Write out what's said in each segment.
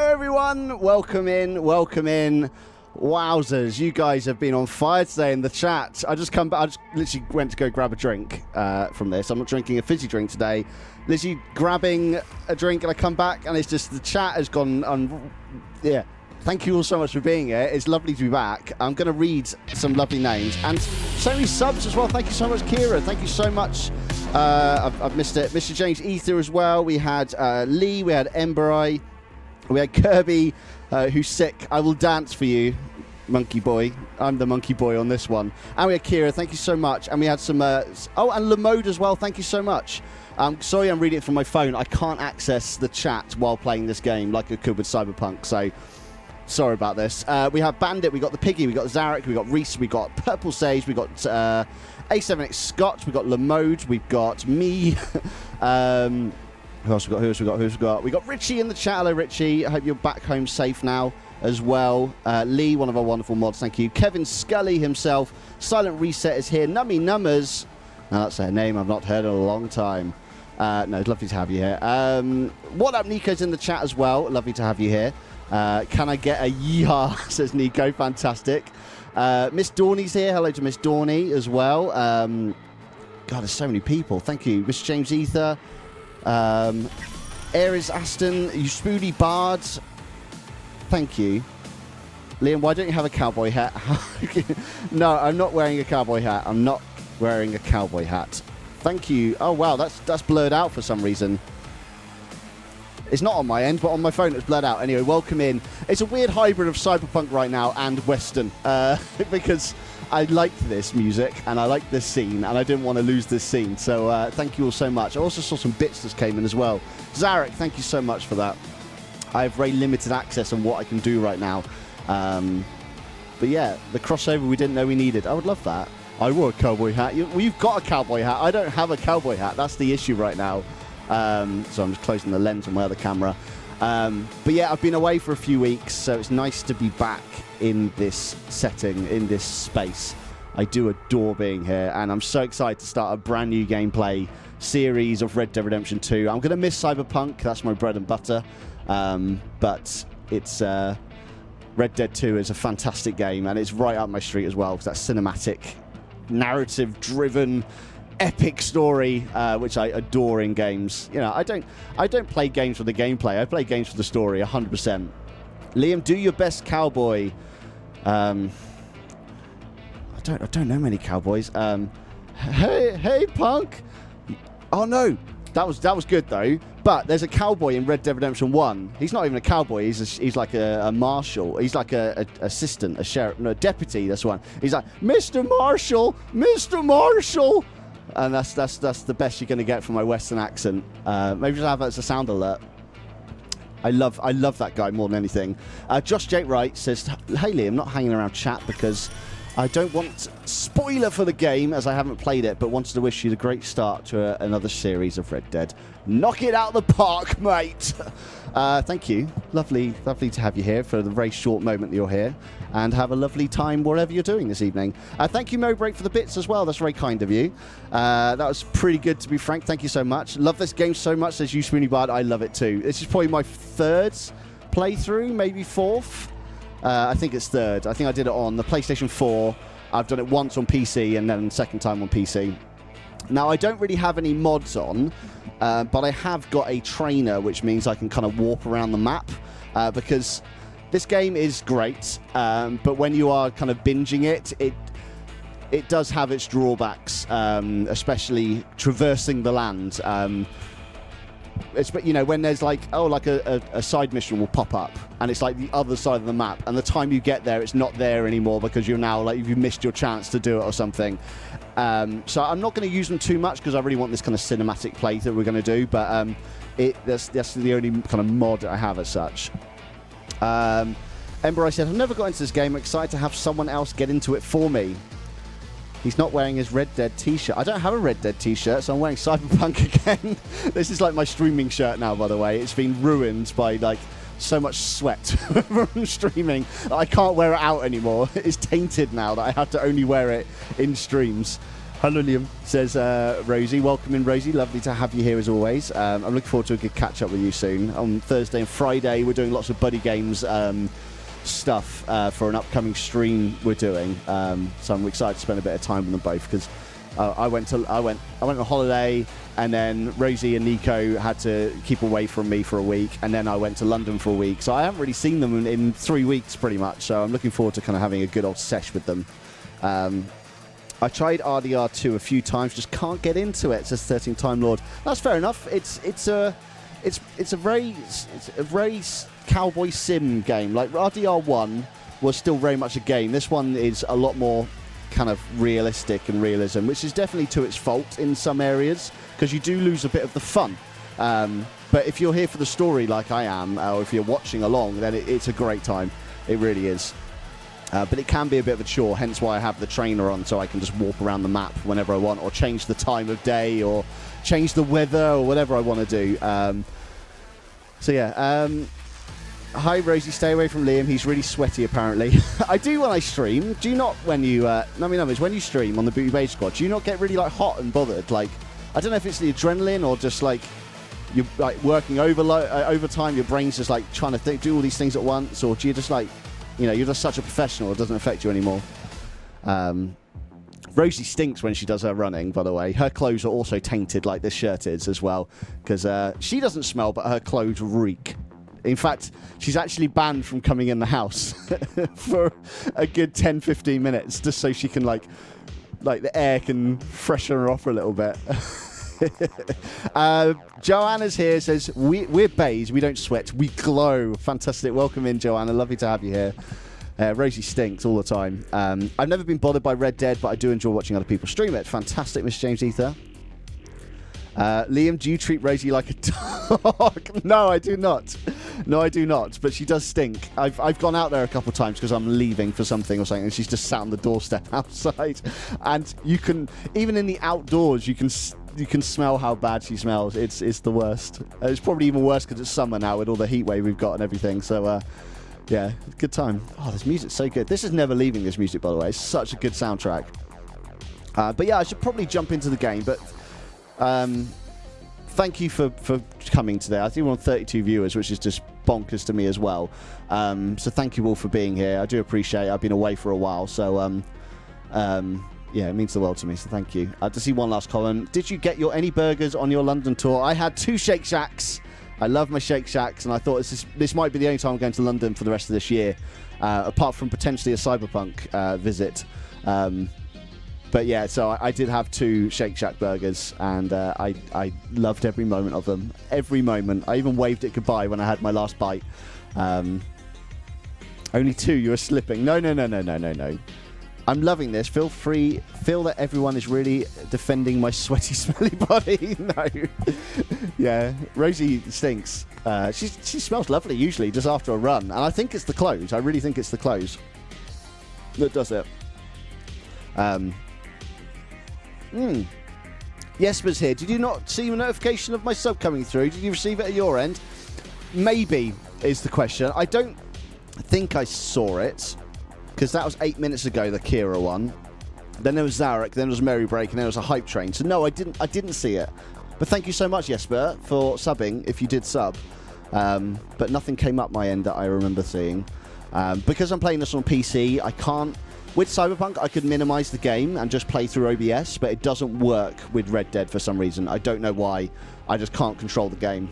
everyone. Welcome in. Welcome in. Wowzers, you guys have been on fire today in the chat. I just literally went to go grab a drink from this. I'm not drinking a fizzy drink today. Literally grabbing a drink, and I come back, and it's just the chat has gone on. Yeah. Thank you all so much for being here. It's lovely to be back. I'm going to read some lovely names and so many subs as well. Thank you so much, Kira. Thank you so much. I've missed it. Mr. James Ether as well. We had Lee. We had Emberi. We had Kirby, who's sick. I will dance for you, monkey boy. I'm the monkey boy on this one. And we had Kira. Thank you so much. And we had some... and Lamode as well. Thank you so much. Sorry, I'm reading it from my phone. I can't access the chat while playing this game like I could with Cyberpunk, so... Sorry about this. We have Bandit, we got the Piggy, we got Zarek, we got Reese, we got Purple Sage, we got A7X Scott, we got Lamode, we've got me. Who else we got? Who else we got? Who else we got? We got Richie in the chat. Hello, Richie. I hope you're back home safe now as well. Lee, one of our wonderful mods. Thank you. Kevin Scully himself. Silent Reset is here. Nummy Numbers. Now that's a name I've not heard in a long time. No, it's lovely to have you here. What up, Nico's in the chat as well. Lovely to have you here. Can I get a yeehaw, says Nico. Fantastic. Miss Dorney's here. Hello to Miss Dorney as well. God, there's so many people. Thank you. Mr. James Ether. Aries Aston. You Spoody Bards. Thank you. Liam, why don't you have a cowboy hat? No, I'm not wearing a cowboy hat. I'm not wearing a cowboy hat. Thank you. Oh, wow, that's blurred out for some reason. It's not on my end, but on my phone it's blurred out. Anyway, welcome in. It's a weird hybrid of Cyberpunk right now and Western, because I like this music and I like this scene and I didn't want to lose this scene. So thank you all so much. I also saw some bits that came in as well. Zarek, thank you so much for that. I have very limited access on what I can do right now. But yeah, the crossover we didn't know we needed. I would love that. I wore a cowboy hat. You've got a cowboy hat. I don't have a cowboy hat. That's the issue right now. So I'm just closing the lens on my other camera. But yeah, I've been away for a few weeks, so it's nice to be back in this setting, in this space. I do adore being here, and I'm so excited to start a brand new gameplay series of Red Dead Redemption 2. I'm going to miss Cyberpunk. That's my bread and butter. But it's... Red Dead 2 is a fantastic game, and it's right up my street as well, because that's cinematic, narrative-driven, epic story, which I adore in games. You know, I don't play games for the gameplay. I play games for the story, 100%. Liam, do your best cowboy. I don't know many cowboys. Hey, punk. Oh no, that was good though. But there's a cowboy in Red Dead Redemption 1. He's not even a cowboy. He's like a marshal. He's like a assistant, a sheriff, no, a deputy. That's one. He's like, Mr. Marshall, Mr. Marshall. And that's the best you're going to get from my Western accent. Maybe just have that as a sound alert. I love that guy more than anything. Josh Jake Wright says, hey Lee, I'm not hanging around chat because I don't want spoiler for the game as I haven't played it, but wanted to wish you the great start to another series of Red Dead. Knock it out of the park, mate. Thank you. Lovely to have you here for the very short moment that you're here, and have a lovely time wherever you're doing this evening. Thank you, MoBreak, for the bits as well. That's very kind of you. That was pretty good, to be frank. Thank you so much. Love this game so much, says you, Spoony Bard. I love it too. This is probably my third playthrough, maybe fourth. I think it's third. I think I did it on the PlayStation 4. I've done it once on PC and then second time on PC. Now, I don't really have any mods on, but I have got a trainer, which means I can kind of warp around the map, because this game is great, but when you are kind of binging it does have its drawbacks, especially traversing the land. It's, you know, when there's like a side mission will pop up and it's like the other side of the map, and the time you get there it's not there anymore because you're now like you've missed your chance to do it or something. So I'm not going to use them too much because I really want this kind of cinematic play that we're going to do, but that's the only kind of mod I have as such. Ember, I said, I've never got into this game. I'm excited to have someone else get into it for me. He's not wearing his Red Dead t-shirt. I don't have a Red Dead t-shirt, so I'm wearing Cyberpunk again. This is like my streaming shirt now, by the way. It's been ruined by like so much sweat from streaming that I can't wear it out anymore. It's tainted now that I have to only wear it in streams. Hello, Liam, says Rosie. Welcome in, Rosie. Lovely to have you here as always. I'm looking forward to a good catch up with you soon. On Thursday and Friday, we're doing lots of buddy games stuff for an upcoming stream we're doing. So I'm excited to spend a bit of time with them both because I went on holiday, and then Rosie and Nico had to keep away from me for a week, and then I went to London for a week. So I haven't really seen them in 3 weeks pretty much. So I'm looking forward to kind of having a good old sesh with them. I tried RDR2 a few times, just can't get into it, says 13 Time Lord. That's fair enough. It's a very cowboy sim game. Like RDR1 was still very much a game. This one is a lot more kind of realistic and realism, which is definitely to its fault in some areas because you do lose a bit of the fun. But if you're here for the story like I am, or if you're watching along, then it's a great time. It really is. But it can be a bit of a chore, hence why I have the trainer on, so I can just walk around the map whenever I want, or change the time of day, or change the weather, or whatever I want to do. So yeah, hi Rosie, stay away from Liam, he's really sweaty apparently. I do when I stream. Do you not when you, when you stream on the Booty Beige Squad, do you not get really like hot and bothered? Like, I don't know if it's the adrenaline or just like, you're like working overtime, your brain's just like trying to do all these things at once, or do you just like, you're just such a professional, it doesn't affect you anymore. Rosie stinks when she does her running, by the way. Her clothes are also tainted like this shirt is as well, because she doesn't smell, but her clothes reek. In fact, she's actually banned from coming in the house for a good 10-15 minutes, just so she can, like the air can freshen her off a little bit. Joanna's here, says we're beige, we don't sweat, we glow. Fantastic. Welcome in, Joanna, lovely to have you here. Rosie stinks all the time. I've never been bothered by Red Dead, but I do enjoy watching other people stream it. Fantastic, Miss James Ether. Liam, do you treat Rosie like a dog? No, I do not. No, I do not. But she does stink. I've gone out there a couple of times because I'm leaving for something or something, and she's just sat on the doorstep outside. And you can, even in the outdoors, you can smell how bad she smells. It's the worst. It's probably even worse because it's summer now with all the heat wave we've got and everything. So, yeah, good time. Oh, this music's so good. This is never leaving, this music, by the way. It's such a good soundtrack. But yeah, I should probably jump into the game. But thank you for coming today. I think we're on 32 viewers, which is just bonkers to me as well. So thank you all for being here. I do appreciate it. I've been away for a while. So, yeah, it means the world to me, so thank you. To see one last comment. Did you get any burgers on your London tour? I had 2 Shake Shacks. I love my Shake Shacks, and I thought this might be the only time I'm going to London for the rest of this year, apart from potentially a Cyberpunk visit. But yeah, so I did have 2 Shake Shack burgers, and I loved every moment of them. Every moment. I even waved it goodbye when I had my last bite. Only 2, you were slipping. No. I'm loving this. Feel that everyone is really defending my sweaty, smelly body. No. Yeah, Rosie stinks. She smells lovely usually just after a run. And I think it's the clothes. I really think it's the clothes that does it. Jesper's here. Did you not see a notification of my sub coming through? Did you receive it at your end? Maybe is the question. I don't think I saw it, because that was 8 minutes ago, the Kira one. Then there was Zarek, then there was Merry Break, and then there was a Hype Train. So no, I didn't see it. But thank you so much, Jesper, for subbing, if you did sub. But nothing came up my end that I remember seeing. Because I'm playing this on PC, I can't... With Cyberpunk, I could minimize the game and just play through OBS, but it doesn't work with Red Dead for some reason. I don't know why. I just can't control the game.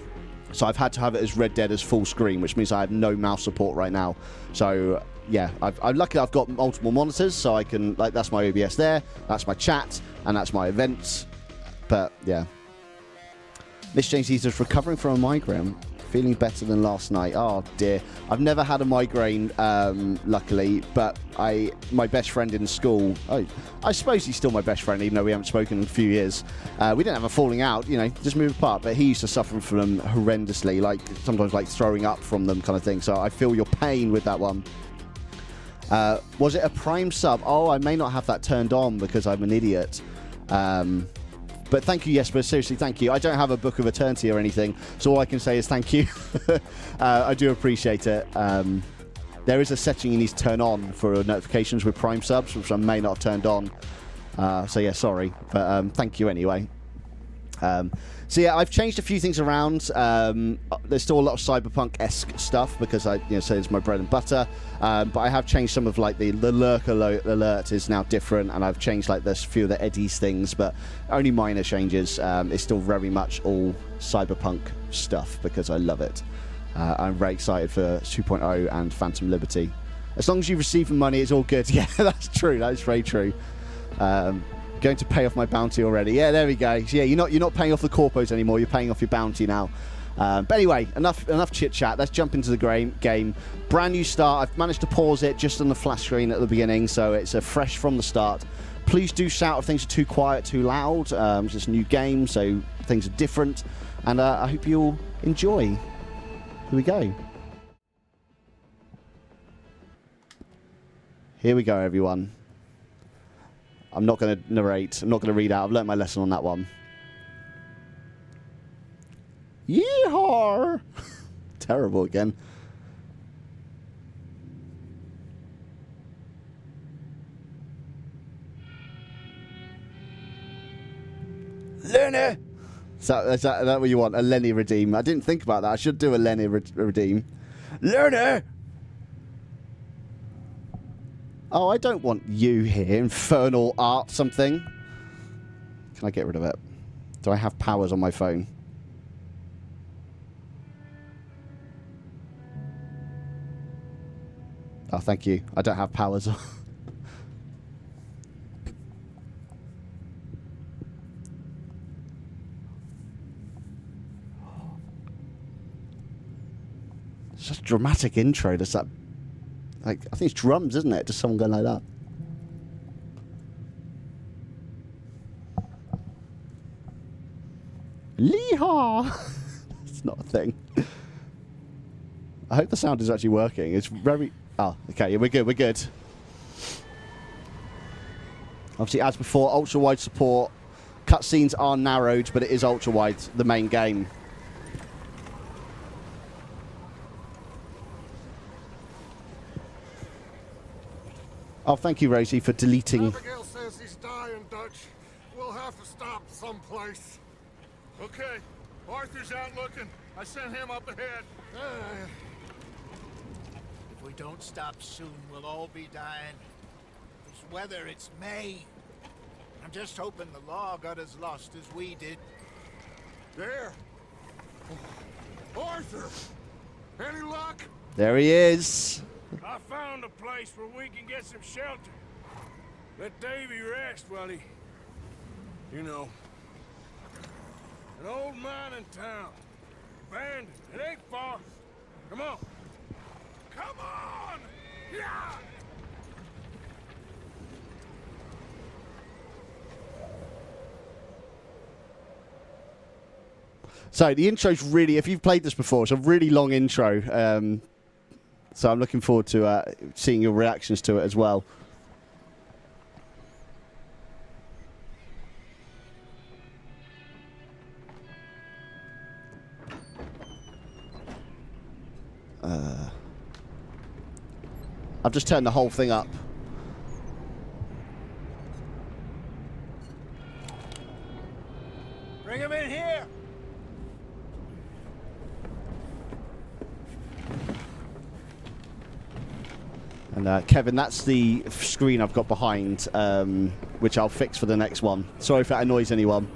So I've had to have it as Red Dead as full screen, which means I have no mouse support right now. So... yeah, I'm lucky I've got multiple monitors, so I can, that's my OBS there, that's my chat, and that's my events. But, yeah. Miss James Eater's recovering from a migraine, feeling better than last night. Oh, dear. I've never had a migraine, luckily, but my best friend in school, I suppose he's still my best friend, even though we haven't spoken in a few years. We didn't have a falling out, just moved apart, but he used to suffer from them horrendously, sometimes throwing up from them kind of thing. So I feel your pain with that one. Was it a Prime sub? Oh, I may not have that turned on because I'm an idiot. But thank you, Jesper. Seriously, thank you. I don't have a Book of Eternity or anything, so all I can say is thank you. I do appreciate it. There is a setting you need to turn on for notifications with Prime subs, which I may not have turned on. So yeah, sorry, but thank you anyway. So yeah, I've changed a few things around. There's still a lot of cyberpunk-esque stuff because I say it's my bread and butter. But I have changed some of like the lurk alert is now different, and I've changed like this few of the Eddie's things, but only minor changes. It's still very much all cyberpunk stuff because I love it. I'm very excited for 2.0 and Phantom Liberty. As long as you receive the money, it's all good. Yeah, that's true. That is very true. Going to pay off my bounty already. Yeah, there we go. So yeah, you're not paying off the corpos anymore. You're paying off your bounty now. But anyway, enough chit chat. Let's jump into the game. Brand new start. I've managed to pause it just on the flash screen at the beginning, so it's a fresh from the start. Please do shout if things are too quiet, too loud. It's just a new game, so things are different, and I hope you all enjoy. Here we go. Here we go, everyone. I'm not going to narrate. I'm not going to read out. I've learnt my lesson on that one. Yeehaw! Terrible again. Lenny! Is that what you want? A Lenny redeem? I didn't think about that. I should do a Lenny redeem. Lenny! Oh, I don't want you here, infernal art something. Can I get rid of it? Do I have powers on my phone? Oh, thank you. I don't have powers. Such a dramatic intro. Does that... Like, I think it's drums, isn't it? Just someone going like that. Leehaw! It's not a thing. I hope the sound is actually working. It's very... Oh, okay. Yeah, we're good. We're good. Obviously, as before, ultra-wide support. Cutscenes are narrowed, but it is ultra-wide, the main game. Oh, thank you, Rosie, for deleting. Abigail says he's dying, Dutch. We'll have to stop someplace. Okay. Arthur's out looking. I sent him up ahead. If we don't stop soon, we'll all be dying. This weather, it's May. I'm just hoping the law got as lost as we did. There. Arthur! Any luck? There he is. I found a place where we can get some shelter. Let Davy rest while he... You know. An old mining town. Abandoned. It ain't far. Come on. Come on! Yeah! So the intro's really, if you've played this before, it's a really long intro. So I'm looking forward to seeing your reactions to it as well. I've just turned the whole thing up. Bring him in here! And Kevin, that's the screen I've got behind, which I'll fix for the next one. Sorry if that annoys anyone.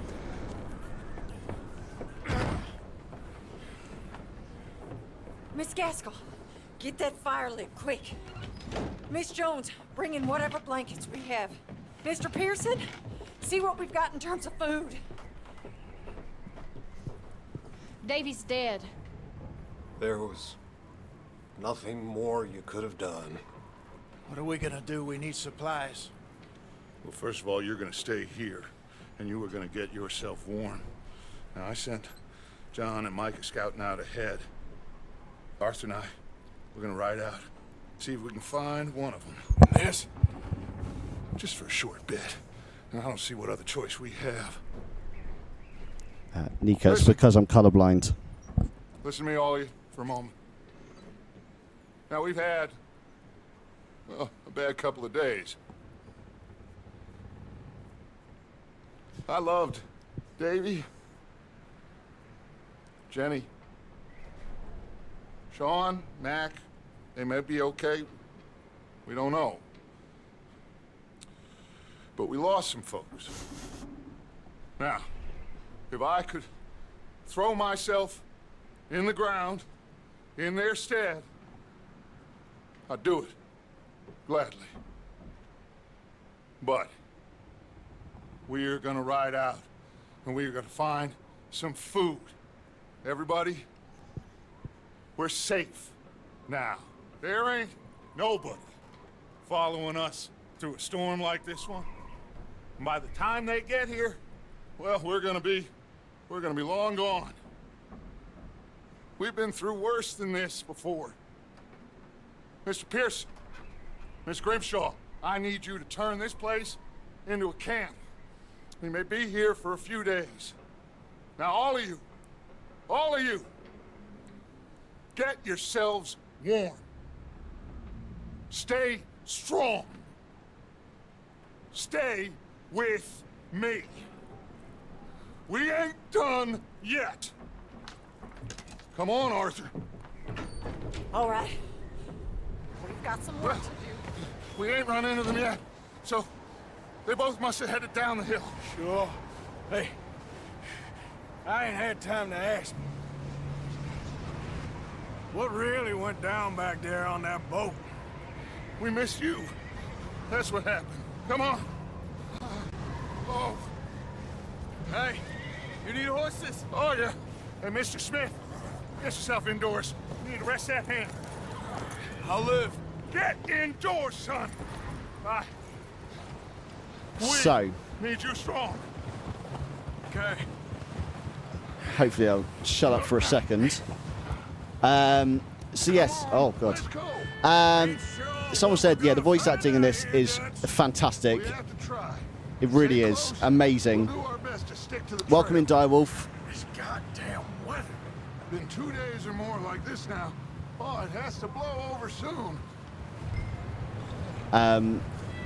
Miss Gaskell, get that fire lit, quick. Miss Jones, bring in whatever blankets we have. Mr. Pearson, see what we've got in terms of food. Davy's dead. There was nothing more you could have done. What are we gonna do? We need supplies. Well, first of all, you're gonna stay here, and you were gonna get yourself warm. Now, I sent John and Micah scouting out ahead. Arthur and I, we're gonna ride out, see if we can find one of them. This, just for a short bit. And I don't see what other choice we have. Nico, it's because I'm colorblind. Listen to me, all of you, for a moment. Now, we've had, well, a bad couple of days. I loved Davy, Jenny, Sean, Mac. They may be okay. We don't know. But we lost some folks. Now, if I could throw myself in the ground in their stead, I'd do it. Gladly. But we're gonna ride out and we're gonna find some food. Everybody, we're safe now. There ain't nobody following us through a storm like this one. And by the time they get here, well, we're gonna be long gone. We've been through worse than this before. Mr. Pearson, Miss Grimshaw, I need you to turn this place into a camp. We may be here for a few days. Now, all of you, get yourselves warm. Stay strong. Stay with me. We ain't done yet. Come on, Arthur. All right. We've got some work to do. We ain't run into them yet, so they both must have headed down the hill. Sure. Hey, I ain't had time to ask. What really went down back there on that boat? We missed you. That's what happened. Come on. Oh. Hey, you need horses? Oh, yeah. Hey, Mr. Smith, get yourself indoors. You need to rest that hand. I'll live. Get indoors, son. Bye. So, Need you strong. Okay. hopefully I'll shut up for a second. So yes, oh god. Let's go. Someone said, yeah, the voice acting in this is fantastic. We have to try. It really Stay is close. amazing. We'll do our best to stick to the Welcome in, trail. Direwolf. This goddamn weather. Been 2 days or more like this now. Oh, it has to blow over soon.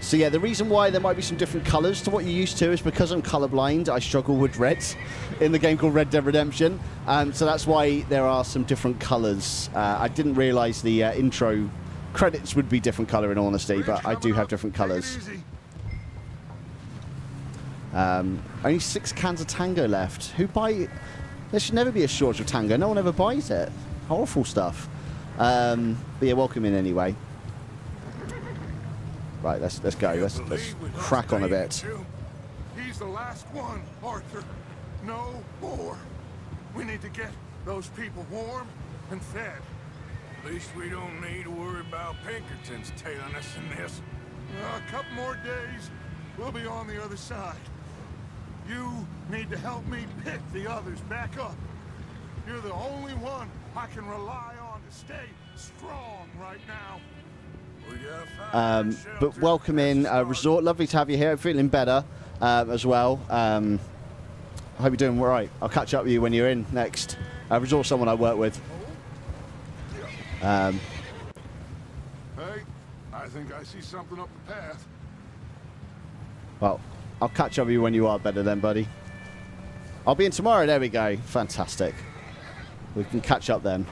So yeah, the reason why there might be some different colours to what you're used to is because I'm colourblind. I struggle with reds in the game called Red Dead Redemption. So that's why there are some different colours. I didn't realise the intro credits would be different colour in all honesty, but I do have different colours. Only 6 cans of Tango left. Who buy? There should never be a shortage of Tango. No one ever buys it. Awful stuff. But yeah, welcome in anyway. Right, let's go. Let's crack on a bit. He's the last one, Arthur. No more. We need to get those people warm and fed. At least we don't need to worry about Pinkertons tailing us in this. A couple more days, we'll be on the other side. You need to help me pick the others back up. You're the only one I can rely on to stay strong right now. We gotta find But shelter. welcome in, Resort. Lovely to have you here. Feeling better as well. I hope you're doing all right. I'll catch up with you when you're in next. Resort, someone I work with. Hey, I think I see something up the path. Well, I'll catch up with you when you are better then, buddy. I'll be in tomorrow. There we go. Fantastic. We can catch up then.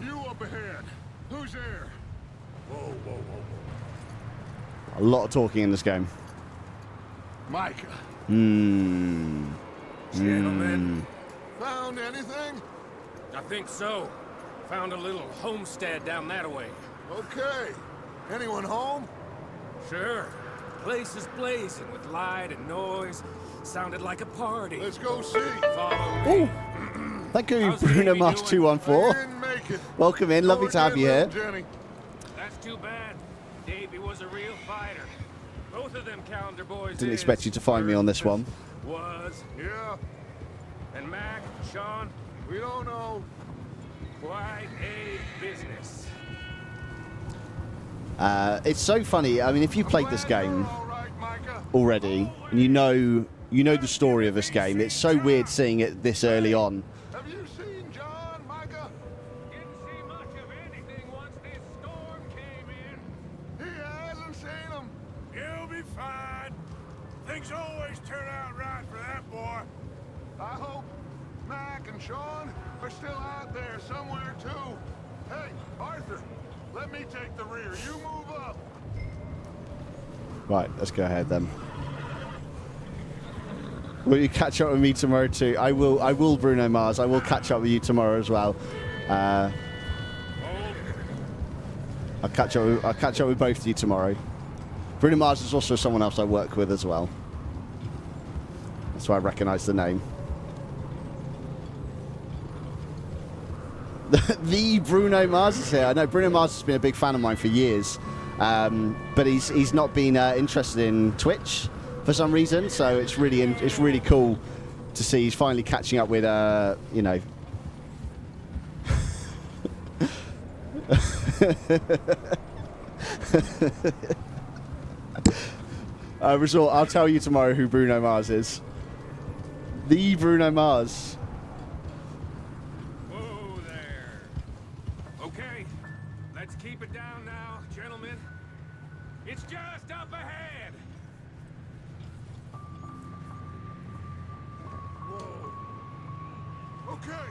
You up ahead. Who's there? Whoa, whoa, whoa. A lot of talking in this game. Micah. Gentlemen, Found anything? I think so. Found a little homestead down that way. Okay. Anyone home? Sure. Place is blazing with light and noise. Sounded like a party. Let's go see. Follow me. Thank you, How's Bruno Jamie Mars doing? 214. Didn't make it. Welcome in. Lovely to have you here. Jenny. That's too bad. Davey was a real fighter. Both of them calendar boys Didn't is. expect you to find me on this one. Was. Yeah, And Mac, Sean, we don't know. quite a business. It's so funny. I mean, if you played this Glad you're game all right, Micah. already, and you know the story of this game, it's so weird seeing it this early on. Have you seen John, Micah? Didn't see much of anything once this storm came in. He hasn't seen him. you'll be fine. Things always turn out right for that boy. I hope Mac and Sean are still out there somewhere, too. Hey, Arthur, let me take the rear. You move up. Right, let's go ahead then. Will you catch up with me tomorrow too? I will, Bruno Mars. I will catch up with you tomorrow as well. I'll catch up with both of you tomorrow. Bruno Mars is also someone else I work with as well. That's why I recognise the name. The Bruno Mars is here. I know Bruno Mars has been a big fan of mine for years, but he's not been interested in Twitch for some reason. So it's really cool to see he's finally catching up with you know. Resort. I'll tell you tomorrow who Bruno Mars is. The Bruno Mars. Whoa there. Okay, let's keep it down now, gentlemen. It's just up ahead. Whoa. Okay,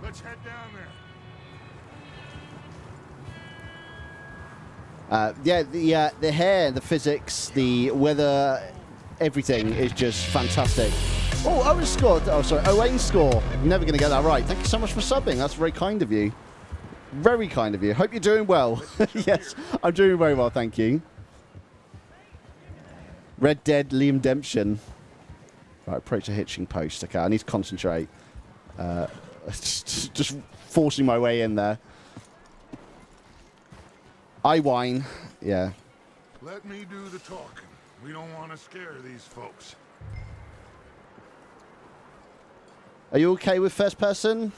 let's head down there. Yeah, the hair, the physics, the weather, everything is just fantastic. Oh, Owen scored. Oh, sorry, Owen score. Never going to get that right. Thank you so much for subbing. That's very kind of you. Very kind of you. Hope you're doing well. Yes, I'm doing very well, thank you. Red Dead Liam Demption. Right, approach a hitching post. Okay, I need to concentrate. Just forcing my way in there. I whine. Yeah. Let me do the talking. We don't want to scare these folks. Are you okay with first person?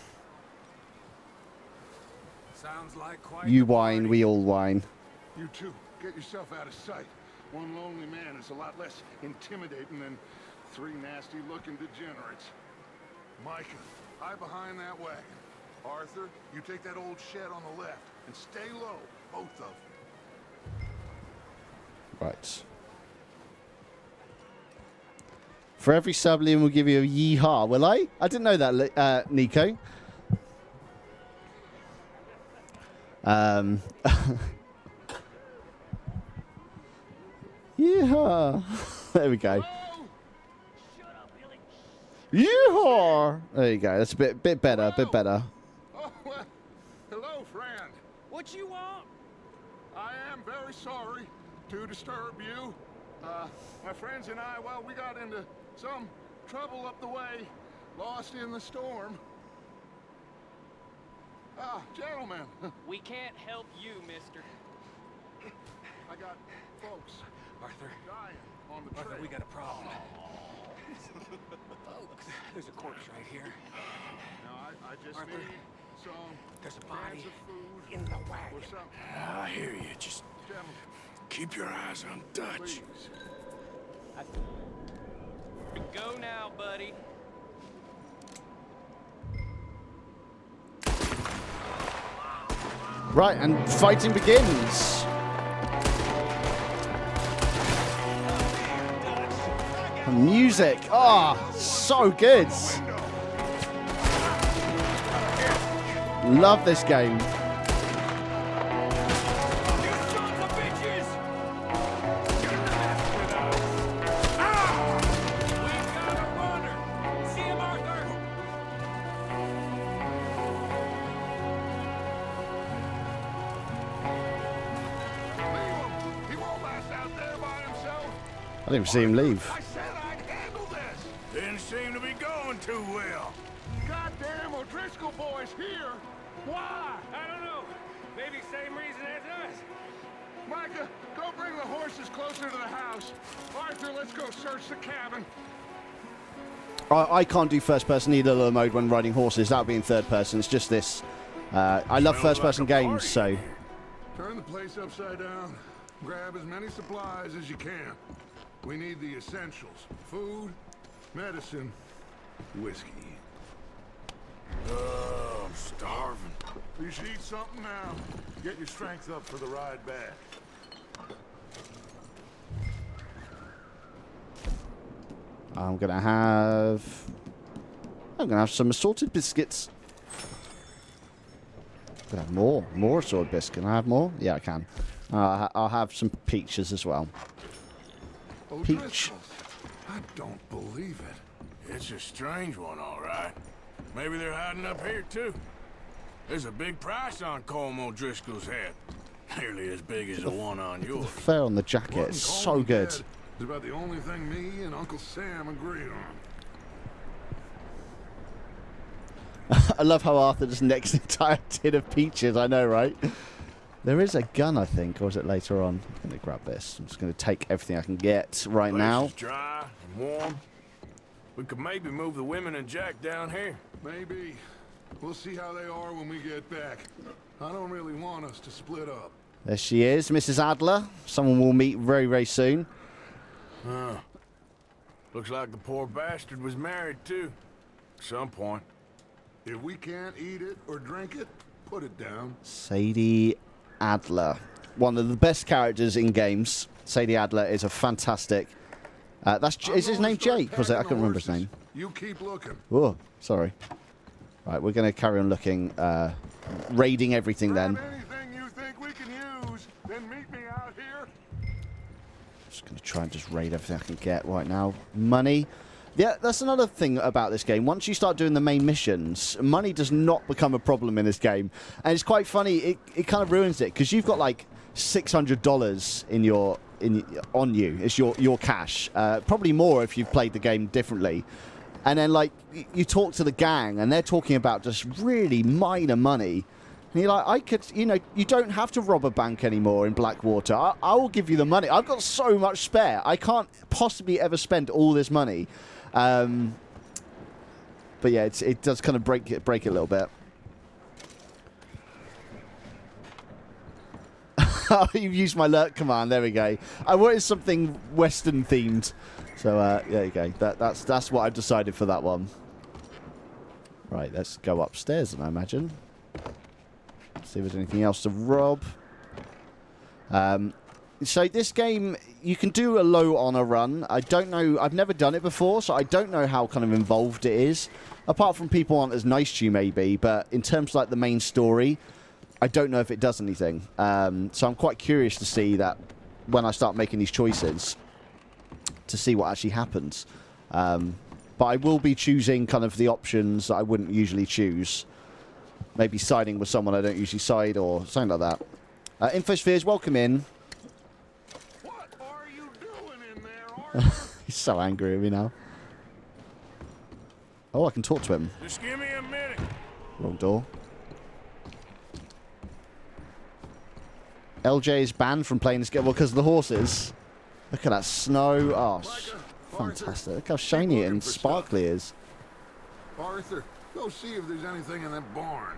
Sounds like quite You the whine, party. we all whine. You two, get yourself out of sight. One lonely man is a lot less intimidating than three nasty-looking degenerates. Micah, hide behind that wagon. Arthur, you take that old shed on the left and stay low, both of them. Right. For every sub, Liam will give you a yeehaw. Will I? I didn't know that, Nico. Yeehaw. There we go. Yeehaw. There you go. That's a bit better. Bit better. Oh, well, hello, friend. What you want? I am very sorry to disturb you. My friends and I, well, we got into some trouble up the way, lost in the storm. Ah, gentlemen. We can't help you, mister. I got folks Arthur, dying on the trail. we got a problem. Folks, there's a corpse right here. Now, I just Arthur, need some there's a body cans of food in the or wagon. something. I hear you. Just Gentlemen, keep your eyes on Dutch. please. Go now, buddy. Right, and fighting begins. Music. Ah, so good. Love this game. He won't last out there by himself. I didn't see him leave. I said I'd handle this. Didn't seem to be going too well. Goddamn O'Driscoll boys here. Why? I don't know. Maybe same reason as us. Micah, go bring the horses closer to the house. Arthur, let's go search the cabin. I can't do first person either mode when riding horses. That would be in third person. It's just this. I love Smells first person like a games, party. so. Turn the place upside down. Grab as many supplies as you can. We need the essentials. Food, medicine, whiskey. I'm starving. You should eat something now. Get your strength up for the ride back. I'm going to have some assorted biscuits. I'm going to have more assorted biscuits. Can I have more? Yeah, I can. I'll have some peaches as well. Peach. I don't believe it. It's a strange one, all right. Maybe they're hiding up here, too. There's a big price on Colm O'Driscoll's head. Nearly as big as the one on yours. Fur on the jacket. It's so good. It's about the only thing me and Uncle Sam agreed on. I love how Arthur just nicks an entire tin of peaches. I know, right? There is a gun, I think, or is it later on? I'm going to grab this. I'm just going to take everything I can get right now. Place is dry and warm. We could maybe move the women and Jack down here. Maybe. We'll see how they are when we get back. I don't really want us to split up. There she is, Mrs. Adler. Someone we'll meet very, very soon. Looks like the poor bastard was married, too. At some point. If we can't eat it or drink it, put it down. Sadie Adler. One of the best characters in games. Sadie Adler is a fantastic... is his name Jake? Was it? I can't remember his name. You keep looking. Oh, sorry. Right, we're going to carry on looking, raiding everything then. Anything you think we can use, then meet me out here. Just going to try and just raid everything I can get right now. Money. Yeah, that's another thing about this game. Once you start doing the main missions, money does not become a problem in this game. And it's quite funny. It kind of ruins it because you've got like $600 on you. It's your cash. Probably more if you've played the game differently. And then, like, you talk to the gang, and they're talking about just really minor money. And you're like, you don't have to rob a bank anymore in Blackwater. I will give you the money. I've got so much spare. I can't possibly ever spend all this money. But yeah, it does kind of break it a little bit. You've used my lurk command. There we go. I wanted something Western themed. So there you go. That's what I've decided for that one. Right, let's go upstairs, I imagine. See if there's anything else to rob. So this game, you can do a low honor run. I don't know. I've never done it before, so I don't know how kind of involved it is. Apart from people aren't as nice to you, maybe. But in terms of like the main story, I don't know if it does anything. So I'm quite curious to see that when I start making these choices, to see what actually happens. But I will be choosing kind of the options that I wouldn't usually choose. Maybe siding with someone I don't usually side or something like that. Infospheres, welcome in. What are you doing in there, Arthur? He's so angry at me now. Oh, I can talk to him. Just give me a minute. Wrong door. LJ is banned from playing this game because of the horses. Look at that snow. Oh, fantastic. Look how shiny and sparkly it is. Arthur, go see if there's anything in that barn.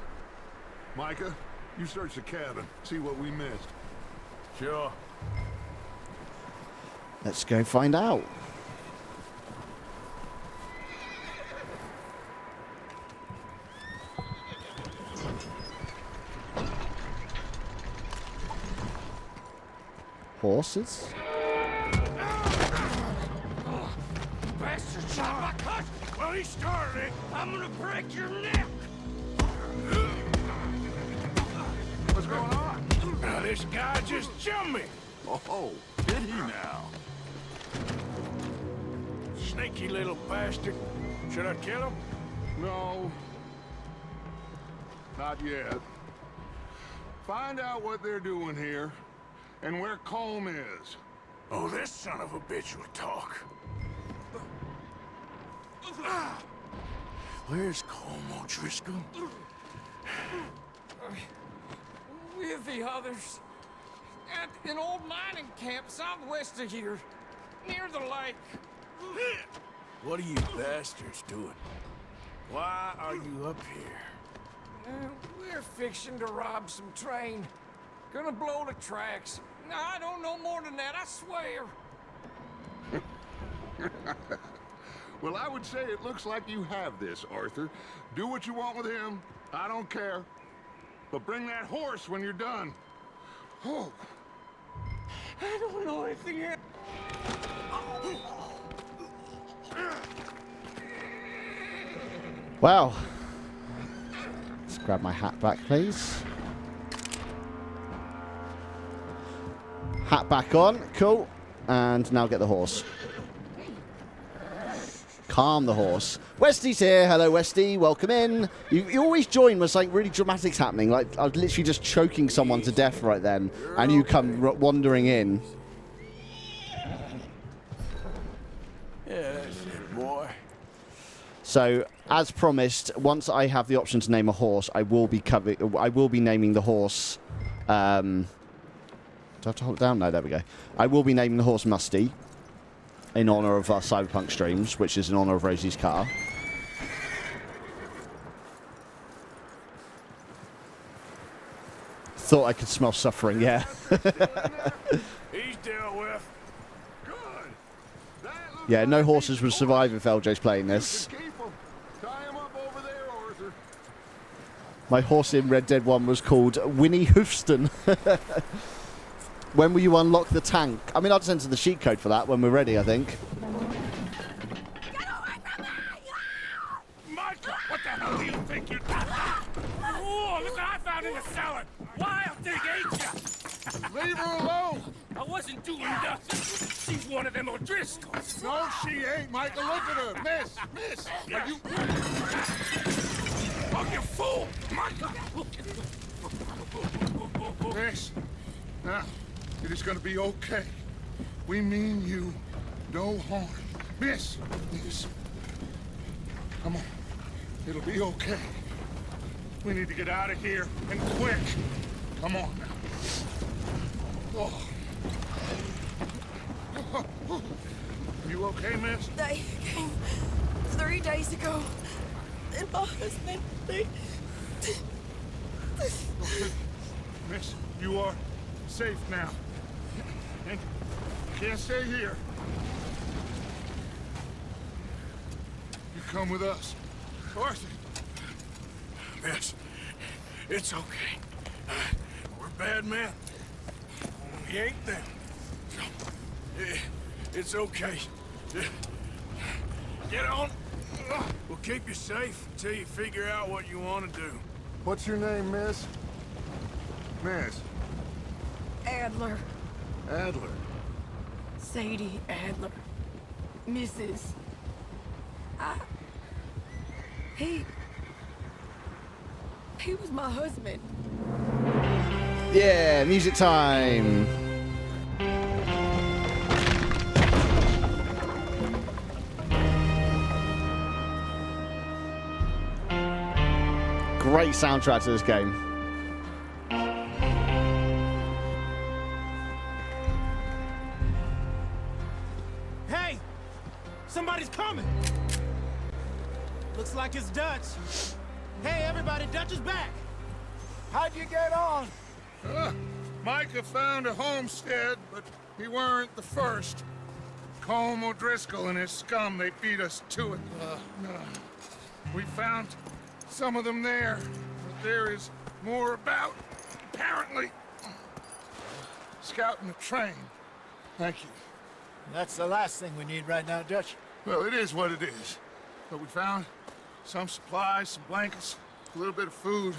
Micah, you search the cabin. See what we missed. Sure. Let's go find out. Horses? Bastard shot my cut! Well, he started it. I'm gonna break your neck! What's going on? Now, this guy just jumped me. Oh, did he now? Sneaky little bastard. Should I kill him? No. Not yet. Find out what they're doing here and where Colm is. Oh, this son of a bitch will talk. Where's Colm O'Driscoll? With the others. At an old mining camp southwest of here. Near the lake. What are you bastards doing? Why are you up here? We're fixing to rob some train. Gonna blow the tracks. No, I don't know more than that, I swear. Well, I would say it looks like you have this, Arthur. Do what you want with him. I don't care. But bring that horse when you're done. Oh. I don't know anything yet. Well, let's grab my hat back, please. Hat back on. Cool. And now get the horse. Calm the horse. Westy's here. Hello, Westy. Welcome in. You always join when something really dramatic's happening. Like, I was literally just choking someone to death right then, and you come wandering in. Yeah, that's it, boy. So, as promised, once I have the option to name a horse, I will be naming the horse. Do I have to hold it down? No, there we go. I will be naming the horse Musty, in honour of our Cyberpunk streams, which is in honour of Rosie's car. Thought I could smell suffering, yeah. He's dealt with. Good. Yeah, no horses would survive if LJ's playing this. Keep 'em. Tie 'em up over there, Arthur. My horse in Red Dead 1 was called Winnie Hoofston. When will you unlock the tank? I mean, I'll just enter the cheat code for that when we're ready, I think. Michael, what the hell do you think you're doing? Oh, look what I found in the cellar. Wild thing, ain't ya? Leave her alone. I wasn't doing nothing. She's one of them O'Driscolls. No, she ain't, Michael. Look at her. Miss. Are you... Oh, you fool! Michael! Miss. Now, it is going to be okay. We mean you no harm. Miss. Come on. It'll be okay. We need to get out of here, and quick. Come on now. Oh. You okay, miss? They came 3 days ago. And my husband, Miss, you are safe now. And you can't stay here. You come with us. Arthur. Miss, it's okay. We're bad men. We ain't them. It's okay. Get on. We'll keep you safe until you figure out what you want to do. What's your name, miss? Miss. Adler. Adler. Sadie Adler. Mrs. He was my husband. Yeah, music time. Great soundtrack to this game. Hey! Somebody's coming! Looks like it's Dutch. Hey, everybody, Dutch is back! How'd you get on? Micah found a homestead, but he weren't the first. Colm O'Driscoll and his scum, they beat us to it. We found some of them there, but there is more about, apparently. Scouting the train. Thank you. That's the last thing we need right now, Dutch. Well, it is what it is. But we found some supplies, some blankets, a little bit of food,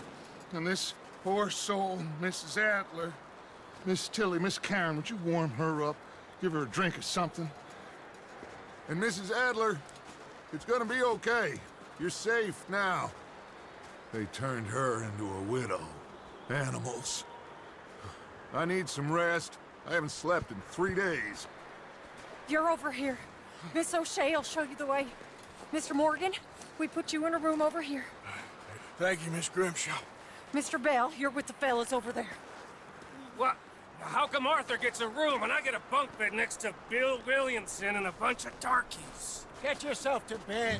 and this poor soul, Mrs. Adler, Miss Tilly, Miss Karen, would you warm her up? Give her a drink or something? And Mrs. Adler, it's gonna be okay. You're safe now. They turned her into a widow. Animals. I need some rest. I haven't slept in 3 days. You're over here. Miss O'Shea will show you the way. Mr. Morgan, we put you in a room over here. Thank you, Miss Grimshaw. Mr. Bell, you're with the fellas over there. What? How come Arthur gets a room and I get a bunk bed next to Bill Williamson and a bunch of darkies? Get yourself to bed.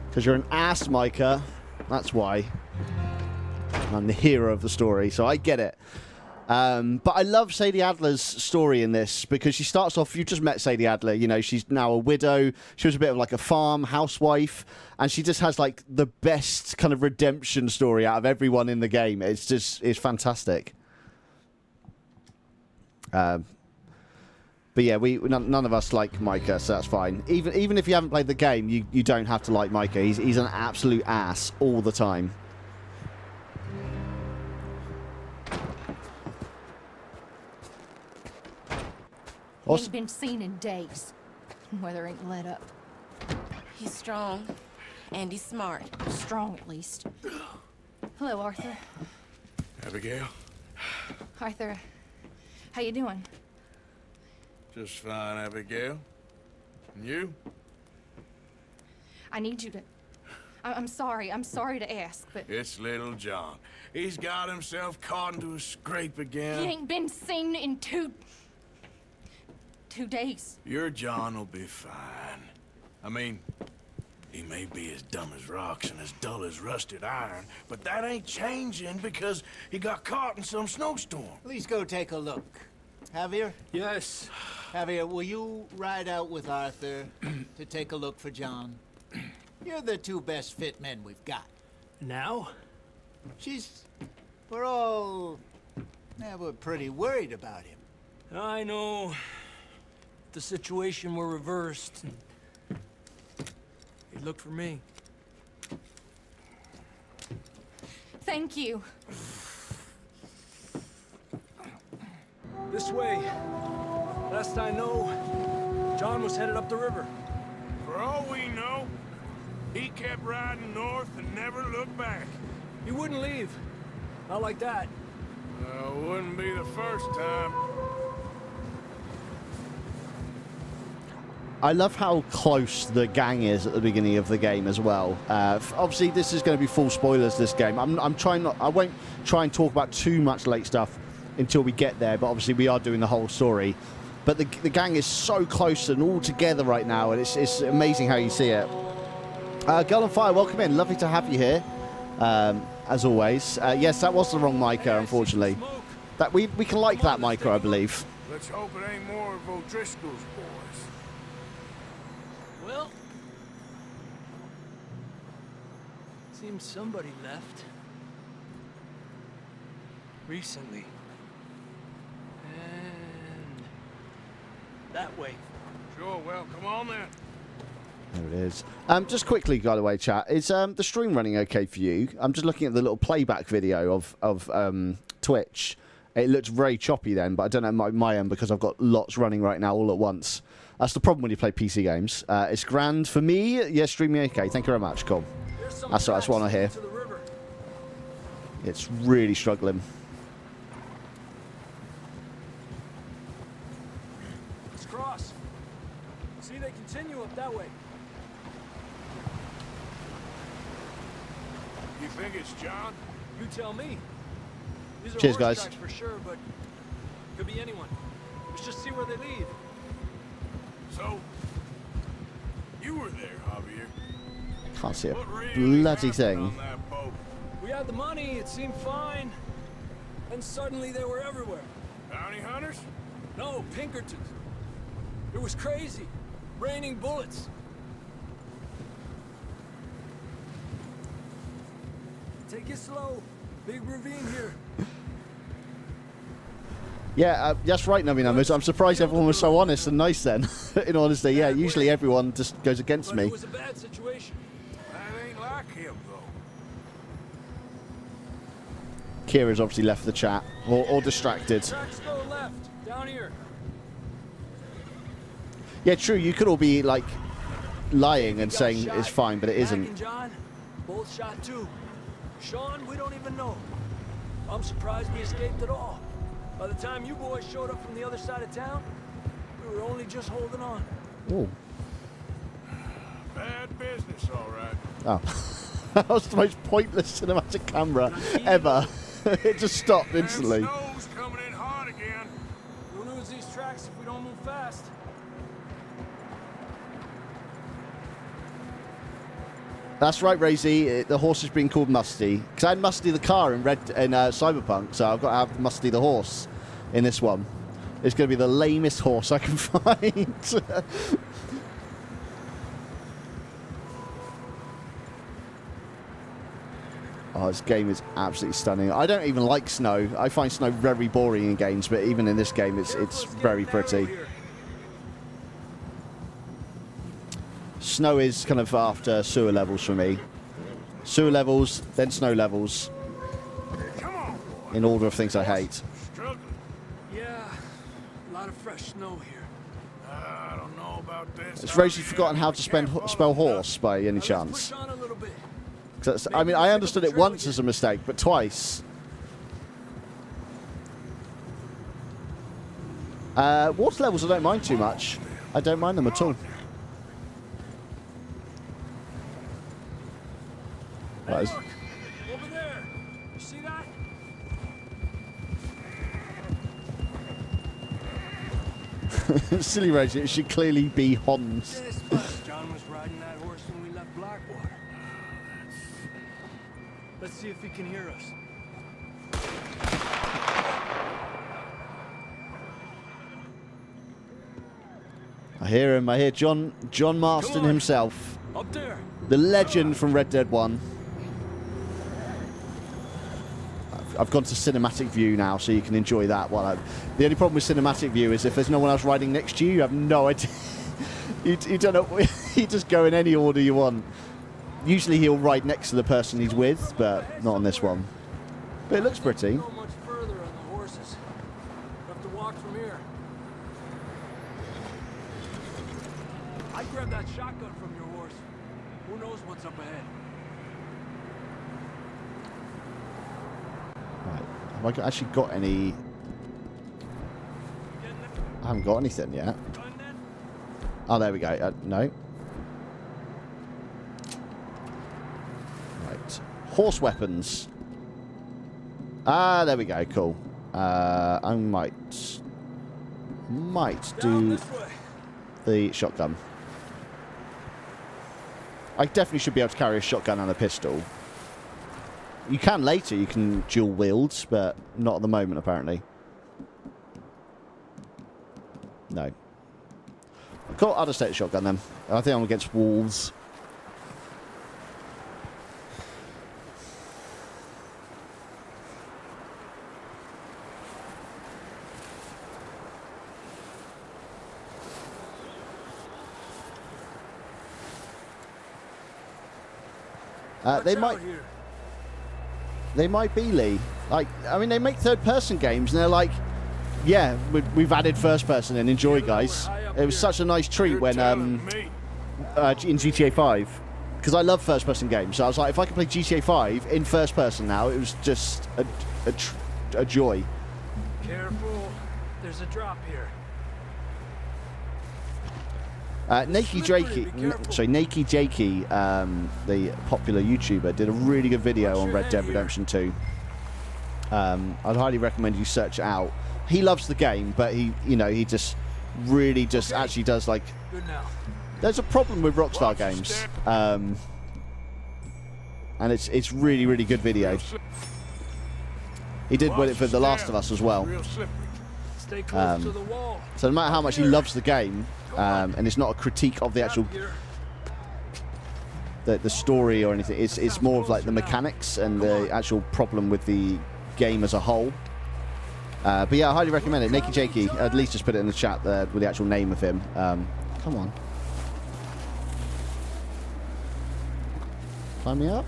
Because you're an ass, Micah. That's why. I'm the hero of the story, so I get it. But I love Sadie Adler's story in this because she starts off, you just met Sadie Adler, you know, she's now a widow. She was a bit of like a farm housewife, and she just has like the best kind of redemption story out of everyone in the game. It's fantastic. But yeah, none of us like Micah, so that's fine. Even if you haven't played the game, you don't have to like Micah. He's an absolute ass all the time. He ain't been seen in days. Weather ain't let up. He's strong, and he's smart. Strong, at least. Hello, Arthur. Abigail? Arthur, how you doing? Just fine, Abigail. And you? I need you to... I'm sorry to ask, but... It's little John. He's got himself caught into a scrape again. He ain't been seen in 2 days. Your John will be fine. I mean, he may be as dumb as rocks and as dull as rusted iron, but that ain't changing because he got caught in some snowstorm. Please go take a look. Javier? Yes. Javier, will you ride out with Arthur to take a look for John? You're the 2 best fit men we've got. Now? We're pretty worried about him. I know. If the situation were reversed, he'd look for me. Thank you. This way. Last I know, John was headed up the river. For all we know, he kept riding north and never looked back. He wouldn't leave. Not like that. Wouldn't be the first time. I love how close the gang is at the beginning of the game as well. Obviously, this is going to be full spoilers, this game. I won't try and talk about too much late stuff until we get there, but obviously we are doing the whole story. But the gang is so close and all together right now, and it's amazing how you see it. Girl on Fire, welcome in. Lovely to have you here, as always. Yes, that was the wrong Micah, unfortunately. That we can like that Micah, I believe. Let's hope it ain't more of O'Driscoll's boys. Well, seems somebody left. Recently. And that way. Sure, well, come on then. There it is. Just quickly, by the way, chat, is the stream running okay for you? I'm just looking at the little playback video of Twitch. It looks very choppy then, but I don't know my end because I've got lots running right now all at once. That's the problem when you play PC games. It's grand for me. Yeah, streaming okay. Thank you very much. Cool. That's one I hear. It's really struggling. Let's cross. See, they continue up that way. You think it's John? You tell me. These are Cheers, horse guys. tracks for sure, but could be anyone. Let's just see where they lead. So, you were there, Javier. Can't see a What really bloody happened thing. on that boat? We had the money, it seemed fine. And suddenly they were everywhere. Bounty hunters? No, Pinkertons. It was crazy. Raining bullets. Take it slow. Big ravine here. Yeah, that's right, Nummy Numbers. I'm surprised everyone was so honest and nice then. In honesty, yeah, usually everyone just goes against But me. it was a bad situation. That ain't like him, though. Kira's obviously left the chat or distracted. Tracks go left, down here. Yeah, true. You could all be like lying and Got saying shot. it's fine, but it Mac isn't. and John, both shot too. Sean, we don't even know. I'm surprised we escaped at all. By the time you boys showed up from the other side of town, we were only just holding on. Oh. Bad business, all right. Oh. That was the most pointless cinematic camera ever. It just stopped instantly. And snow's coming in hard again. We'll lose these tracks if we don't move fast. That's right, Razy. The horse is being called Musty. Because I had Musty the car in Cyberpunk, so I've got to have Musty the horse in this one. It's going to be the lamest horse I can find. Oh, this game is absolutely stunning. I don't even like snow. I find snow very boring in games, but even in this game, it's very pretty. Snow is kind of after sewer levels for me. Sewer levels, then snow levels. In order of things I hate. Yeah, a lot of fresh snow here. I don't know about this. Has Rosie forgotten how to spell horse by any chance? Push on a little bit. 'Cause I mean, I understood it once as a mistake, but twice. Water levels I don't mind too much. I don't mind them at all. Hey, look, over there. You see that? Silly Rosie, it should clearly be Hans. John was riding that horse when we left Blackwater. Let's see if he can hear us. I hear him. I hear John Marston himself. Up there. The legend from Red Dead 1. I've gone to cinematic view now, so you can enjoy that. The only problem with cinematic view is if there's no one else riding next to you, you have no idea. you don't know. You just go in any order you want. Usually he'll ride next to the person he's with, but not on this one. But it looks pretty. Not much further on the horses. We'll have to walk from here. I grabbed that shotgun from your horse. Who knows what's up ahead? Right. Have I actually got any? I haven't got anything yet. Oh, there we go. No. Right. Horse weapons. Ah, there we go. Cool. I might do the shotgun. I definitely should be able to carry a shotgun and a pistol. You can later. You can dual wield, but not at the moment, apparently. No. Cool, I'll just take the shotgun then. I think I'm against wolves. They might be, Lee. Like, I mean, they make third-person games, and they're like, yeah, we've added first-person, and enjoy, guys. It was such a nice treat when in GTA 5, because I love first-person games. So I was like, if I could play GTA 5 in first-person now, it was just a joy. Careful, there's a drop here. Naked Jakey, the popular YouTuber, did a really good video on Red Dead Redemption 2. I'd highly recommend you search it out. He loves the game, but he just really actually does like. Good now. There's a problem with Rockstar games, and it's really, really good video. He did with it for The Last of Us as well. Stay close to the wall. So no matter how much he loves the game, and it's not a critique of the actual the story or anything, it's more of like the mechanics and the actual problem with the game as a whole. But yeah, I highly recommend it. Naked Jakey, at least just put it in the chat there with the actual name of him. Come on. Climb me up?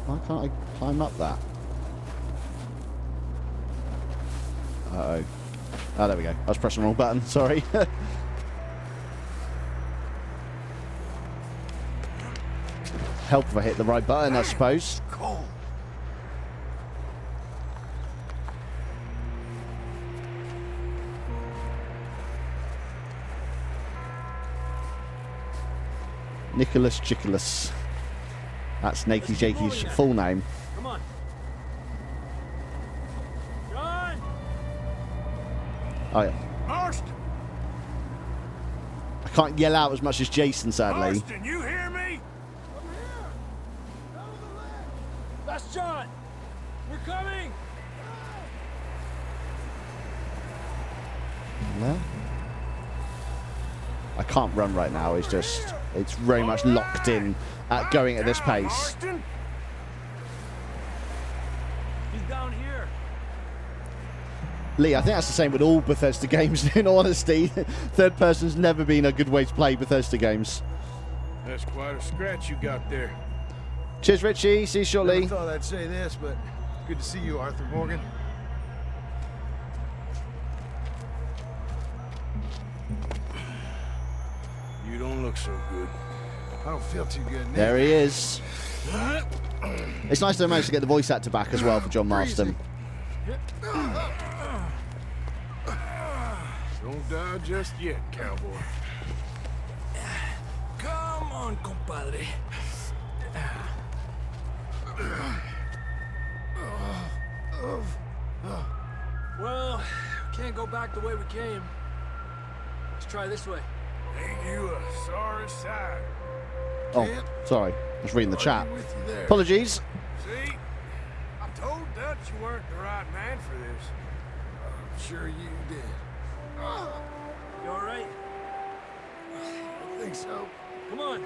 Why can't I climb up that? Uh-oh. Oh, there we go. I was pressing the wrong button. Sorry. Help if I hit the right button, I suppose. Nicholas Chickless. That's Naked Jakey's full name. Come on. John! Oh, yeah. Marston! I can't yell out as much as Jason, sadly. Marston, you hear me? That's John! We're coming! No? I can't run right now. It's very much locked in at going at this pace. Marston? He's down here. Lee, I think that's the same with all Bethesda games, in all honesty. Third person's never been a good way to play Bethesda games. That's quite a scratch you got there. Cheers, Richie. See you shortly. Never thought I'd say this, but good to see you, Arthur Morgan. You don't look so good. I don't feel too good now. There he is. It's nice to manage to get the voice actor back as well for John Marston. Don't die just yet, cowboy. Come on, compadre. Well, can't go back the way we came. Let's try this way. Ain't you a sorry sight? Oh, sorry. I was reading the chat. Apologies. See? I told Dutch you weren't the right man for this. I'm sure you did. You all right? I think so. Come on.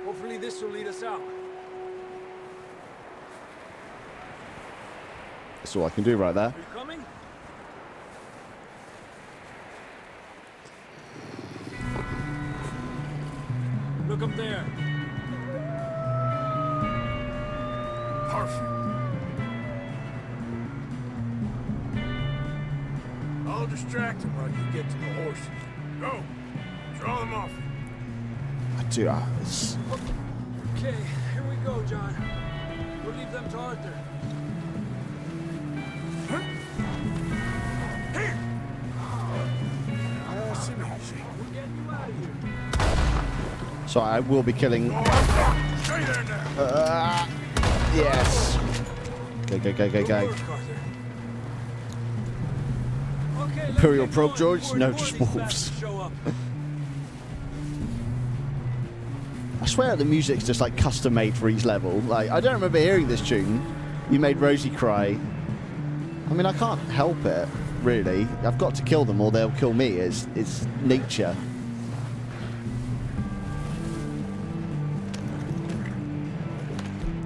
Hopefully this will lead us out. That's all I can do right there. Are you coming? Look up there. Perfect. I'll distract him while you get to the horses. Go. Draw them off. Dude, it's... Okay, here we go, John. We'll leave them to Arthur. Here! We're getting you out of here. Sorry, I will be killing... Stay there now. Yes. Go, go, go, go, go. Good work, Arthur. Okay, let's Imperial get probe going droids? before No, more of just these wolves. bastards show up. I swear the music's just like custom made for each level. Like, I don't remember hearing this tune. You made Rosie cry. I mean, I can't help it, really. I've got to kill them or they'll kill me. It's nature.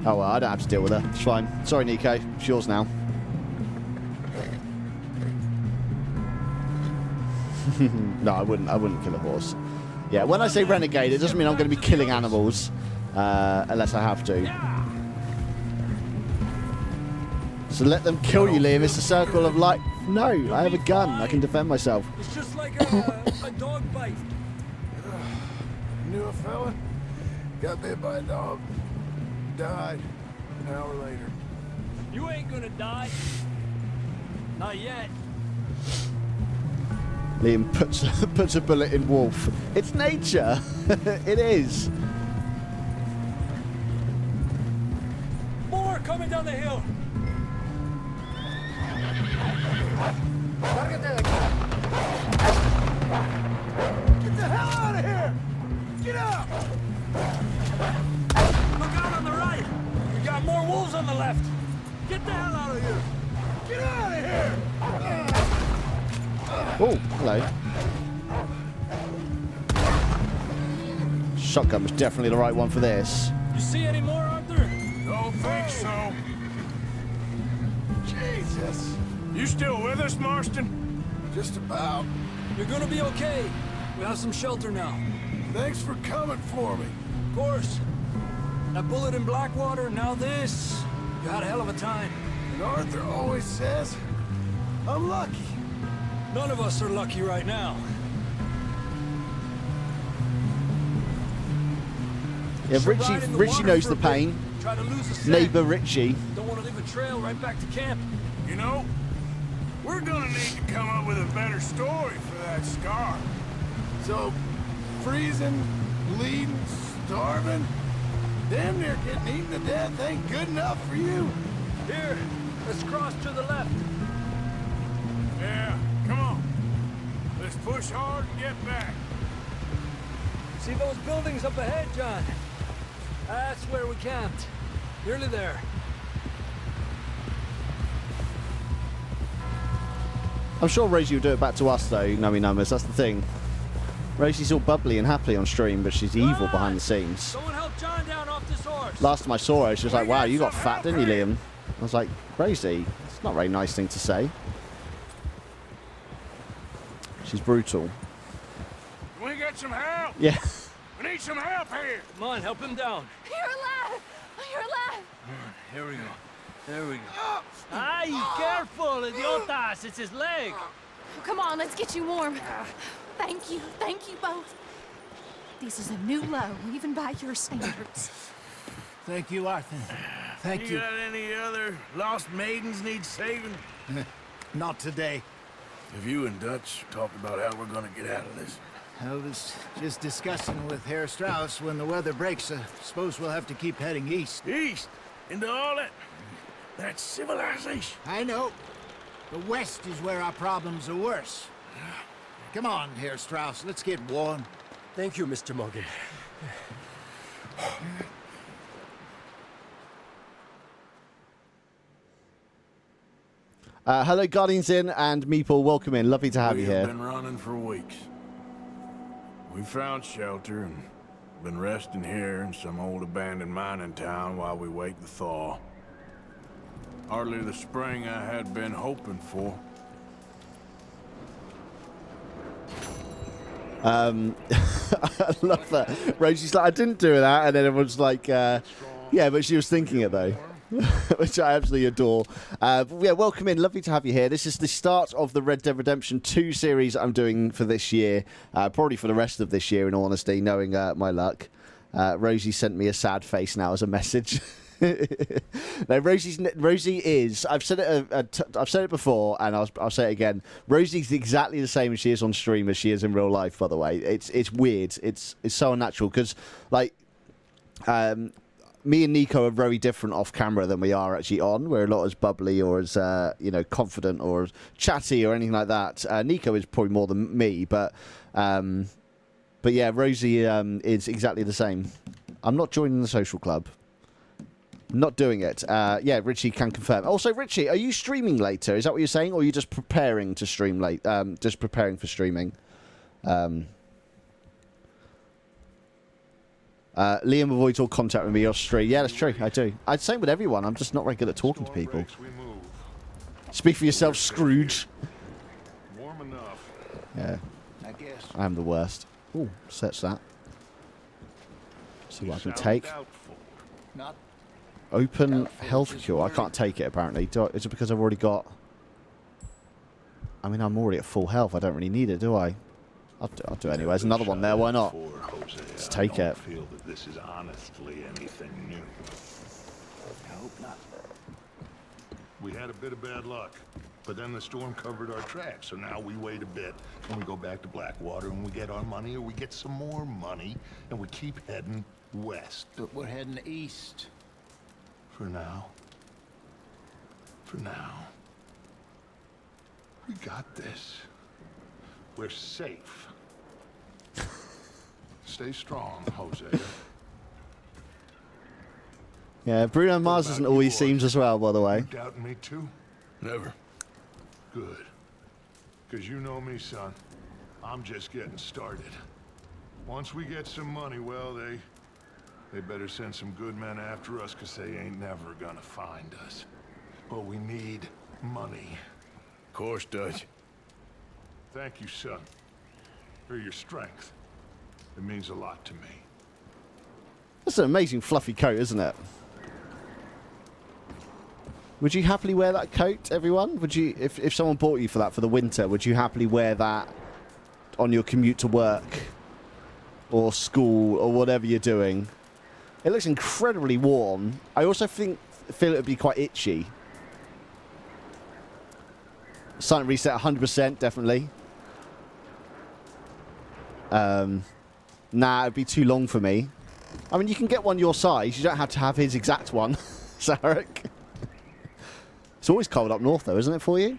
Oh well, I don't have to deal with her. It's fine. Sorry, Nico. It's yours now. No, I wouldn't kill a horse. Yeah, when I say renegade, it doesn't mean I'm going to be killing animals, unless I have to. So let them kill you, Liam. It's a circle of life. No, I have a gun. I can defend myself. It's just like a dog bite. Knew a fella, got bit by a dog, died an hour later. You ain't gonna die. Not yet. Liam puts a bullet in Wolf. It's nature. It is. More coming down the hill. Get the hell out of here! Get out! Look out on the right. We got more wolves on the left. Get the hell out of here. Get out of here! Oh, hello. Shotgun was definitely the right one for this. You see any more, Arthur? Don't think so. Jesus! You still with us, Marston? Just about. You're gonna be okay. We have some shelter now. Thanks for coming for me. Of course. That bullet in Blackwater, now this. You had a hell of a time. And Arthur always says, I'm lucky. None of us are lucky right now. Yeah, Should ride in the Richie water knows for the a bit. pain. Try to lose the scent. Neighbor Richie. Don't want to leave a trail right back to camp. You know, we're gonna need to come up with a better story for that scar. So, freezing, bleeding, starving, damn near getting eaten to death ain't good enough for you. Here, let's cross to the left. Yeah, come on. Let's push hard and get back. See those buildings up ahead, John? That's where we camped. Nearly there. I'm sure Rosie will do it back to us, though, Nummy Numbers. That's the thing. Rosie's all bubbly and happy on stream, but she's evil behind the scenes. Someone help John down off this horse. Last time I saw her, she was like, wow, you got fat, didn't you, Liam? I was like, Rosie, it's not a very nice thing to say. She's brutal. Can we get some help? Yeah. We need some help here. Come on, help him down. You're alive! You're alive! Here we go. There we go. Ay, careful, idiotas. It's his leg. Come on, let's get you warm. Thank you both. This is a new low, even by your standards. Thank you, Arthur. Thank you. You got any other lost maidens need saving? Not today. Have you and Dutch talked about how we're gonna get out of this? I was just discussing with Herr Strauss when the weather breaks. I suppose we'll have to keep heading east. East? Into all that civilization? I know. The west is where our problems are worse. Come on, Herr Strauss, let's get warm. Thank you, Mr. Morgan. Hello, Guardians in and Meeple. Welcome in. Lovely to have you here. We've been running for weeks. We found shelter and been resting here in some old abandoned mining town while we wait the thaw. Hardly the spring I had been hoping for. I love that. Rosie's like, I didn't do that, and then everyone's like, yeah, but she was thinking it though, which I absolutely adore. But yeah, welcome in. Lovely to have you here. This is the start of the Red Dead Redemption 2 series I'm doing for this year, probably for the rest of this year, in all honesty, knowing my luck. Rosie sent me a sad face now as a message. No, Rosie is. I've said it before, and I'll say it again. Rosie's exactly the same as she is on stream as she is in real life. By the way, it's weird. It's so unnatural because like, me and Nico are very different off camera than we are actually on. We're not as bubbly or as confident or as chatty or anything like that. Nico is probably more than me, but yeah, Rosie is exactly the same. I'm not joining the social club. Not doing it. Yeah, Richie can confirm. Also, Richie, are you streaming later? Is that what you're saying? Or are you just preparing to stream late? Just preparing for streaming? Liam avoids all contact with me off stream. Yeah, that's true. I do. I'd say with everyone. I'm just not very good at talking to people. Speak for yourself, Scrooge. Warm enough. Yeah. I guess. I am the worst. Ooh, search that. See what I can take. Not Open health cure. I can't take it, apparently. Is it because I've already got... I mean, I'm already at full health. I don't really need it, do I? I'll do it anyway. There's another one there. Why not? Let's take it. I feel that this is honestly anything new. I hope not. We had a bit of bad luck, but then the storm covered our tracks. So now we wait a bit, and we go back to Blackwater, and we get our money, or we get some more money, and we keep heading west. But we're heading east. For now. For now. We got this. We're safe. Stay strong, Hosea. Yeah, Bruno Mars doesn't always seems as well, by the way. You doubting me too? Never. Good. Because you know me, son. I'm just getting started. Once we get some money, well, they better send some good men after us, because they ain't never gonna find us. But we need money. Of course, Dutch. Thank you, son. For your strength. It means a lot to me. That's an amazing fluffy coat, isn't it? Would you happily wear that coat, everyone? Would you, if someone bought you for that for the winter, would you happily wear that on your commute to work or school or whatever you're doing? It looks incredibly warm. I also feel it would be quite itchy. Silent reset 100%, definitely. Nah, it'd be too long for me. I mean, you can get one your size. You don't have to have his exact one, Sarek. It's always cold up north, though, isn't it, for you?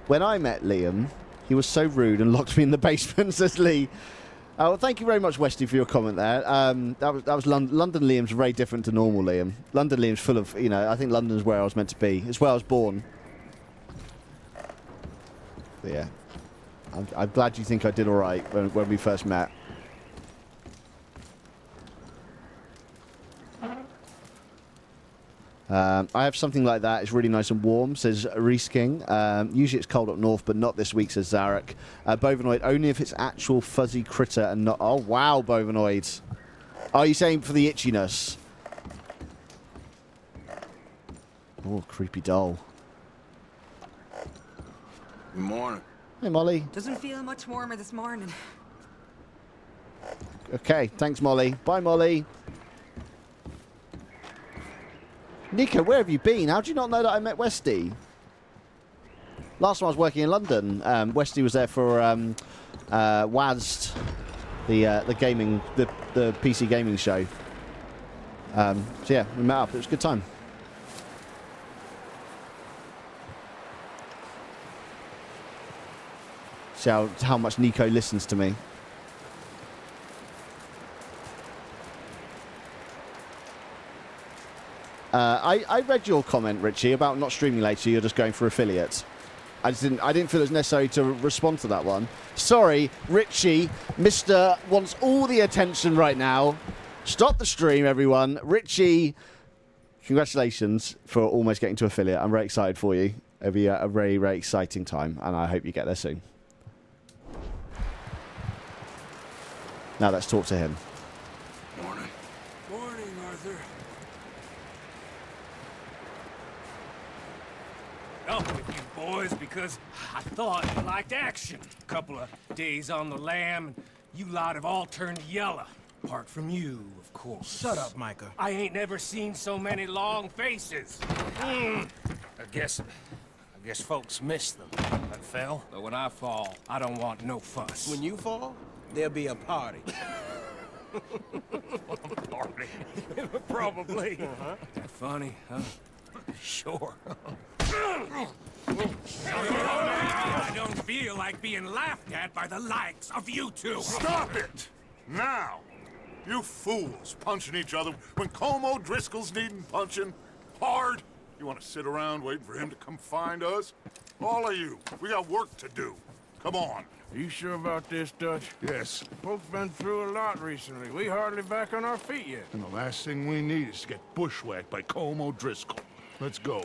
When I met Liam, he was so rude and locked me in the basement, says Lee. Well, thank you very much, Westy, for your comment there. That was London Liam's very different to normal Liam. London Liam's full of, I think London's where I was meant to be. It's where I was born. But yeah. I'm glad you think I did all right when we first met. I have something like that. It's really nice and warm, says Reese King. Usually it's cold up north, but not this week, says Zarek. Bovinoid, only if it's actual fuzzy critter and not... Oh, wow, Bovinoid. Are you saying for the itchiness? Oh, creepy doll. Good morning. Hey, Molly. Doesn't feel much warmer this morning. Okay, thanks, Molly. Bye, Molly. Nico, where have you been? How do you not know that I met Westy? Last time I was working in London, Westy was there for WASD, the gaming, the PC gaming show. So yeah, we met up. It was a good time. See how much Nico listens to me. I read your comment, Richie, about not streaming later. You're just going for affiliates. I didn't feel it was necessary to respond to that one. Sorry, Richie. Mr. wants all the attention right now. Stop the stream, everyone. Richie, congratulations for almost getting to affiliate. I'm very excited for you. It'll be a very, very exciting time, and I hope you get there soon. Now let's talk to him. Morning. Morning, Arthur. Up with you boys because I thought you liked action. A couple of days on the lam, and you lot have all turned yellow. Apart from you, of course. Shut up, Micah. I ain't never seen so many long faces. I guess folks miss them. I fell, but when I fall, I don't want no fuss. When you fall, there'll be a party. Party? Probably. That funny, huh? Sure. I don't feel like being laughed at by the likes of you two. Stop it! Now! You fools punching each other when Colm O'Driscoll's needing punching hard. You want to sit around waiting for him to come find us? All of you, we got work to do. Come on. Are you sure about this, Dutch? Yes. Folks been through a lot recently. We hardly back on our feet yet. And the last thing we need is to get bushwhacked by Colm O'Driscoll. Let's go.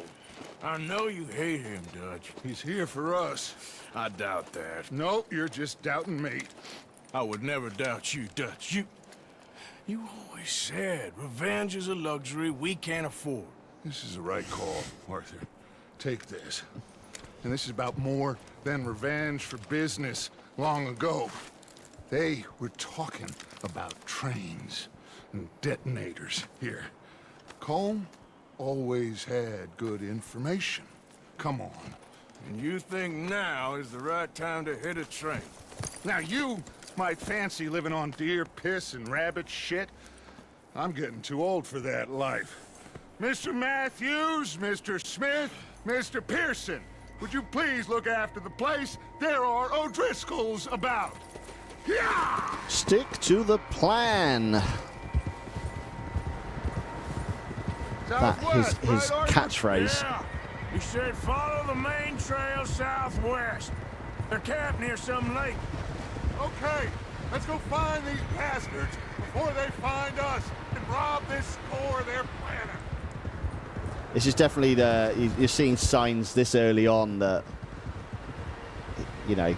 I know you hate him, Dutch. He's here for us. I doubt that. No, you're just doubting me. I would never doubt you, Dutch. You always said revenge is a luxury we can't afford. This is the right call, Arthur. Take this. And this is about more than revenge for business long ago. They were talking about trains and detonators here. Colm always had good information. Come on. And you think now is the right time to hit a train? Now you might fancy living on deer piss and rabbit shit. I'm getting too old for that life. Mr. Matthews, Mr. Smith, Mr. Pearson, would you please look after the place? There are O'Driscolls about. Yeah! Stick to the plan. That his catchphrase. Yeah. He said follow the main trail southwest. They're camped near some lake. Okay, let's go find these bastards before they find us and rob this store they're planning. This is definitely you're seeing signs this early on that, you know,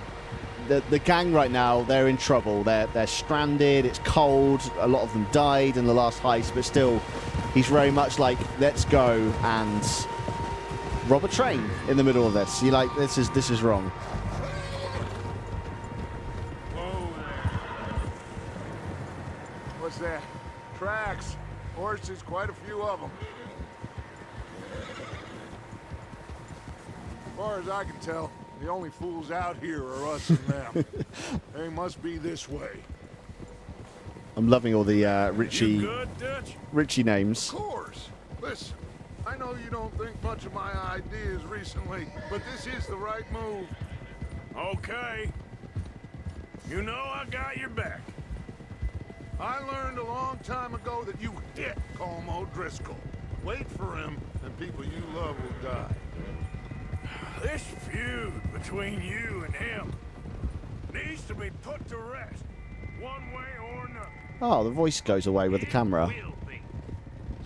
the gang right now, they're in trouble. They're stranded, it's cold, a lot of them died in the last heist, but still, he's very much like, let's go and rob a train in the middle of this. You're like, this is wrong. What's that? Tracks. Horses, quite a few of them. As far as I can tell, the only fools out here are us and them. They must be this way. I'm loving all the You good, Dutch? Richie names. Of course. Listen, I know you don't think much of my ideas recently, but this is the right move. Okay. You know I got your back. I learned a long time ago that you hit Colm O'Driscoll. Wait for him, and people you love will die. This feud between you and him needs to be put to rest, one way or another. Oh, the voice goes away with the camera.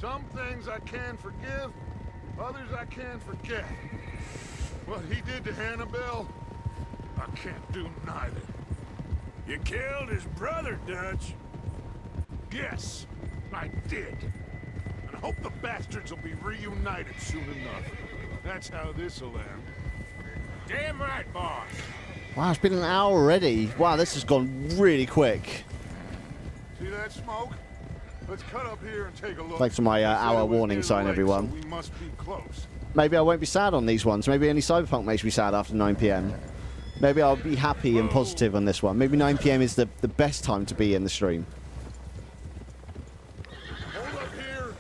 Some things I can forgive, Others I can't forget. What he did to Annabelle, I can't do neither. You killed his brother, Dutch. Yes, I did. And I hope the bastards will be reunited soon enough. That's how this'll end. Damn right, boss. Wow, it's been an hour already. Wow, this has gone really quick. See that smoke? Let's cut up here and take a look. Thanks for my hour warning sign, everyone. So we must be close. Maybe I won't be sad on these ones. Maybe only Cyberpunk makes me sad after 9 PM. Maybe I'll be happy and positive on this one. Maybe 9 PM is the best time to be in the stream. Hold up here.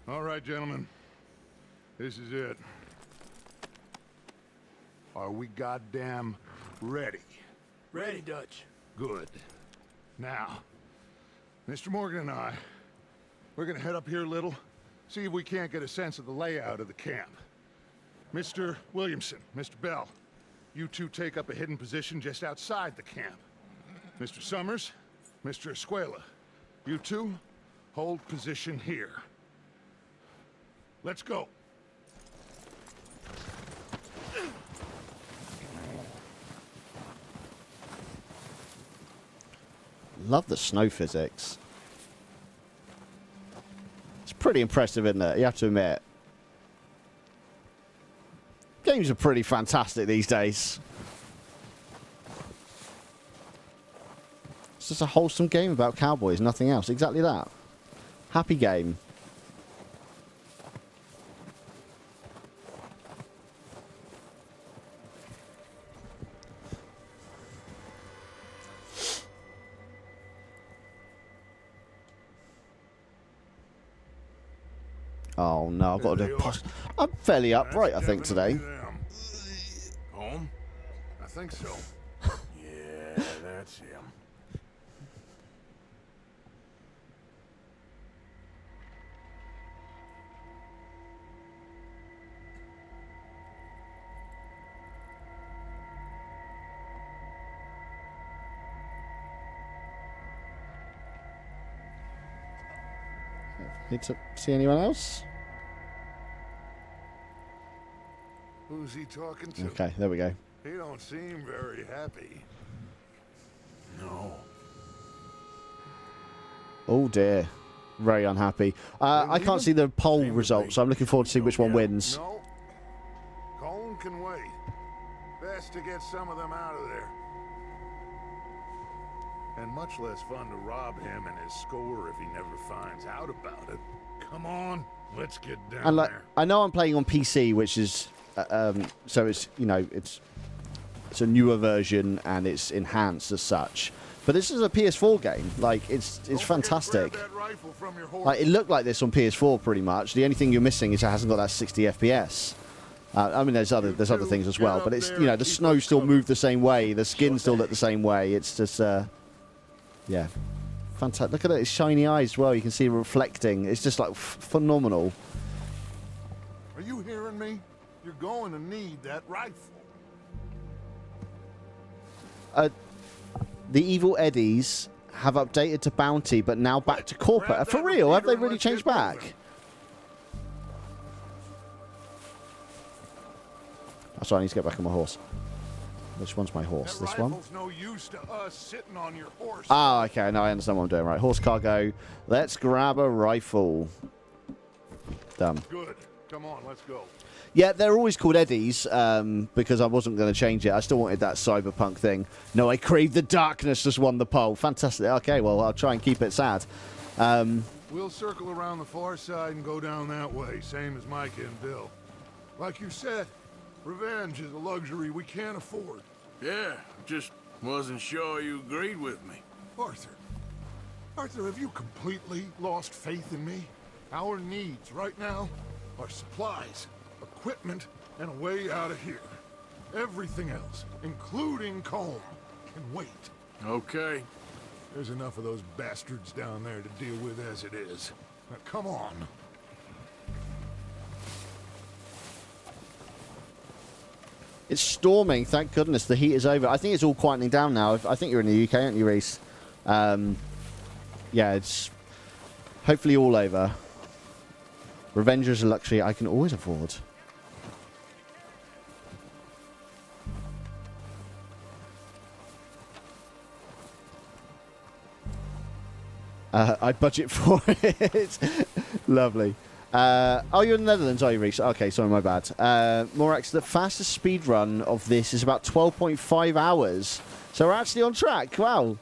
All right, gentlemen. This is it. Are we goddamn ready? Ready, Dutch. Good. Now, Mr. Morgan and I, we're gonna head up here a little, see if we can't get a sense of the layout of the camp. Mr. Williamson, Mr. Bell, you two take up a hidden position just outside the camp. Mr. Summers, Mr. Escuela, you two hold position here. Let's go. Love the snow physics. It's pretty impressive, isn't it? You have to admit. Games are pretty fantastic these days. It's just a wholesome game about cowboys, nothing else. Exactly that. Happy game. Oh no, I've got to do I'm fairly upright, I think, today. Home? I think so. Yeah, that's him. Need to see anyone else? Who's he talking to? Okay, there we go. He don't seem very happy. No. Oh dear. Very unhappy. I can't see the poll results, so I'm looking forward to see which one wins. No. Colm can wait. Best to get some of them out of there. And much less fun to rob him and his score if he never finds out about it. Come on, let's get down And like, there. I know I'm playing on PC, which is so it's, you know, it's a newer version and it's enhanced as such. But this is a PS4 game. Like it's fantastic. Like it looked like this on PS4 pretty much. The only thing you're missing is it hasn't got that 60 FPS. I mean, there's other things as well, but it's, you know, the snow still moved the same way, the skin still looked the same way. It's just yeah, fantastic. Look at it, his shiny eyes as well. You can see it reflecting. It's just like phenomenal. Are you hearing me? You're going to need that rifle. The Evil Eddies have updated to bounty, but now back to corporate. For real? Have they really changed back? Oh, sorry, I need to get back on my horse. Which one's my horse? This one? No use to us sitting on your horse. Ah, okay. Now I understand what I'm doing. Right, horse cargo. Let's grab a rifle. Done. Good. Come on, let's go. Yeah, they're always called Eddies because I wasn't going to change it. I still wanted that cyberpunk thing. No, I crave the darkness just won the poll. Fantastic. Okay, well, I'll try and keep it sad. We'll circle around the far side and go down that way, same as Micah and Bill. Like you said, revenge is a luxury we can't afford. Yeah, just wasn't sure you agreed with me. Arthur, have you completely lost faith in me? Our needs right now are supplies, equipment, and a way out of here. Everything else, including Colm, can wait. Okay. There's enough of those bastards down there to deal with as it is. Now, come on. It's storming, thank goodness. The heat is over. I think it's all quietening down now. I think you're in the UK, aren't you, Reese? yeah, it's hopefully all over. Revenge is a luxury I can always afford. I'd budget for it. Lovely. Oh, you're in the Netherlands, are you, Reese? Okay, sorry, my bad. Morax, the fastest speed run of this is about 12.5 hours. So we're actually on track. Wow.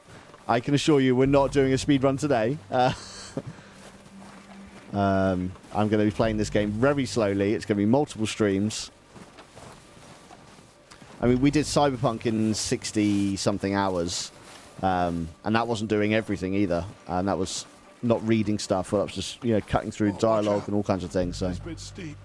I can assure you we're not doing a speed run today. I'm going to be playing this game very slowly. It's going to be multiple streams. I mean, we did Cyberpunk in 60-something hours. And that wasn't doing everything either. And that was not reading stuff. That was just, you know, cutting through dialogue and all kinds of things. So. It's a bit steep.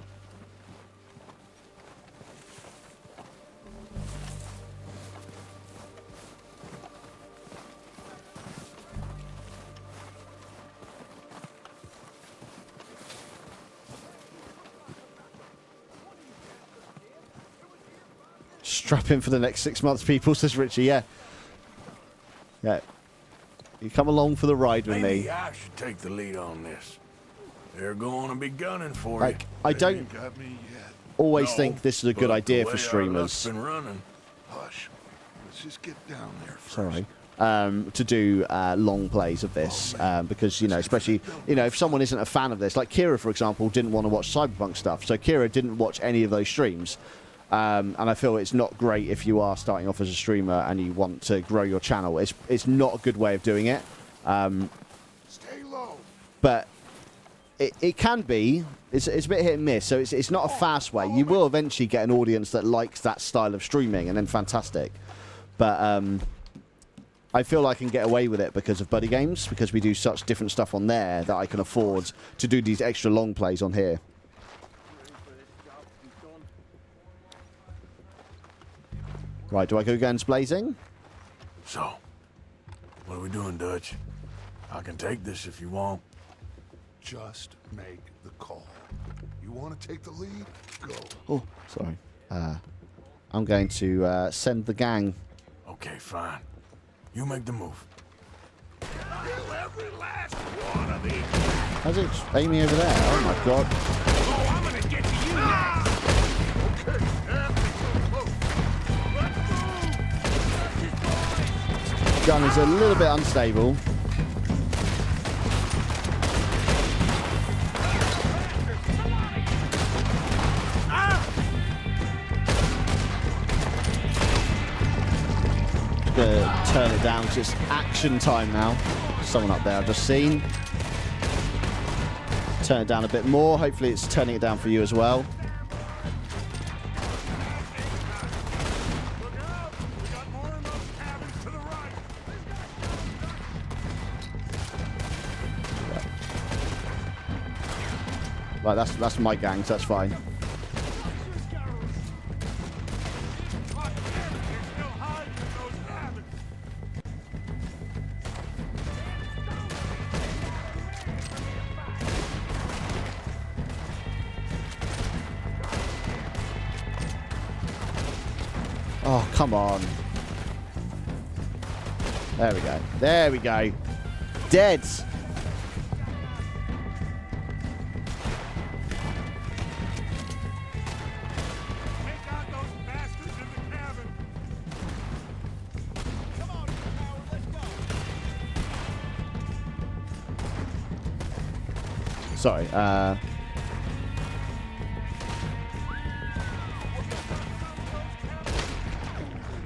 Strap in for the next 6 months, people, says Richie. Yeah. Yeah. You come along for the ride with Maybe me. I should take the lead on this. They're going to be gunning for Like, you. I don't always think this is a good idea for streamers. Been running. Hush. Let's just get down there first. Sorry. To do long plays of this because, you know, especially, you know, if someone isn't a fan of this, like Kira, for example, didn't want to watch Cyberpunk stuff. So Kira didn't watch any of those streams. And I feel it's not great if you are starting off as a streamer and you want to grow your channel. It's not a good way of doing it. Stay low. But it can be. It's a bit hit and miss. So it's not a fast way. You will eventually get an audience that likes that style of streaming, and then fantastic. But I feel I can get away with it because of Buddy Games, because we do such different stuff on there that I can afford to do these extra long plays on here. Right, do I go guns blazing? So, what are we doing, Dutch? I can take this if you want. Just make the call. You want to take the lead? Go. Oh, sorry. I'm going to send the gang. Okay, fine. You make the move. Kill every last one of these. How's it aiming over there? Oh my god. Oh, I'm gonna get to you now. Okay, Gun is a little bit unstable. Gonna turn it down because it's action time now. Someone up there I've just seen. Turn it down a bit more. Hopefully it's turning it down for you as well. Right, that's my gang, so that's fine. Oh, come on. There we go. There we go. Dead. Sorry,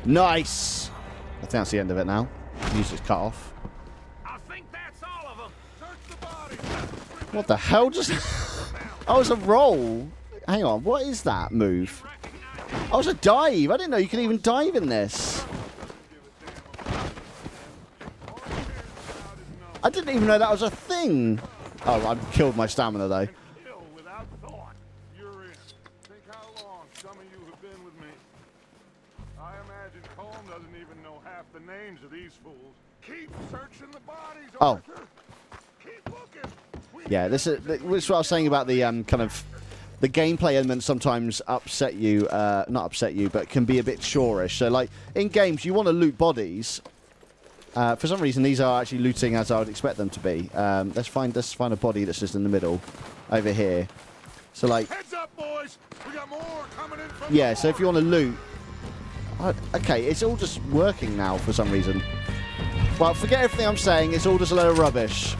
nice! I think that's the end of it now. Music's cut off. I think that's all of them. Search the body. What the hell just... Oh, it's a roll. Hang on, what is that move? Oh, it's a dive. I didn't know you could even dive in this. I didn't even know that was a thing. Oh, I've killed my stamina, though. Kill without thought. You're in. Think how long some of you have been with me. I imagine Colm doesn't even know half the names of these fools. Keep searching the bodies, Oh. Arthur. Keep looking. Yeah, this is what I was saying about the kind of the gameplay elements sometimes upset you, not upset you, but can be a bit chorish. So, like in games, you want to loot bodies, For some reason, these are actually looting as I would expect them to be. Let's find a body that's just in the middle, over here. So like, Heads up, boys! We got more coming in from yeah. So if you want to loot, okay, it's all just working now for some reason. Well, forget everything I'm saying. It's all just a load of rubbish.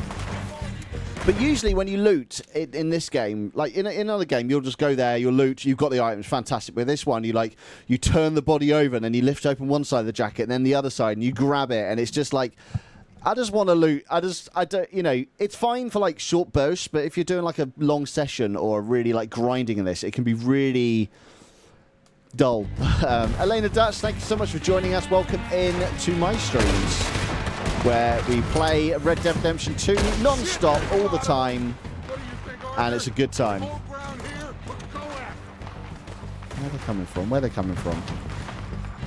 But usually when you loot in this game, like in another game, you'll just go there, you'll loot, you've got the items, fantastic. With this one, you turn the body over and then you lift open one side of the jacket and then the other side and you grab it and it's just like, I just want to loot. I don't, you know, it's fine for like short bursts, but if you're doing like a long session or really like grinding in this, it can be really dull. Elena Dutch, thank you so much for joining us. Welcome in to my streams, where we play Red Dead Redemption 2 non-stop all the time, and it's a good time. Where are they coming from? Where are they coming from?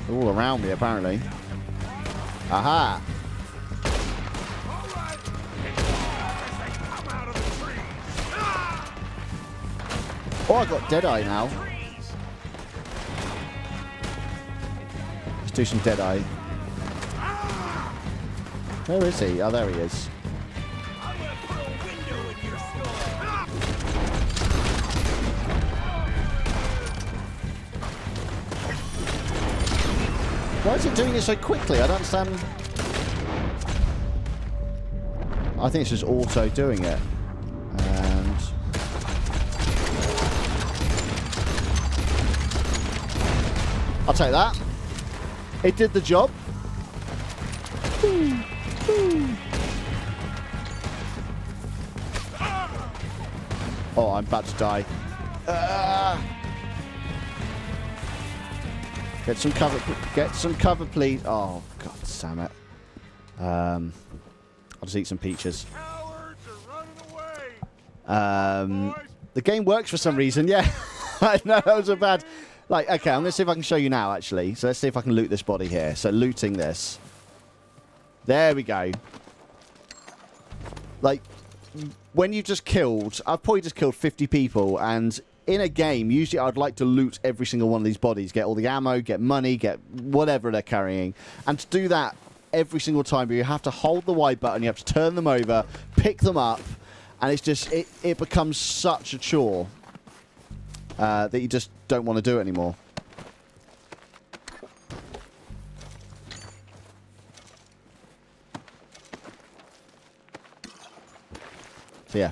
They're all around me, apparently. Aha! Oh, I got Deadeye now. Let's do some Deadeye. Where is he? Oh, there he is. Why is it doing it so quickly? I don't understand. I think it's just auto doing it. And I'll take that. It did the job. Oh, I'm about to die. Get some cover. Get some cover, please. Oh, God damn it. I'll just eat some peaches. The game works for some reason. Yeah, I know that was a bad. Like, okay, I'm gonna see if I can show you now. Actually, so let's see if I can loot this body here. So looting this. There we go. Like, when you've just killed, I've probably just killed 50 people, and in a game, usually I'd like to loot every single one of these bodies, get all the ammo, get money, get whatever they're carrying. And to do that every single time, you have to hold the Y button, you have to turn them over, pick them up, and it's just, it becomes such a chore that you just don't want to do it anymore. So yeah.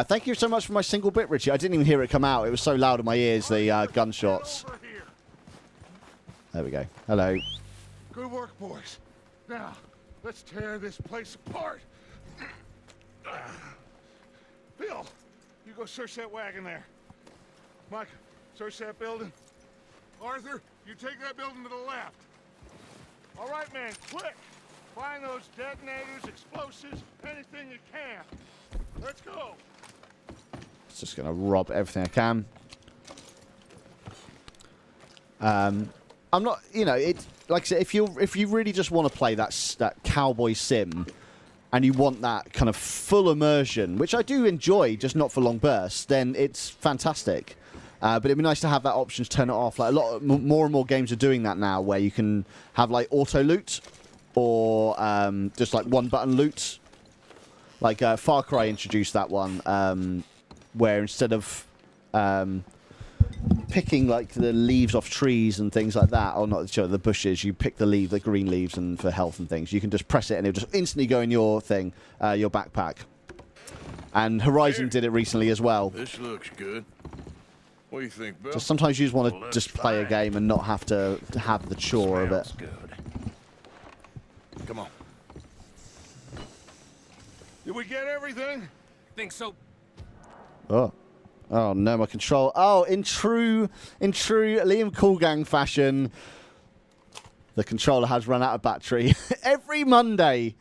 Thank you so much for my single bit, Richie. I didn't even hear it come out. It was so loud in my ears, the gunshots. There we go. Hello. Good work, boys. Now, let's tear this place apart. Bill, you go search that wagon there. Mike, search that building. Arthur, you take that building to the left. All right, man, quick. Find those detonators, explosives, anything you can. Let's go. Just gonna rob everything I can. I'm not, you know, it. Like I said, if you really just want to play that cowboy sim, and you want that kind of full immersion, which I do enjoy, just not for long bursts, then it's fantastic. But it'd be nice to have that option to turn it off. Like more and more games are doing that now, where you can have like auto loot or just like one button loot. Like Far Cry introduced that one, where instead of picking like the leaves off trees and things like that, or not sure, the bushes, you pick the green leaves and for health and things. You can just press it and it'll just instantly go in your thing, your backpack. And Horizon did it recently as well. This looks good. What do you think, Bill? Just sometimes you just want to just play a game and not have to have the chore of it. Good. Come on. Did we get everything? Think so. Oh no, my control. Oh, in true Liam Coolgang fashion, the controller has run out of battery. Every Monday.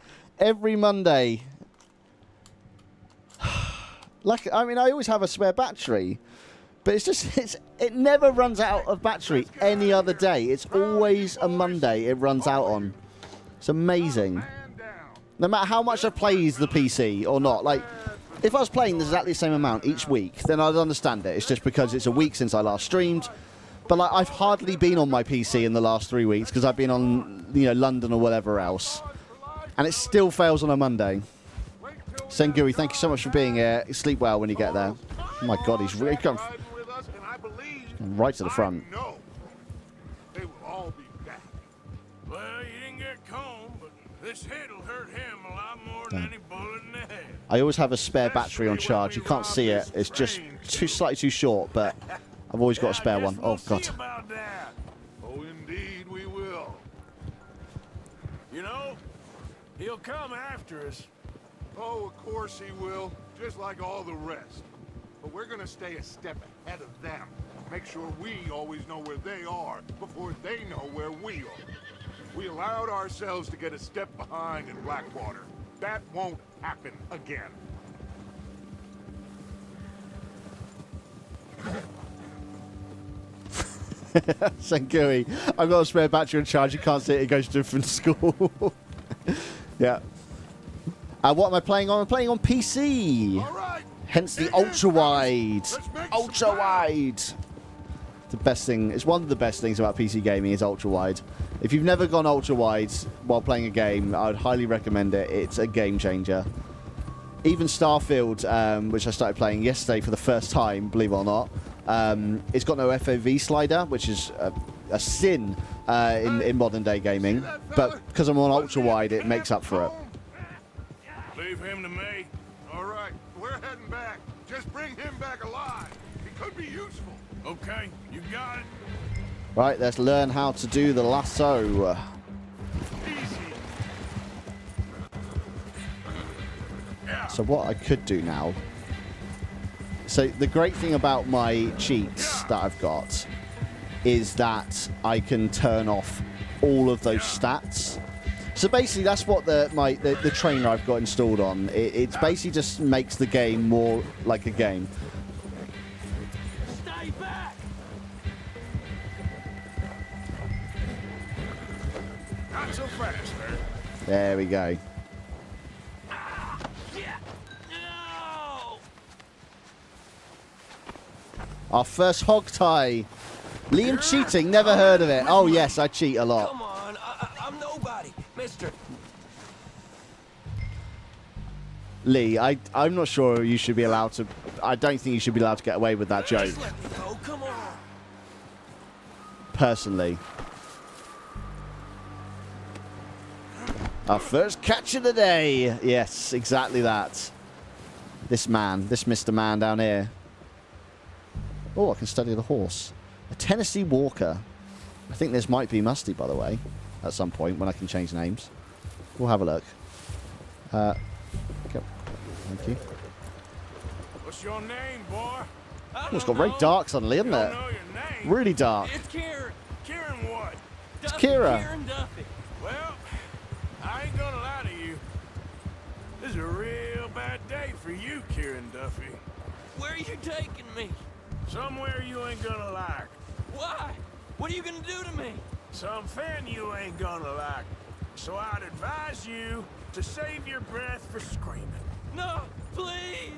Like, I mean, I always have a spare battery, but it never runs out of battery any other day. It's always a Monday it runs out on. It's amazing. No matter how much I play the PC or not, like, if I was playing exactly the same amount each week, then I'd understand it. It's just because it's a week since I last streamed. But like, I've hardly been on my PC in the last 3 weeks because I've been on, you know, London or whatever else. And it still fails on a Monday. Sengui, thank you so much for being here. Sleep well when you get there. Oh my God, he's really come right to the front. They will all be back. Well, you didn't get Combe, but this hit'll hurt him a lot more than any bullet in the head. I always have a spare battery on charge. You can't see it. It's just slightly too short, but I've always got a spare one. Oh, God. Oh, indeed we will. You know, he'll come after us. Oh, of course he will, just like all the rest. But we're gonna stay a step ahead of them. Make sure we always know where they are before they know where we are. We allowed ourselves to get a step behind in Blackwater. That won't happen again. Sengui, I've got a spare battery on charge. You can't see it. It goes to a different school. Yeah. What am I playing on? I'm playing on PC. Hence the ultra-wide. Ultra-wide. The best thing. It's one of the best things about PC gaming is ultra-wide. If you've never gone ultra-wide while playing a game, I would highly recommend it. It's a game changer. Even Starfield, which I started playing yesterday for the first time, believe it or not, it's got no FOV slider, which is a sin in modern day gaming. But because I'm on ultra-wide, it makes up for it. Leave him to me. All right, we're heading back. Just bring him back alive. He could be useful. Okay, you got it. Right, let's learn how to do the lasso. So what I could do now... So the great thing about my cheats that I've got is that I can turn off all of those stats. So basically that's what the trainer I've got installed on. It basically just makes the game more like a game. Stay back! Not so fast, sir. There we go. Our first hog tie. Liam cheating, never heard of it. Oh yes, I cheat a lot. Come on, I'm nobody, mister. Lee, I'm not sure you should be allowed to... I don't think you should be allowed to get away with that joke. Just let me go, come on. Personally. Our first catch of the day. Yes, exactly that. This Mr. Man down here. Oh, I can study the horse. A Tennessee Walker. I think this might be Musty, by the way, at some point when I can change names. We'll have a look. Okay. Thank you. What's your name, boy? Oh, it's got very dark suddenly, isn't it? Really dark. It's Kieran. Kieran what? It's Kira. Kieran Duffy. Well, I ain't gonna lie to you. This is a real bad day for you, Kieran Duffy. Where are you taking me? Somewhere you ain't gonna like. Why? What are you gonna do to me? Something you ain't gonna like. So I'd advise you to save your breath for screaming. No, please.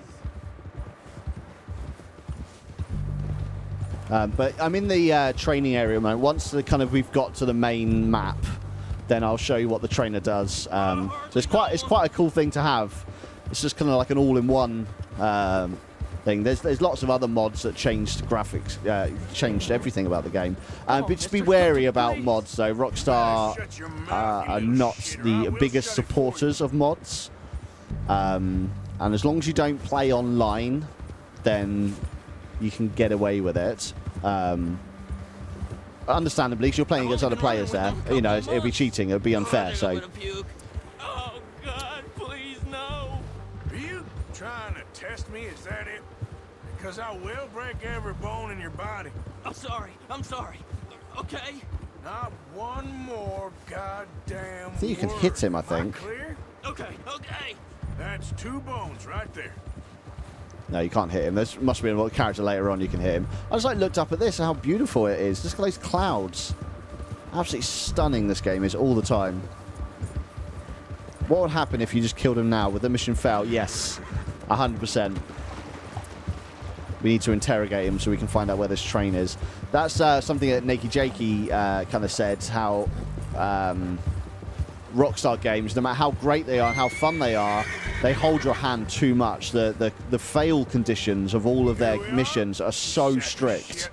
But I'm in the training area at the moment. Once we've got to the main map, then I'll show you what the trainer does. So it's quite a cool thing to have. It's just kind of like an all-in-one thing. There's lots of other mods that changed graphics, changed everything about the game. But just be wary about mods though. Rockstar are not the biggest supporters of mods. And as long as you don't play online, then you can get away with it. Understandably, because you're playing against other players there. You know, it'd be cheating. It'd be unfair. So. Oh God, please no. Are you trying to test me? Is that it? Because I will break every bone in your body. I'm sorry. Okay? Not one more goddamn I think you can hit him, I think. Clear? Okay. That's 2 bones right there. No, you can't hit him. There must be a character later on you can hit him. I just looked up at this and how beautiful it is. Just those clouds. Absolutely stunning this game is all the time. What would happen if you just killed him now? Would the mission fail? Yes. 100%. We need to interrogate him so we can find out where this train is. That's something that Nakey Jakey kind of said, how Rockstar games, no matter how great they are and how fun they are, they hold your hand too much. The fail conditions of all of their missions are so strict.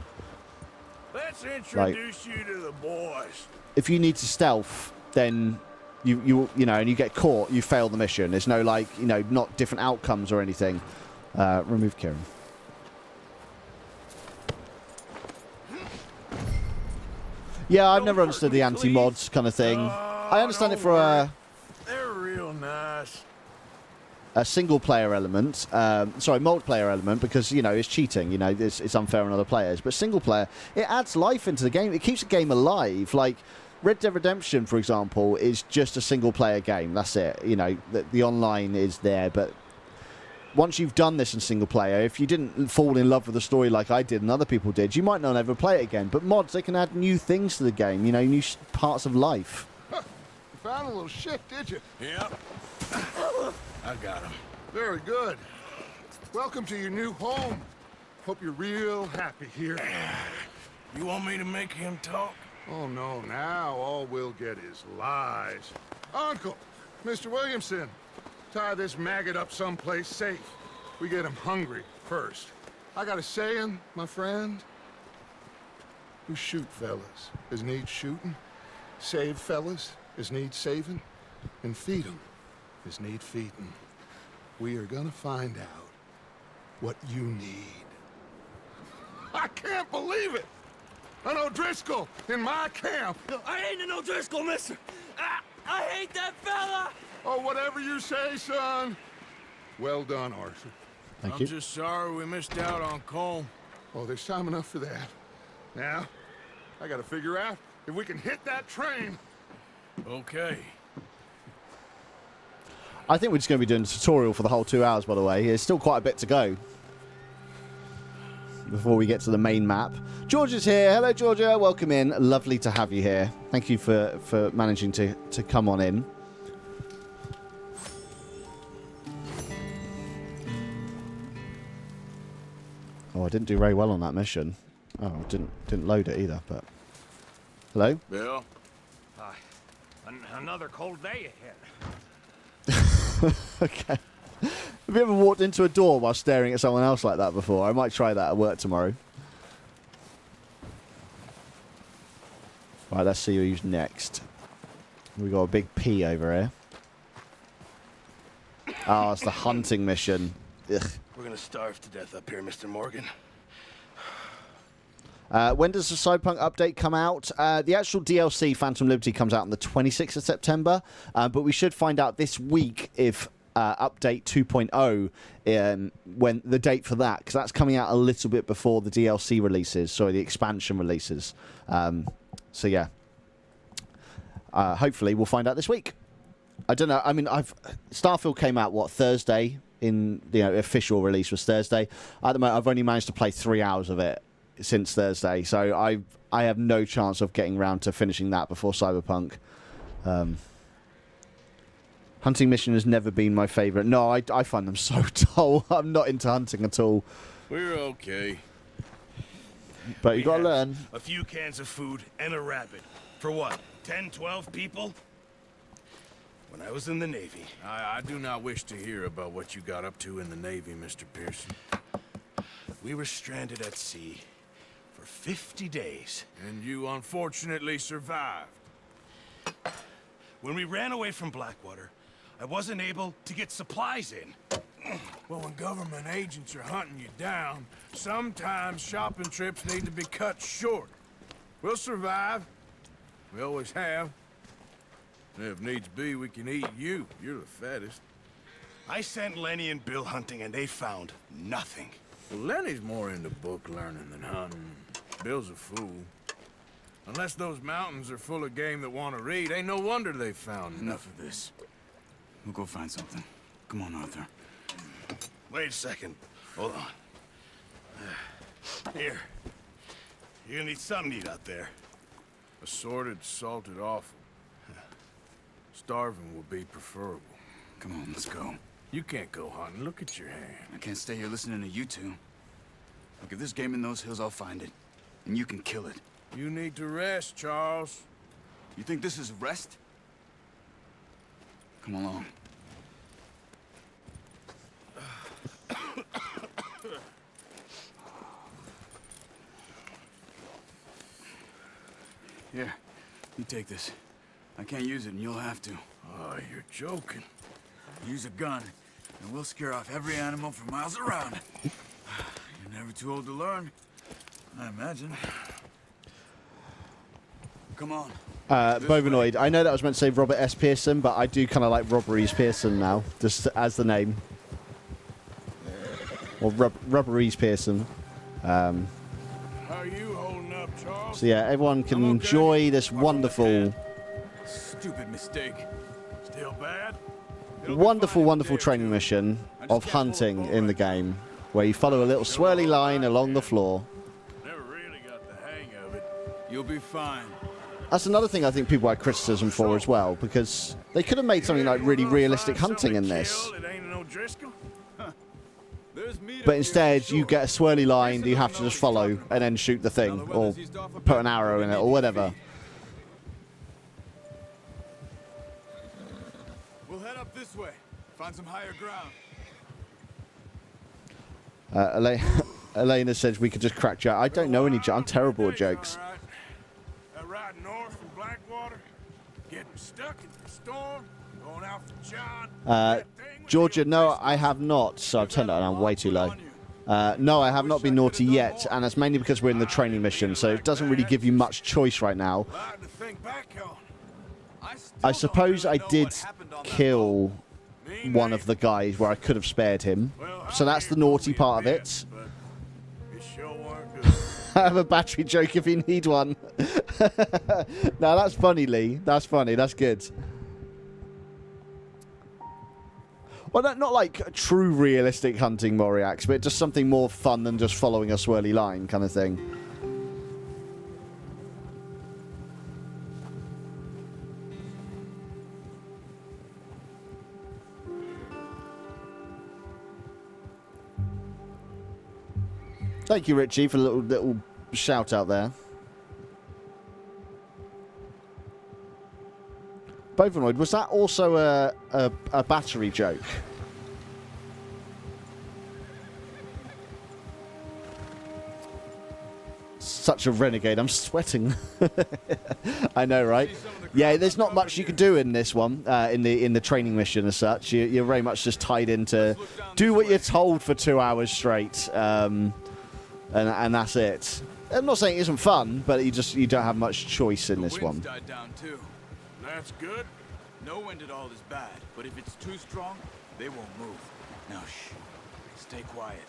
Let's introduce you to the boys. If you need to stealth, then you know, and you get caught, you fail the mission. There's no, like, you know, not different outcomes or anything. Remove Kieran. Yeah, I've never understood the anti-mods kind of thing. I understand it for They're real nice. a single-player element. Sorry, multiplayer element, because, you know, it's cheating. You know, it's unfair on other players. But single-player, it adds life into the game. It keeps the game alive. Like, Red Dead Redemption, for example, is just a single-player game. That's it. You know, the online is there, but once you've done this in single player, if you didn't fall in love with the story like I did and other people did, you might not ever play it again. But mods, they can add new things to the game, you know, new parts of life. You found a little shit, did you? Yep. I got him. Very good. Welcome to your new home. Hope you're real happy here. You want me to make him talk? Oh, no, now all we'll get is lies. Uncle, Mr. Williamson, tie this maggot up someplace safe. We get him hungry first. I got a saying, my friend. We shoot fellas as need shooting, save fellas as need saving, and feed 'em as need feeding. We are gonna find out what you need. I can't believe it! An O'Driscoll in my camp! I ain't an O'Driscoll, mister! I hate that fella! Oh, whatever you say, son. Well done, Arthur. I'm just sorry we missed out on Colm. Oh, there's time enough for that. Now, I gotta figure out if we can hit that train. Okay. I think we're just going to be doing a tutorial for the whole 2 hours, by the way. There's still quite a bit to go before we get to the main map. Georgia's here. Hello, Georgia. Welcome in. Lovely to have you here. Thank you for managing to come on in. Oh, I didn't do very well on that mission. Oh, I didn't load it either, but... Hello? Bill? Another cold day ahead. Okay. Have you ever walked into a door while staring at someone else like that before? I might try that at work tomorrow. Right, let's see who's next. We got a big P over here. Oh, it's the hunting mission. Ugh. We're gonna starve to death up here, Mr. Morgan. When does the Cyberpunk update come out? The actual DLC, Phantom Liberty, comes out on the 26th of September, but we should find out this week if update 2.0, when the date for that, because that's coming out a little bit before the DLC releases, sorry, the expansion releases. So yeah, hopefully we'll find out this week. I don't know. I mean, Starfield came out Thursday. In the official release was Thursday. At the moment, I've only managed to play 3 hours of it since Thursday, so I have no chance of getting around to finishing that before Cyberpunk. Hunting mission has never been my favourite. No, I find them so dull. I'm not into hunting at all. We're okay. But you got to learn. A few cans of food and a rabbit. For what? 10, 12 people? When I was in the Navy. I do not wish to hear about what you got up to in the Navy, Mr. Pearson. We were stranded at sea for 50 days. And you unfortunately survived. When we ran away from Blackwater, I wasn't able to get supplies in. Well, when government agents are hunting you down, sometimes shopping trips need to be cut short. We'll survive. We always have. If needs be, we can eat you. You're the fattest. I sent Lenny and Bill hunting, and they found nothing. Well, Lenny's more into book learning than hunting. Bill's a fool. Unless those mountains are full of game that want to read, ain't no wonder they found Enough of this. We'll go find something. Come on, Arthur. Wait a second. Hold on. Here. You're gonna need something to eat out there. Assorted, salted offal. Starving would be preferable. Come on, let's go. You can't go hunting. Look at your hand. I can't stay here listening to you two. Look, if there's game in those hills, I'll find it. And you can kill it. You need to rest, Charles. You think this is rest? Come along. Here, you take this. I can't use it, and you'll have to. Oh, you're joking. Use a gun, and we'll scare off every animal for miles around. You're never too old to learn, I imagine. Come on. Bovinoid. I know that was meant to say Robert S. Pearson, but I do kind of like Robberies Pearson now, just as the name. Or Robberies Pearson. How are you holding up, Charles? So yeah, everyone can enjoy this wonderful, Stupid mistake. Still bad? wonderful training mission of hunting in the game, where you follow a little swirly line along the floor. Never really got the hang of it. You'll be fine. That's another thing I think people had criticism for as well, because they could have made something like really realistic hunting in this. It ain't no Driscoll. But instead, you get a swirly line that you have to just follow and then shoot the thing, or put an arrow in it, or whatever. We'll head up this way. Find some higher ground. Elena says we could just crack jokes. I don't know any jokes. I'm terrible at jokes. Riding north from Blackwater, getting stuck in the storm, going out for John. Georgia, no, I have not. So I've turned that down way too low. No, I have not been naughty yet, and that's mainly because we're in the training mission, so it doesn't really give you much choice right now. I suppose I did kill one of the guys where I could have spared him, so that's the naughty part of it. I have a battery joke if you need one. No, that's funny, Lee. That's funny. That's good. Well, not like true realistic hunting Moriax, but just something more fun than just following a swirly line kind of thing. Thank you, Richie, for a little shout out there. Bovinoid, was that also a battery joke? Such a renegade. I'm sweating. I know, right? Yeah, there's not much you can do in this one, in the training mission as such. You're very much just tied into do what you're told for 2 hours straight, and that's it. I'm not saying it isn't fun, but you don't have much choice in this one. Died down too. That's good. No wind at all is bad, but if it's too strong, they won't move. Now shh. Stay quiet.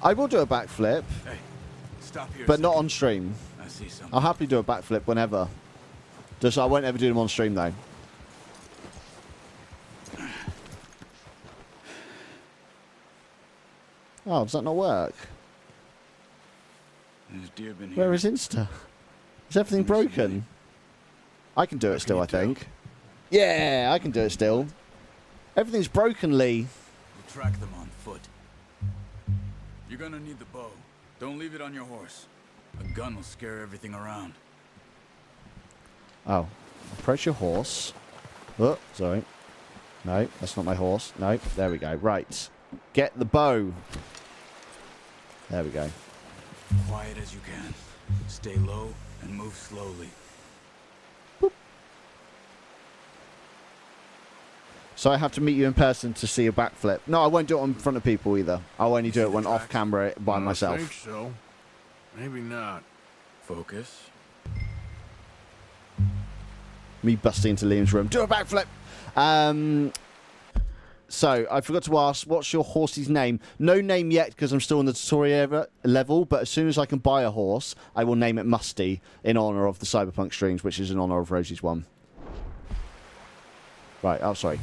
I will do a backflip, Hey, stop here. but not on stream. I see something. I'll happily do a backflip whenever. Just I won't ever do them on stream though. Oh, does that not work? There's deer been here. Where is Insta? Is everything broken? I can do it still, I think. Yeah, I can do it still. Everything's broken, Lee. We'll track them on foot. You're gonna need the bow. Don't leave it on your horse. A gun will scare everything around. Oh. Approach your horse. Oh, sorry. No, that's not my horse. No, there we go. Right. Get the bow. There we go. Quiet as you can. Stay low and move slowly. Boop. So I have to meet you in person to see a backflip. No, I won't do it in front of people either. I'll only do it when off camera by myself. I think so. Maybe not. Focus. Me busting into Liam's room. Do a backflip! So, I forgot to ask, what's your horse's name? No name yet, because I'm still in the tutorial level, but as soon as I can buy a horse, I will name it Musty, in honour of the Cyberpunk streams, which is in honour of Rosie's one. Right, oh, sorry.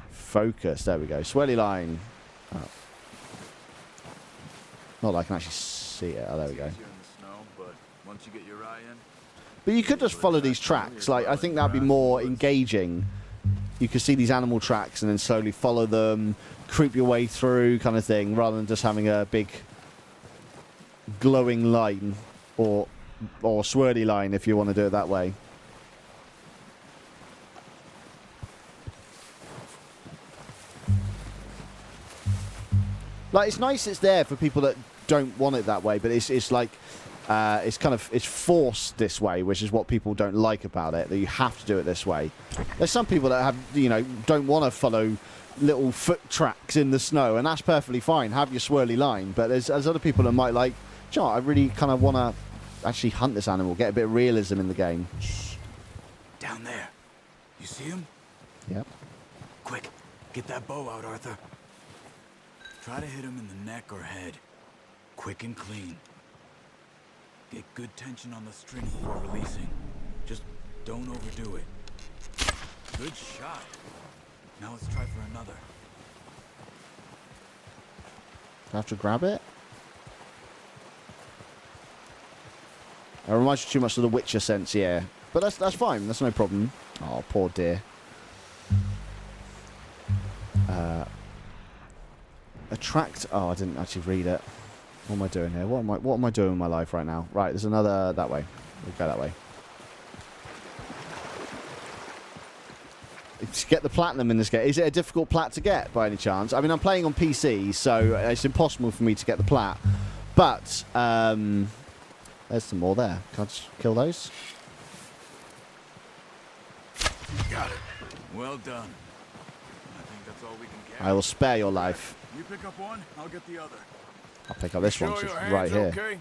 Focus, there we go. Swirly line. Oh. Not that I can actually see it. Oh, there we go. But you could just follow these tracks. Like, I think that'd be more engaging. You could see these animal tracks and then slowly follow them, creep your way through kind of thing, rather than just having a big glowing line, or swirly line if you want to do it that way. Like, it's nice it's there for people that don't want it that way, but it's like it's forced this way, which is what people don't like about it, that you have to do it this way. There's some people that have, you know, don't want to follow little foot tracks in the snow, and that's perfectly fine. Have your swirly line, but there's other people that might like, "Do you know what, I really kind of want to actually hunt this animal, get a bit of realism in the game." Shh. Down there. You see him? Yep. Quick, get that bow out, Arthur. Try to hit him in the neck or head. Quick and clean. Get good tension on the string before releasing. Just don't overdo it. Good shot. Now let's try for another. Do I have to grab it? It reminds you too much of the Witcher sense, yeah. But that's fine. That's no problem. Oh, poor dear. Attract. Oh, I didn't actually read it. What am I doing here? What am I doing in my life right now? Right, there's another that way. We'll go that way. To get the platinum in this game, is it a difficult plat to get by any chance? I mean, I'm playing on PC, so it's impossible for me to get the plat. But there's some more there. Can I just kill those? Got it. Well done. I think that's all we can get. I will spare your life. You pick up one, I'll get the other. I'll pick up this one, so it's right here. Okay?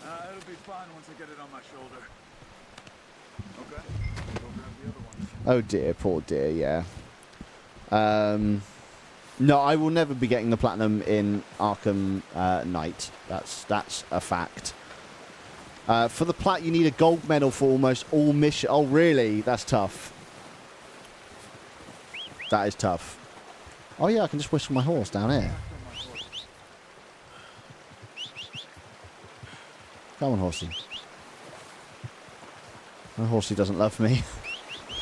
It'll be fine once I get it on my shoulder. Okay. Go grab the other one. Oh dear, poor dear, yeah. No, I will never be getting the platinum in Arkham Knight. That's a fact. For the plat, you need a gold medal for almost all missions. Oh, really? That's tough. That is tough. Oh yeah, I can just whistle my horse down here. Come on, horsey. My horsey doesn't love me.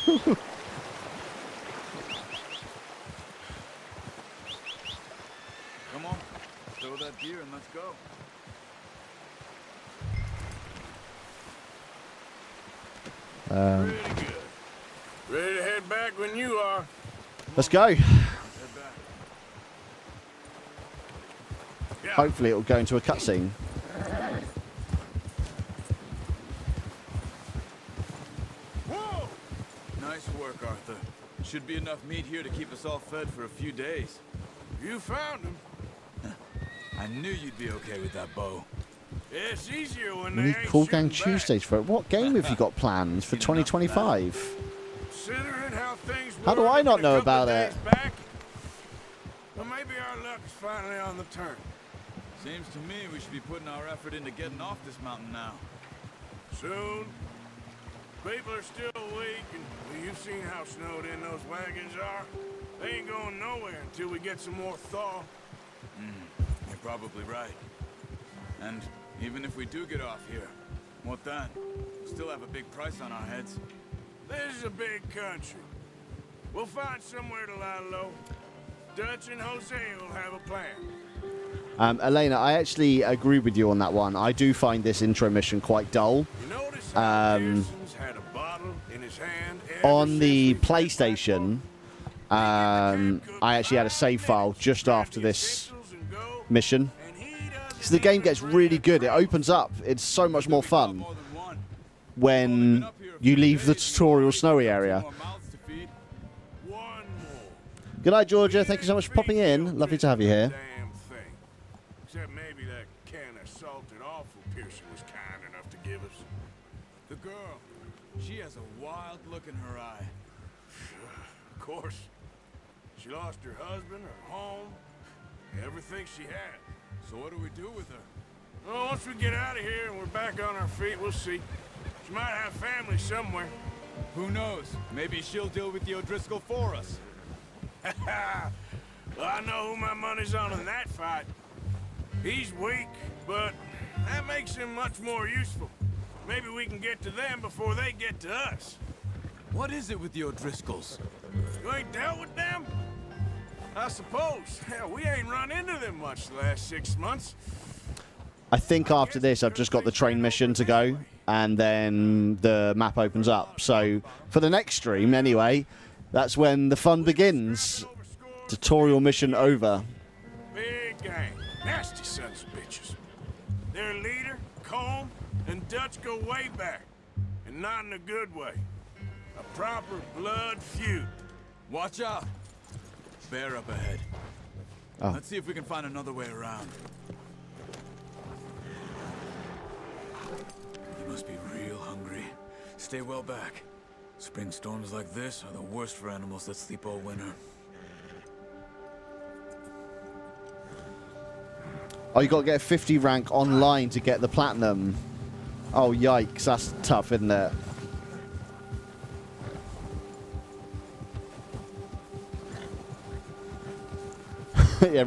Come on, throw that deer and let's go. Pretty good. Ready to head back when you are. Let's go. Hopefully it'll go into a cutscene. Whoa! Nice work, Arthur. Should be enough meat here to keep us all fed for a few days. You found him. I knew you'd be okay with that bow. Yeah, it's easier when We they need ain't Cool Gang shooting back. Tuesdays for it. What game have you got planned for 2025? Considering how things How do were I not a know couple about it? days back, well, maybe our luck is finally on the turn. Seems to me we should be putting our effort into getting off this mountain now. Soon. People are still weak, and well, you've seen how snowed in those wagons are. They ain't going nowhere until we get some more thaw. You're probably right. And even if we do get off here, what then? We still have a big price on our heads. This is a big country. We'll find somewhere to lie low. Dutch and Jose will have a plan. Elena, I actually agree with you on that one. I do find this intro mission quite dull. You notice how Pearson's had a bottle in his hand On the PlayStation, I actually had a save file just after this mission. So the game gets really good. It opens up. It's so much more fun when you leave the tutorial snowy area. Good night, Georgia. Thank you so much for popping in. Lovely to have you here. Damn thing. Except maybe that can of salted offal Pearson was kind enough to give us. The girl, she has a wild look in her eye. Of course. She lost her husband, her home, everything she had. So what do we do with her? Well, once we get out of here and we're back on our feet, we'll see. She might have family somewhere. Who knows? Maybe she'll deal with the O'Driscoll for us. Well, I know who my money's on in that fight. He's weak, but that makes him much more useful. Maybe we can get to them before they get to us. What is it with the O'Driscolls? You ain't dealt with them? I suppose. Hell, we ain't run into them much the last 6 months. I think after this, I've just got the train mission to go, and then the map opens up. So for the next stream, anyway, that's when the fun begins. Tutorial mission over. Big gang. Nasty sons of bitches. Their leader, Colm, and Dutch go way back. And not in a good way. A proper blood feud. Watch out. Bear up ahead. Oh. Let's see if we can find another way around. You must be real hungry. Stay well back. Spring storms like this are the worst for animals that sleep all winter. Oh, you got to get a 50 rank online to get the platinum. Oh, yikes. That's tough, isn't it? Yeah,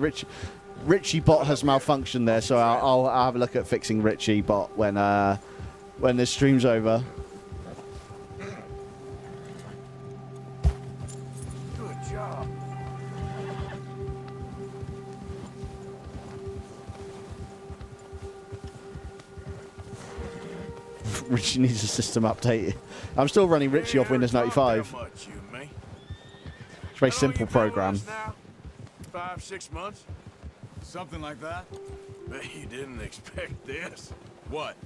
Richie bot has malfunctioned there, so I'll have a look at fixing Richie bot when this stream's over. Good job. Richie needs a system update. I'm still running Richie off Windows 95. It's a very simple program. 5, 6 months? Something like that? Bet you didn't expect this. What?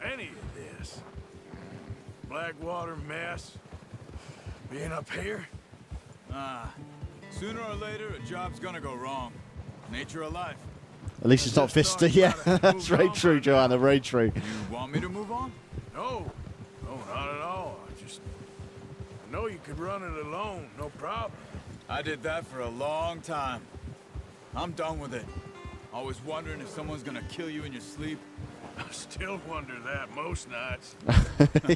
Any of this. Blackwater mess. Being up here? Sooner or later, a job's gonna go wrong. Nature of life. At least it's not Vista. Yeah, that's very true, Joanna. Very true. You want me to move on? No. No, not at all. I know you could run it alone, no problem. I did that for a long time. I'm done with it. Always wondering if someone's gonna kill you in your sleep. I still wonder that most nights.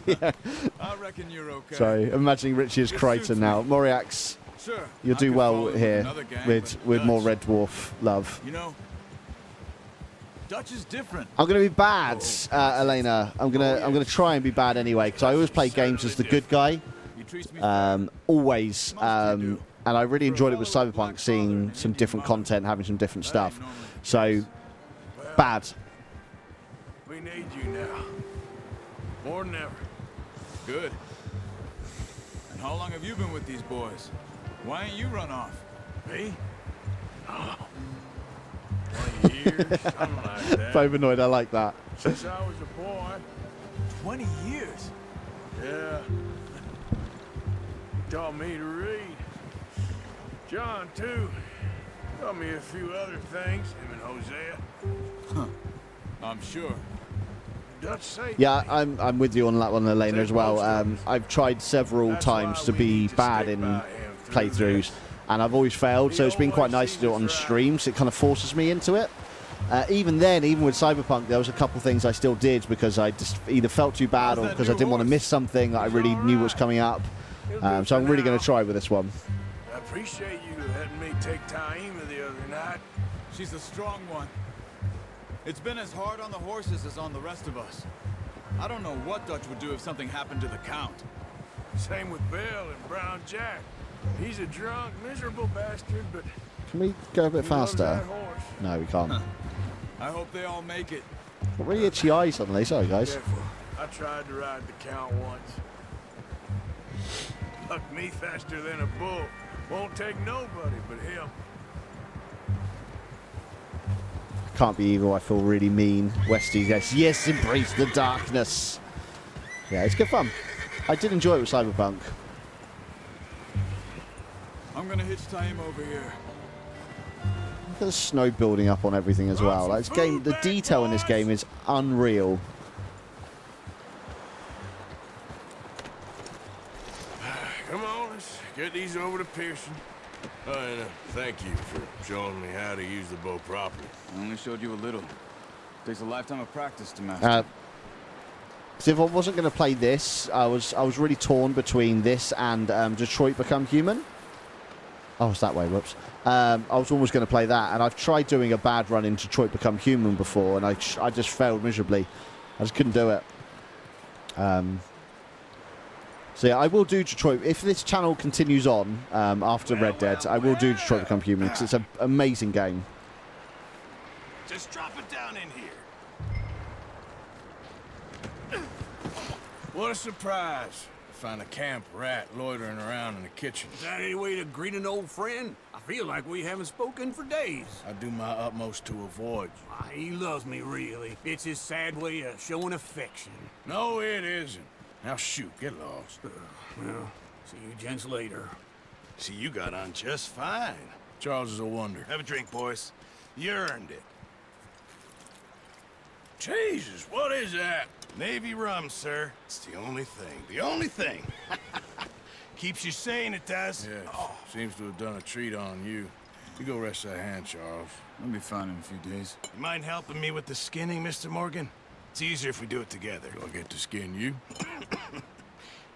Yeah. I reckon you're okay. Sorry, imagining Richie as Crichton now. Moriax, Sure, you'll I do could well follow here another gang, with more Red Dwarf love. You know, Dutch is different. I'm gonna be bad, Elena. I'm gonna try and be bad anyway, because I always play games as the good guy. Always. And I really enjoyed it with Cyberpunk, seeing some different content, having some different stuff. So, bad. We need you now. More than ever. Good. And how long have you been with these boys? Why ain't you run off? Me? Oh. 20 years, something like that. Bovanoid, I like that. Since I was a boy. 20 years? Yeah. Taught me to read. John, too. Taught me a few other things, him and Hosea. Huh. I'm sure. Dutch say. Yeah, I'm with you on that one, Elena, as well. I've tried several times to be bad in playthroughs, and I've always failed, so it's been quite nice to do it on streams. It kind of forces me into it. Even then, even with Cyberpunk, there was a couple things I still did because I just either felt too bad or because I didn't want to miss something that I really knew was coming up. So I'm really going to try with this one. I appreciate you letting me take Taima the other night. She's a strong one. It's been as hard on the horses as on the rest of us. I don't know what Dutch would do if something happened to the Count. Same with Bill and Brown Jack. He's a drunk, miserable bastard, but... Can we go a bit faster? No, we can't. I hope they all make it. Got really itchy eyes suddenly. Sorry, guys. Careful. I tried to ride the Count once. Bucked me faster than a bull. Won't take nobody but him. Can't be evil. I feel really mean. Westy, yes, embrace the darkness. Yeah, it's good fun. I did enjoy it with Cyberpunk. I'm gonna hitch Taima over here. Look at the snow building up on everything as well. Like, this game, the detail in this game is unreal. Come on, let's get these over to Pearson. Oh, and thank you for showing me how to use the bow properly. I only showed you a little. Takes a lifetime of practice to master. So if I wasn't going to play this, I was really torn between this and Detroit Become Human. Oh, it's that way. Whoops. I was almost going to play that, and I've tried doing a bad run in Detroit Become Human before, and I just failed miserably. I just couldn't do it. So yeah, I will do Detroit. If this channel continues on after Red Dead, I will do Detroit Become Human because it's an amazing game. Just drop it down in here. What a surprise. Find a camp rat loitering around in the kitchen. Is that any way to greet an old friend? I feel like we haven't spoken for days. I do my utmost to avoid you. Ah, he loves me, really. It's his sad way of showing affection. No, it isn't. Now shoot, get lost. Well, see you gents later. See, you got on just fine. Charles is a wonder. Have a drink, boys. You earned it. Jesus, what is that? Navy rum, sir. It's the only thing. The only thing. Keeps you sane, it does. Yes, seems to have done a treat on you. You go rest that hand, Charles. I'll be fine in a few days. You mind helping me with the skinning, Mr. Morgan? It's easier if we do it together. Do I get to skin you?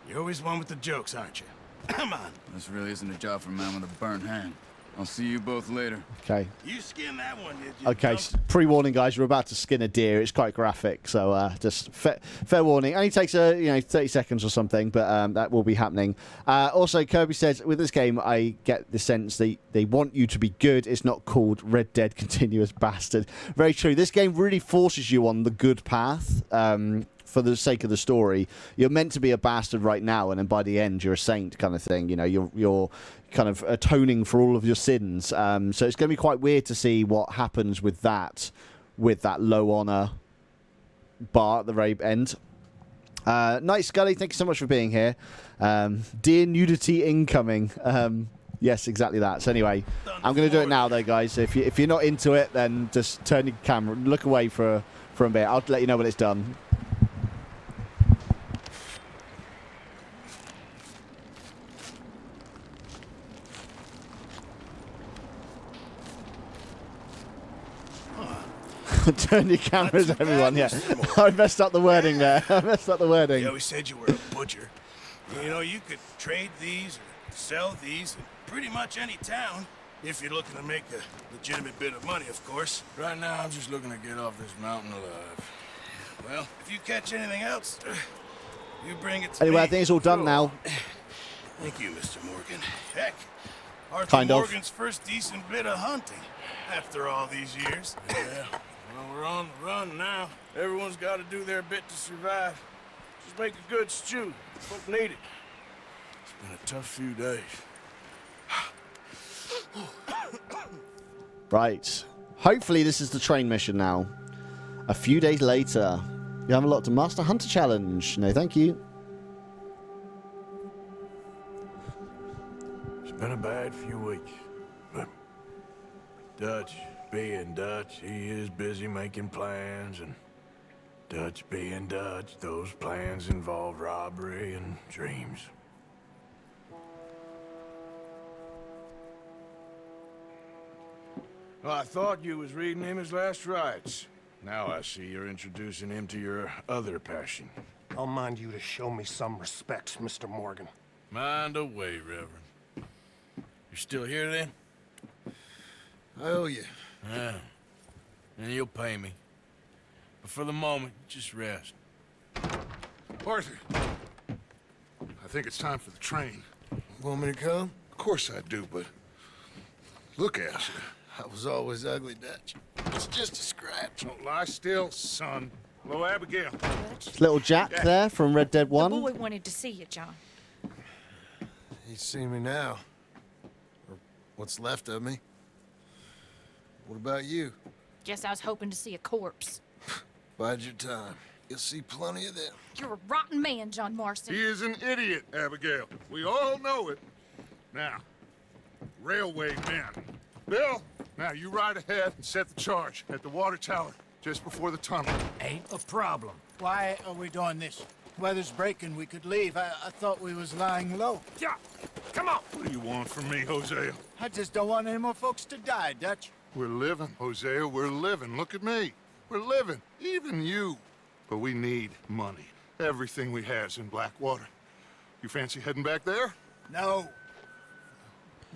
You're always one with the jokes, aren't you? Come on. This really isn't a job for a man with a burnt hand. I'll see you both later. Okay. You skinned that one, did you? Okay, pre-warning, guys. We're about to skin a deer. It's quite graphic, so just fair warning. Only takes 30 seconds or something, but that will be happening. Also, Kirby says with this game, I get the sense they want you to be good. It's not called Red Dead Continuous Bastard. Very true. This game really forces you on the good path. For the sake of the story, you're meant to be a bastard right now, and then by the end, you're a saint, kind of thing. You know, you're kind of atoning for all of your sins. So it's going to be quite weird to see what happens with that low honor bar at the very end. Night Scully, thank you so much for being here. Dear nudity incoming. Yes, exactly that. So anyway, I'm going to do it now, though, guys. If you're not into it, then just turn your camera, look away for a bit. I'll let you know when it's done. Turn your cameras, everyone. Yeah, I messed up the wording there. I messed up the wording. You always said you were a butcher. You know, you could trade these or sell these in pretty much any town if you're looking to make a legitimate bit of money, of course. Right now, I'm just looking to get off this mountain alive. Well, if you catch anything else, you bring it to me. Anyway, I think it's all done now. Thank you, Mr. Morgan. Heck, Arthur Kind of. Morgan's first decent bit of hunting after all these years. Yeah. Well, we're on the run now. Everyone's got to do their bit to survive. Just make a good stew. Folk need it. It's been a tough few days. Right. Hopefully this is the train mission now. A few days later. You have a lot to master. Hunter challenge. No, thank you. It's been a bad few weeks, but Dutch being Dutch, he is busy making plans, and Dutch being Dutch, those plans involve robbery and dreams. Well, I thought you was reading him his last rites. Now I see you're introducing him to your other passion. I'll mind you to show me some respect, Mr. Morgan. Mind away, Reverend. You still here, then? I owe you. Yeah. And you'll pay me. But for the moment, just rest. Arthur, I think it's time for the train. Want me to come? Of course I do, but look at you. I was always ugly, Dutch. It's just a scratch. Don't lie still, son. Hello, Abigail. Little Jack there from Red Dead 1. The boy wanted to see you, John. He's seen me now. Or what's left of me. What about you? Guess I was hoping to see a corpse. Bide your time. You'll see plenty of them. You're a rotten man, John Marston. He is an idiot, Abigail. We all know it. Now, railway men. Bill, now you ride ahead and set the charge at the water tower just before the tunnel. Ain't a problem. Why are we doing this? Weather's breaking, we could leave. I thought we was lying low. Yeah, come on. What do you want from me, Hosea? I just don't want any more folks to die, Dutch. We're living, Hosea, we're living. Look at me. We're living, even you. But we need money. Everything we have's in Blackwater. You fancy heading back there? No.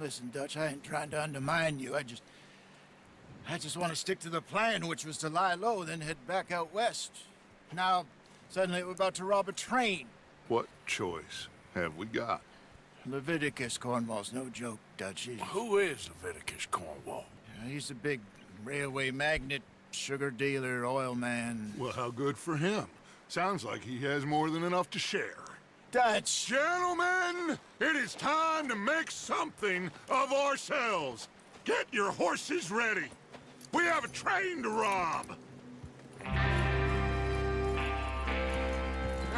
Listen, Dutch, I ain't trying to undermine you. I just want to stick to the plan, which was to lie low, then head back out west. Now, suddenly we're about to rob a train. What choice have we got? Leviticus Cornwall's no joke, Dutch. Who is Leviticus Cornwall? He's a big railway magnate, sugar dealer, oil man. Well, how good for him. Sounds like he has more than enough to share. Dutch! Gentlemen, it is time to make something of ourselves. Get your horses ready. We have a train to rob.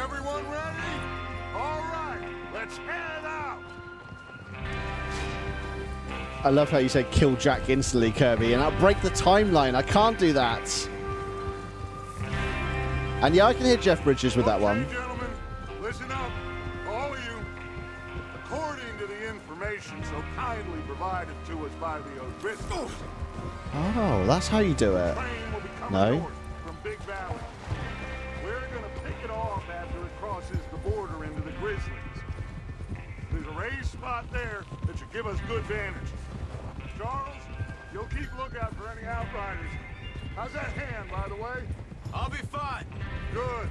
Everyone ready? All right, let's head out. I love how you said kill Jack instantly, Kirby, and I'll break the timeline. I can't do that. And yeah, I can hear Jeff Bridges with that one. Gentlemen, listen up, all of you. According to the information so kindly provided to us by the O'Driscolls, Oh, that's how you do it. train will be coming No. north from Big Valley. We're gonna pick it off after it crosses the border into the Grizzlies. There's a raised spot there that should give us good vantage. Charles, you'll keep lookout for any outriders. How's that hand, by the way? I'll be fine. Good.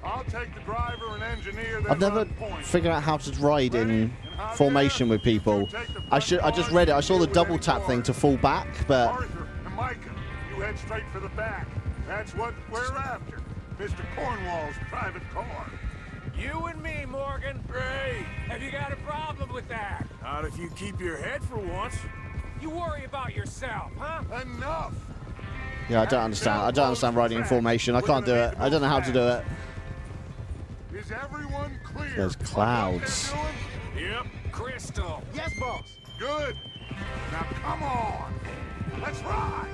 I'll take the driver and engineer. I've never figured out how to ride in formation with people. I just read it. I saw the double tap thing to fall back, but Arthur and Micah, you head straight for the back. That's what we're after. Mr. Cornwall's private car. You and me, Morgan. Great. Have you got a problem with that? Not if you keep your head for once. You worry about yourself, huh? Enough. yeah, I don't understand. I don't understand riding in formation. I can't do it. I don't know how to do it. Is everyone clear? There's clouds. Yep. Crystal. Yes, boss. Good. Now come on. Let's ride.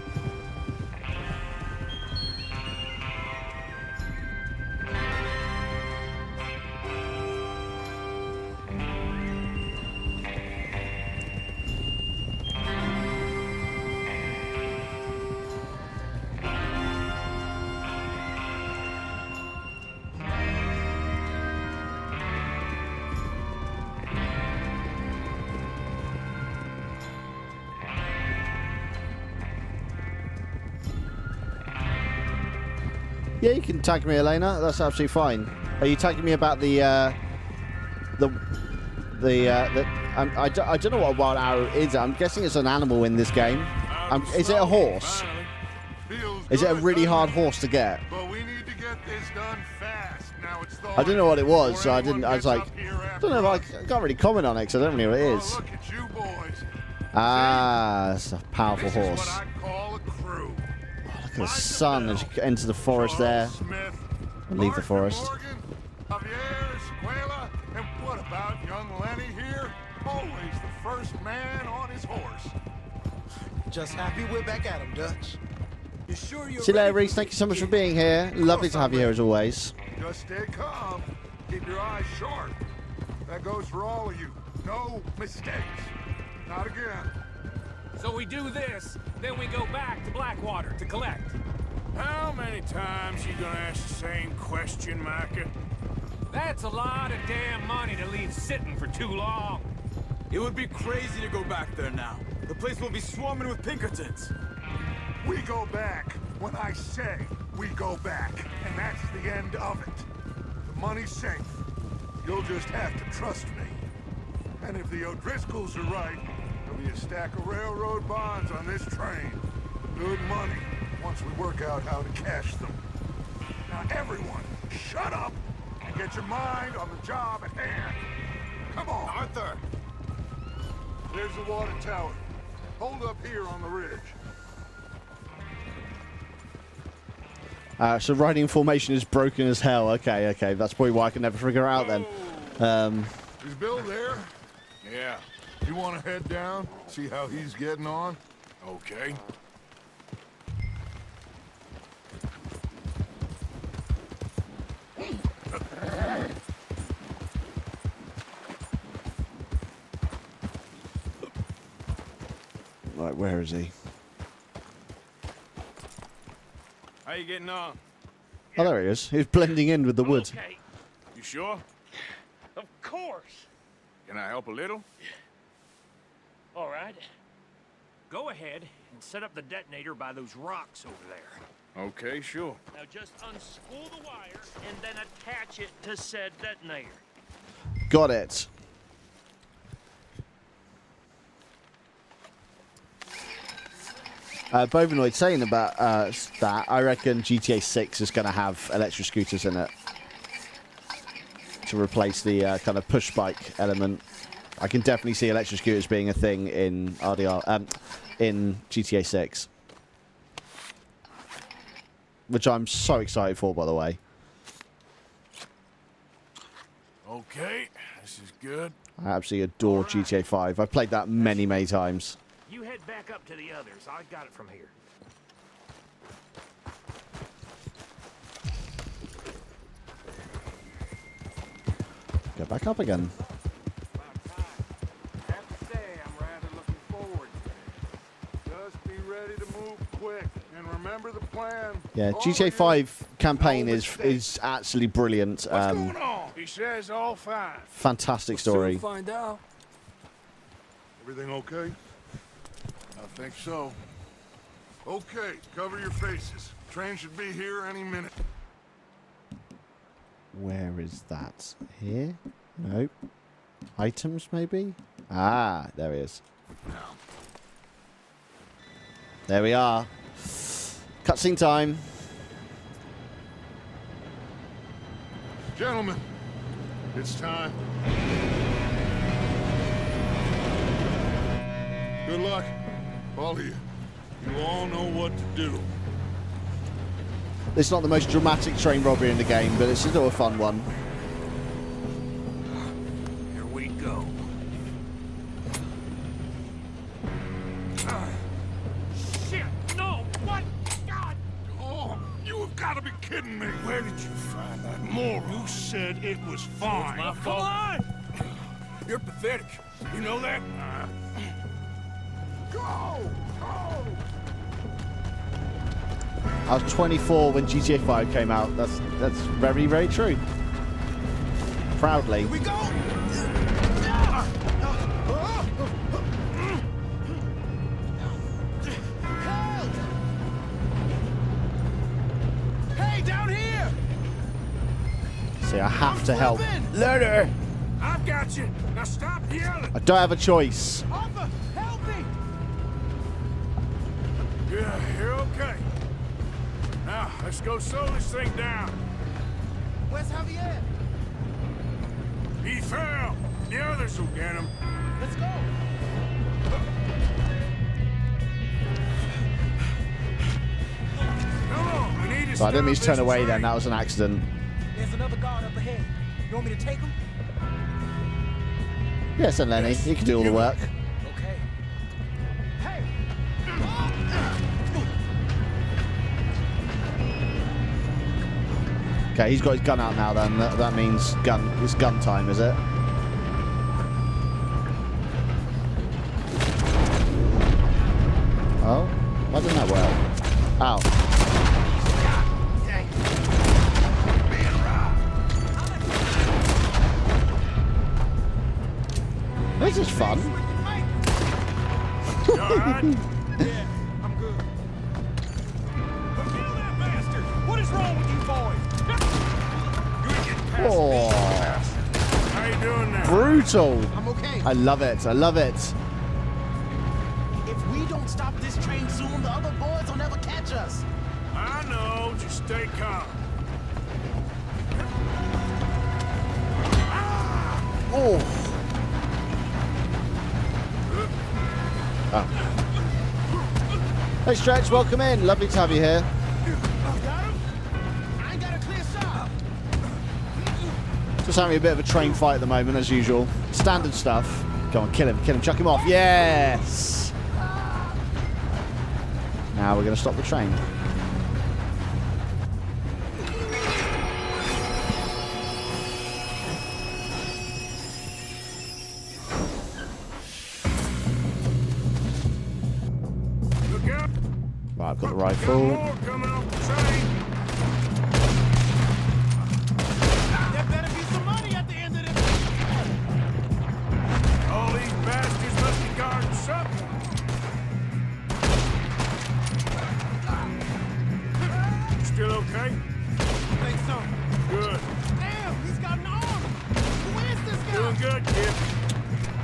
Yeah, you can tag me, Elena. That's absolutely fine. Are you tagging me about I don't know what a wild arrow is. I'm guessing it's an animal in this game. Is it a horse? Is it a really hard horse to get? But we need to get this done fast. Now it's I didn't know what it was, so I didn't. I was like, I don't know if I can't really comment on it because I don't really know what it is. Look at you boys. Ah, it's a powerful This is horse. what I call a crew. Look at the sun as you enter the forest there. Smith, And leave the forest. Morgan, Javier, Escuela, and what about young Lenny here? Always the first man on his horse. Just happy we're back at him, Dutch. You sure you're See you later, ready Reese. Thank you so much for being here. Lovely to have you here as always. Just stay calm. Keep your eyes sharp. That goes for all of you. No mistakes. Not again. So we do this, then we go back to Blackwater to collect. How many times you gonna ask the same question, Micah? That's a lot of damn money to leave sitting for too long. It would be crazy to go back there now. The place will be swarming with Pinkertons. We go back when I say we go back, and that's the end of it. The money's safe. You'll just have to trust me. And if the O'Driscolls are right, there'll be a stack of railroad bonds on this train. Good money, once we work out how to cash them. Now everyone, shut up and get your mind on the job at hand. Come on. Arthur! There's the water tower. Hold up here on the ridge. So riding formation is broken as hell. Okay. That's probably why I can never figure it out then. Is Bill there? Yeah. You want to head down, see how he's getting on? Okay. Right, where is he? How you getting on? Oh, there he is. He's blending in with the wood. Okay, You sure? of course. Can I help a little? All right. Go ahead and set up the detonator by those rocks over there. Okay, sure. Now just unspool the wire and then attach it to said detonator. Got it. Bovinoid saying about that, I reckon GTA 6 is going to have electric scooters in it to replace the kind of push bike element. I can definitely see electric scooters being a thing in in GTA 6. Which I'm so excited for, by the way. Okay, this is good. I absolutely adore GTA 5. I've played that many, many times. You head back up to the others. I got it from here. Go back up again. I have to say, I'm rather looking forward to it. Just be ready to move quick and remember the plan. Yeah, GTA 5 campaign is absolutely brilliant. What's going on? He says all fine. Fantastic story. Find out. Everything okay? I think so. Okay, cover your faces. Train should be here any minute. Where is that? Here? Nope. Items, maybe? Ah, there he is. There we are. Cutscene time. Gentlemen, it's time. Good luck, all of you. You all know what to do. It's not the most dramatic train robbery in the game, but it's still a fun one. Here we go. Shit! No! What? God! Oh, you have got to be kidding me! Where did you find that moron? You said it was fine. my Come fault. on! You're pathetic. You know that? Go! Go! I was 24 when GTA 5 came out. That's very, very true. Proudly. We go! Hey, down here! See, I have to help. Learner! I've got you. Now stop yelling. I don't have a choice. Arthur, help me! Yeah, you're okay. Now, let's go slow this thing down. Where's Javier? He fell. The others will get him. Let's go. Come on, we need to So I didn't mean to stop turn this away then. train. That was an accident. There's another guard up ahead. You want me to take him? Yes, and Lenny. He can do all the work. Okay. Hey! Okay, he's got his gun out now then. That means it's gun time, is it? Oh? Why didn't that work? Ow. This is fun. You alright? Yeah, I'm good. Kill that bastard! What is wrong with you boys? You ain't getting past Oh, How you doing now? brutal. I'm okay. I love it. I love it. If we don't stop this train soon, the other boys will never catch us. I know, just stay calm. Oh. Oh. Hey Stretch, welcome in. Lovely to have you here. I ain't got a clear shot. Just having a bit of a train fight at the moment, as usual. Standard stuff. Go on, kill him, chuck him off. Yes! Now we're going to stop the train. Look out. Right, I've got the rifle. More coming off the train. There better be some money at the end of this. All these bastards must be guarding something. You still okay? I think so. Good. Damn, he's got an arm. Who is this guy? Doing good, kid.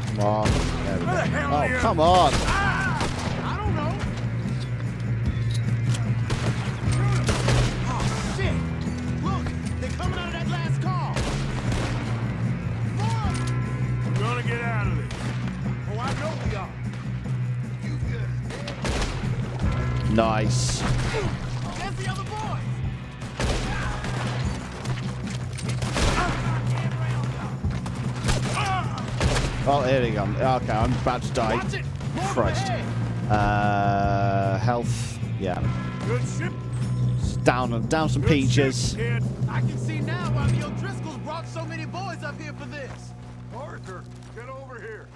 Come on. There we Where the go. hell are Oh, you? come on. I don't know. Nice. Where's the other boys? Oh, here we go. Okay, I'm about to die. Christ. Health. Yeah. Good ship. Down some peaches. I can see now why the O'Driscolls brought so many boys up here for this. Arthur, get over here.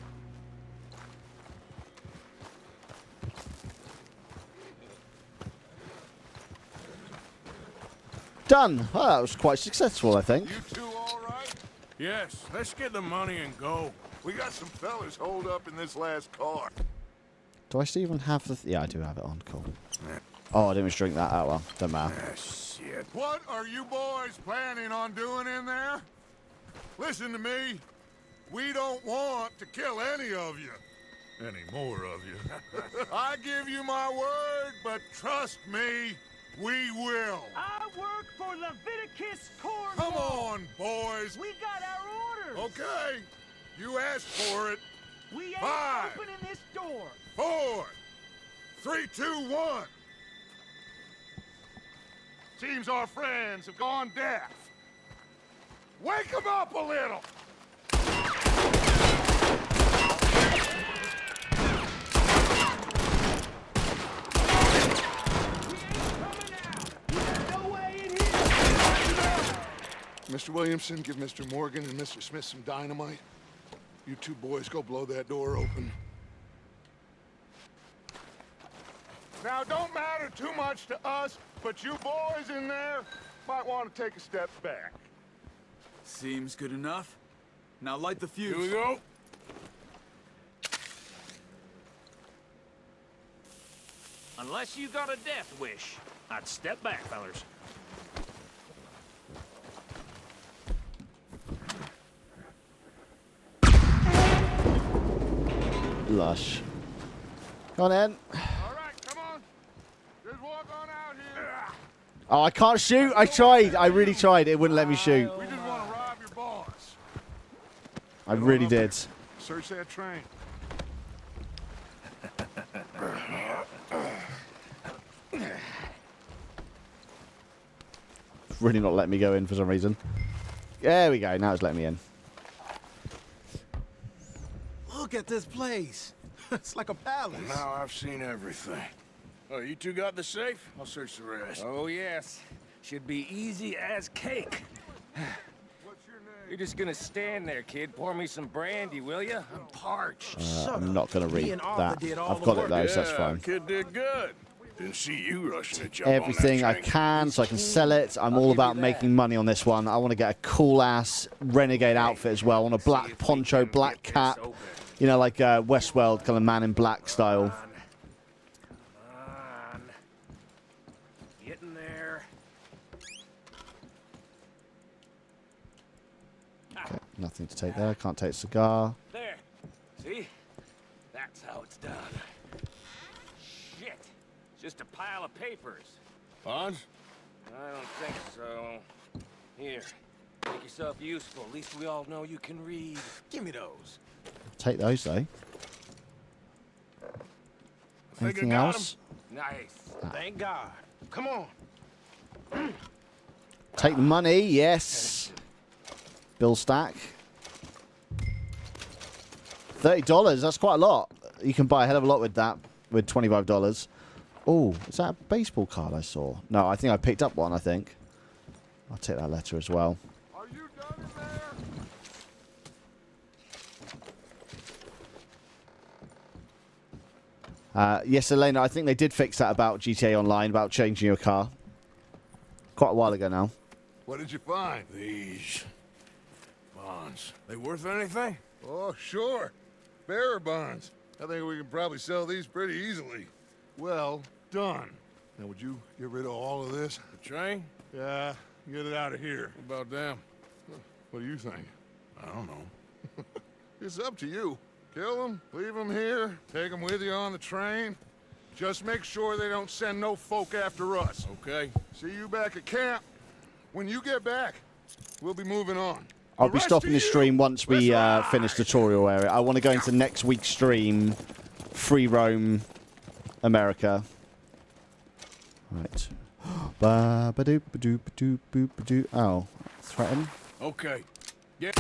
Done. Oh, that was quite successful, I think. You two all right? Yes, let's get the money and go. We got some fellas holed up in this last car. Do I still even have the... Yeah, I do have it on. Cool. Oh, I didn't just drink that out. Well, don't matter. Shit. What are you boys planning on doing in there? Listen to me. We don't want to kill any of you. Any more of you. I give you my word, but trust me, we will. I work for Leviticus Corps. Come on, boys. We got our orders. Okay. You asked for it. We ain't 5, opening this door. 4, 3, 2, 1. Seems our friends have gone deaf. Wake them up a little. Mr. Williamson, give Mr. Morgan and Mr. Smith some dynamite. You two boys go blow that door open. Now, don't matter too much to us, but you boys in there might want to take a step back. Seems good enough. Now light the fuse. Here we go. Unless you got a death wish, I'd step back, fellers. Lush. Go on then. All right, come on. Just walk on out here. Oh, I can't shoot. I tried. I really tried. It wouldn't let me shoot. We just want to rob your boss. I really did. Search that train. Really not letting me go in for some reason. There we go. Now it's letting me in. Look at this place. It's like a palace. Now I've seen everything. Oh, you two got the safe? I'll search the rest. Oh, yes. Should be easy as cake. What's your name? You're just gonna stand there, kid. Pour me some brandy, will you? I'm parched. I'm not going to read that. I've got it though, so that's fine. Kid did good. Didn't see you rushing to jump Everything on I that train. can so I can sell it. I'm all about making money on this one. I want to get a cool-ass renegade outfit as well. I want a black poncho, black cap. You know, like Westworld kind of Man in Black style. Come on. Getting there. Okay, nothing to take there. Can't take a cigar. There. See? That's how it's done. Shit. It's just a pile of papers. Bonds? I don't think so. Here. Make yourself useful. At least we all know you can read. Give me those. Take those though. Anything I got else? Nice. Thank God. Come on. Take the money, yes. Bill stack. $30, that's quite a lot. You can buy a hell of a lot with that, with $25. Oh, is that a baseball card I saw? No, I think I picked up one, I think. I'll take that letter as well. Are you done in there? Yes, Elena, I think they did fix that about GTA Online, about changing your car. Quite a while ago now. What did you find? These bonds. They worth anything? Oh, sure. Bearer bonds. I think we can probably sell these pretty easily. Well done. Now, would you get rid of all of this? The train? Yeah, get it out of here. What about them? What do you think? I don't know. It's up to you. Kill them, leave them here, take them with you on the train. Just make sure they don't send no folk after us. Okay. See you back at camp. When you get back, we'll be moving on. I'll be stopping the stream once we finish the tutorial area. I want to go into next week's stream, Free Roam America. Right. Ba ba doop ba doop ba doop boop ba doo. Oh, threaten. Okay. Yeah.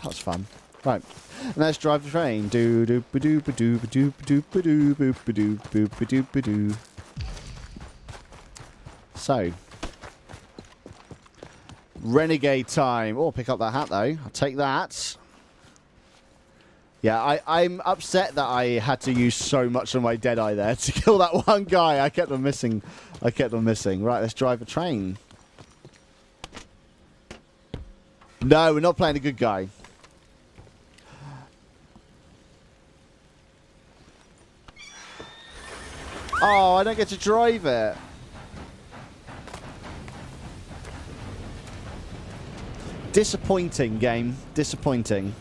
That's fun. Right. And let's drive the train. Do do ba doo ba doo ba doo ba doo ba doo boop ba doo boop ba doo ba doo. So, renegade time. Oh, pick up that hat though. I'll take that. Yeah, I'm upset that I had to use so much of my Deadeye there to kill that one guy. I kept them missing. Right, let's drive a train. No, we're not playing a good guy. Oh, I don't get to drive it. Disappointing game. Disappointing.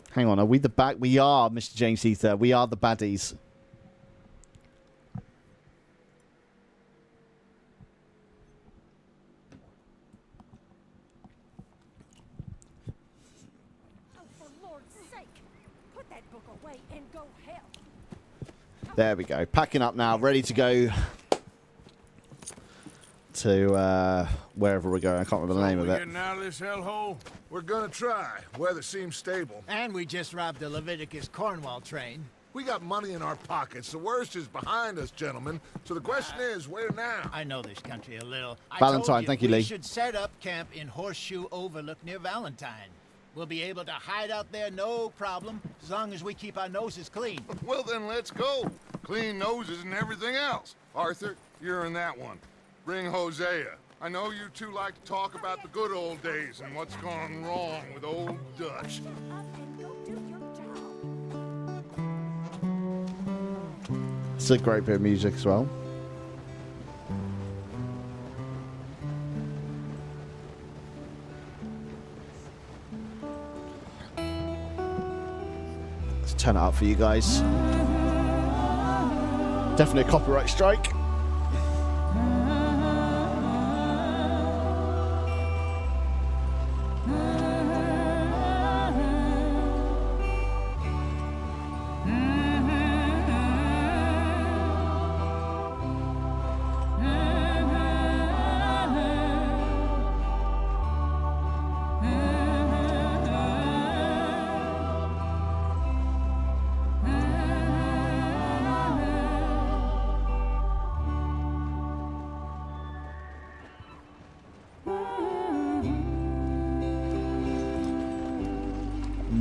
Hang on, are we the bad? We are, Mr. James Ether. We are the baddies. Oh, for Lord's sake, put that book away and go help. There we go. Packing up now, ready to go to wherever we're going. I can't remember the name of it. Getting out of this hellhole? We're gonna try. Weather seems stable. And we just robbed the Leviticus Cornwall train. We got money in our pockets. The worst is behind us, gentlemen. So the question is, where now? I know this country a little. Valentine, thank you, Lee. We should set up camp in Horseshoe Overlook near Valentine. We'll be able to hide out there, no problem, as long as we keep our noses clean. Well, then let's go. Clean noses and everything else. Arthur, you're in that one. Bring Hosea. I know you two like to talk about the good old days and what's gone wrong with old Dutch. It's a great bit of music as well. Let's turn it up for you guys. Definitely a copyright strike.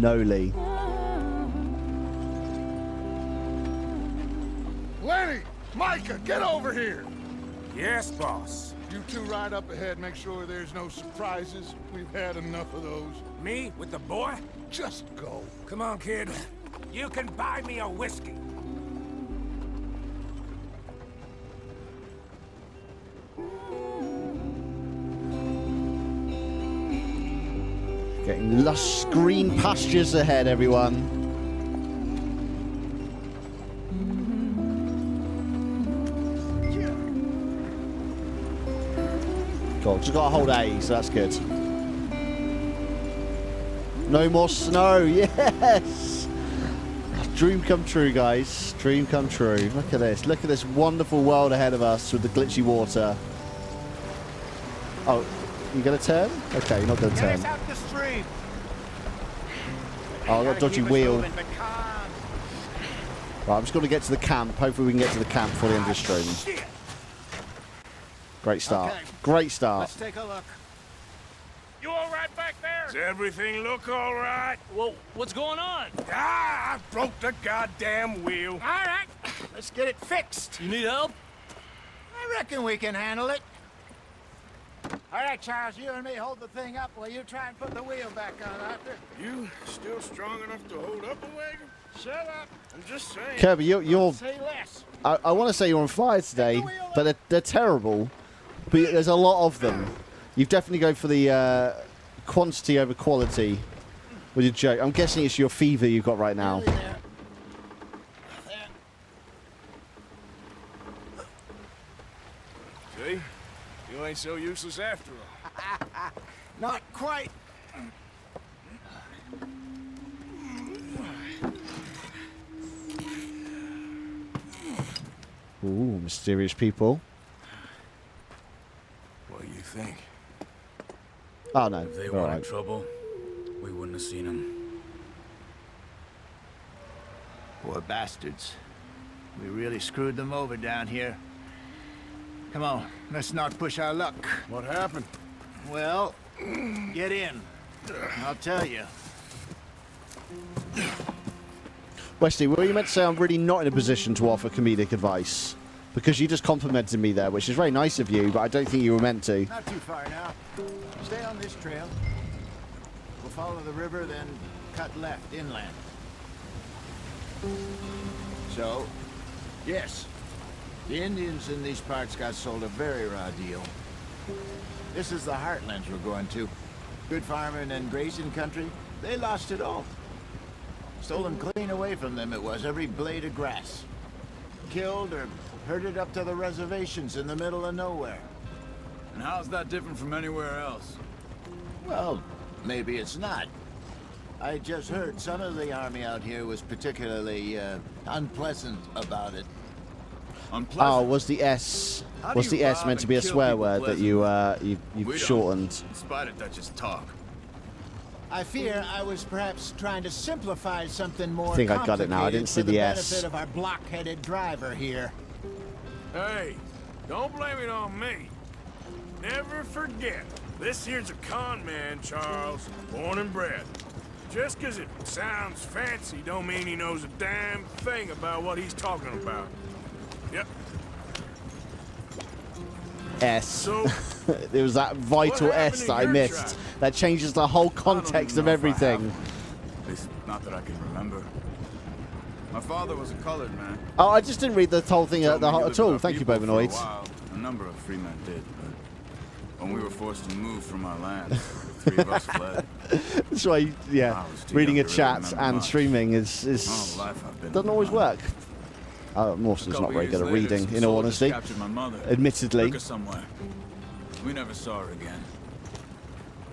Noli. Lenny! Micah, get over here! Yes, boss. You two ride up ahead, make sure there's no surprises. We've had enough of those. Me with the boy? Just go. Come on, kid. You can buy me a whiskey. Getting lush green pastures ahead, everyone. Cool, just got to hold A, so that's good. No more snow, yes! Dream come true, guys. Dream come true. Look at this. Look at this wonderful world ahead of us with the glitchy water. Oh, you gonna turn? Okay, you're not gonna turn. Out the stream. Oh, I got a dodgy wheel. Right, I'm just going to get to the camp. Hopefully we can get to the camp before the end of the stream. Great start. Okay. Great start. Let's take a look. You all right back there? Does everything look all right? Well, what's going on? Ah, I broke the goddamn wheel. All right, let's get it fixed. You need help? I reckon we can handle it. All right, Charles, you and me hold the thing up while you try and put the wheel back on, Arthur. You still strong enough to hold up a wagon? Shut up. I'm just saying. Kirby, you're Say less. I want to say you're on fire today, but they're terrible. But there's a lot of them. You've definitely go for the quantity over quality with your joke. I'm guessing it's your fever you've got right now. ain't so useless after all. Not quite. Ooh, mysterious people. What do you think? Oh no, If they all weren't right. in trouble, we wouldn't have seen them. Poor bastards. We really screwed them over down here. Come on, let's not push our luck. What happened? Well, get in. I'll tell you. Wesley, were you meant to say I'm really not in a position to offer comedic advice? Because you just complimented me there, which is very nice of you, but I don't think you were meant to. Not too far now. Stay on this trail. We'll follow the river, then cut left inland. So, yes, the Indians in these parts got sold a very raw deal. This is the heartlands we're going to. Good farming and grazing country, they lost it all. Stolen clean away from them it was, every blade of grass. Killed or herded up to the reservations in the middle of nowhere. And how's that different from anywhere else? Well, maybe it's not. I just heard some of the army out here was particularly unpleasant about it. Oh, was the S meant to be a swear word that you shortened? In spite of Dutch's talk. I fear I was perhaps trying to simplify something more I think I got it now. I didn't see for the the S. benefit of our block-headed driver here. Hey, don't blame it on me. Never forget, this here's a con man, Charles, born and bred. Just 'cause it sounds fancy don't mean he knows a damn thing about what he's talking about. Yep. S. So, there was that vital what happened S in that I your missed. tribe? That changes the whole context of everything. At least not that I can remember. My father was a colored man. Oh, I just didn't read the whole thing Told me he at lived all. with our Thank you, people for a Bovinoid. while. A number of free men did, but when we were forced to move from our land, the three of us fled. That's why, yeah, I was too reading young a to really chat remember and much. streaming is All the life I've been doesn't always work. Mawson's not very good at reading, in all honesty. Captured my mother. Admittedly. Took her somewhere. We never saw her again.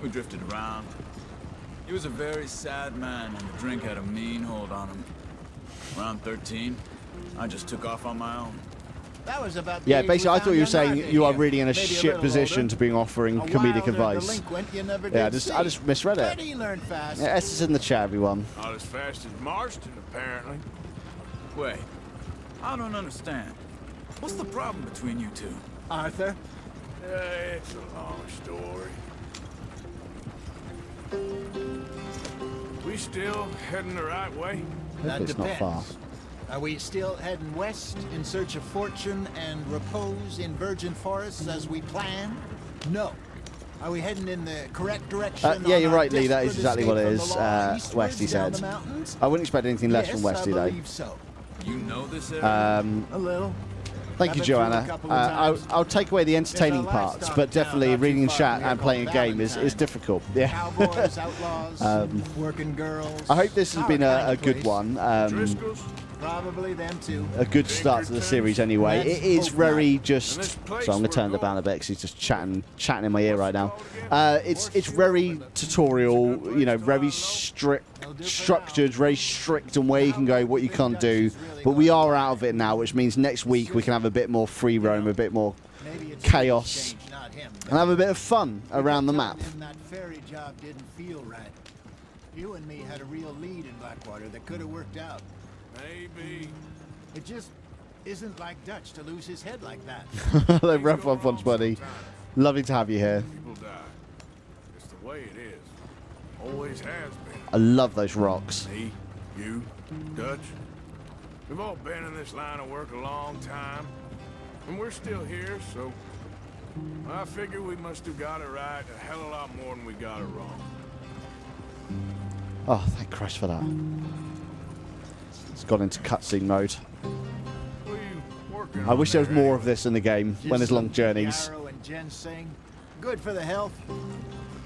We drifted around. He was a very sad man, and the drink had a mean hold on him. Around 13, I just took off on my own. That was about the Yeah, age we basically, I found thought you were young saying Arthur you are here. really in a Maybe shit little position older. to be offering A comedic wilder advice. delinquent you never Yeah, did I see. just misread But it. he learned fast. Yeah, S is in the chat, everyone. not as fast as Marston, apparently. Wait, I don't understand. What's the problem between you two? Arthur? It's a long story. We still heading the right way? That It's not far. depends. Are we still heading west in search of fortune and repose in virgin forests as we planned? No. Are we heading in the correct direction? Yeah, on you're our right, Lee. That is desperate exactly what it escape from the is. law eastwards Westy down said. the mountains? I wouldn't expect anything less from Yes, Westy, I though. believe so. You know this area? A little. Thank you, I've been through it a Joanna. couple of times. I'll take away the entertaining There's a parts, livestock but town definitely not too reading in far chat from here and playing a called game is Valentine. difficult. Yeah. Cowboys, outlaws, working girls. I hope this has Our been kind a of good place. one. Driscoll's? Probably them too. A good start to the series anyway. Let's It is hope very not. just. And this So place I'm gonna we're turn the going- down a bit because he's just chatting in my ear right now. It's very tutorial, you know, very structured, very strict on where you can go, what you can't do. But we are out of it now, which means next week we can have a bit more free roam, a bit more Maybe it's chaos, change, not him, but and have a bit of fun around the map. him that ferry job didn't feel right. You and me had a real lead in Blackwater that could have worked out. Maybe. It just isn't like Dutch to lose his head like that. Hello, Ref One Punch Buddy. Lovely to have you here. People die. It's the way it is. Always has been. I love those rocks. Me, you, Dutch. We've all been in this line of work a long time. And we're still here, so I figure we must have got it right a hell of a lot more than we got it wrong. Oh, thank Christ for that. It's gone into cutscene mode. What are you working I on wish there was there, more of this in the game when there's long journeys. Yarrow and ginseng. Good for the health.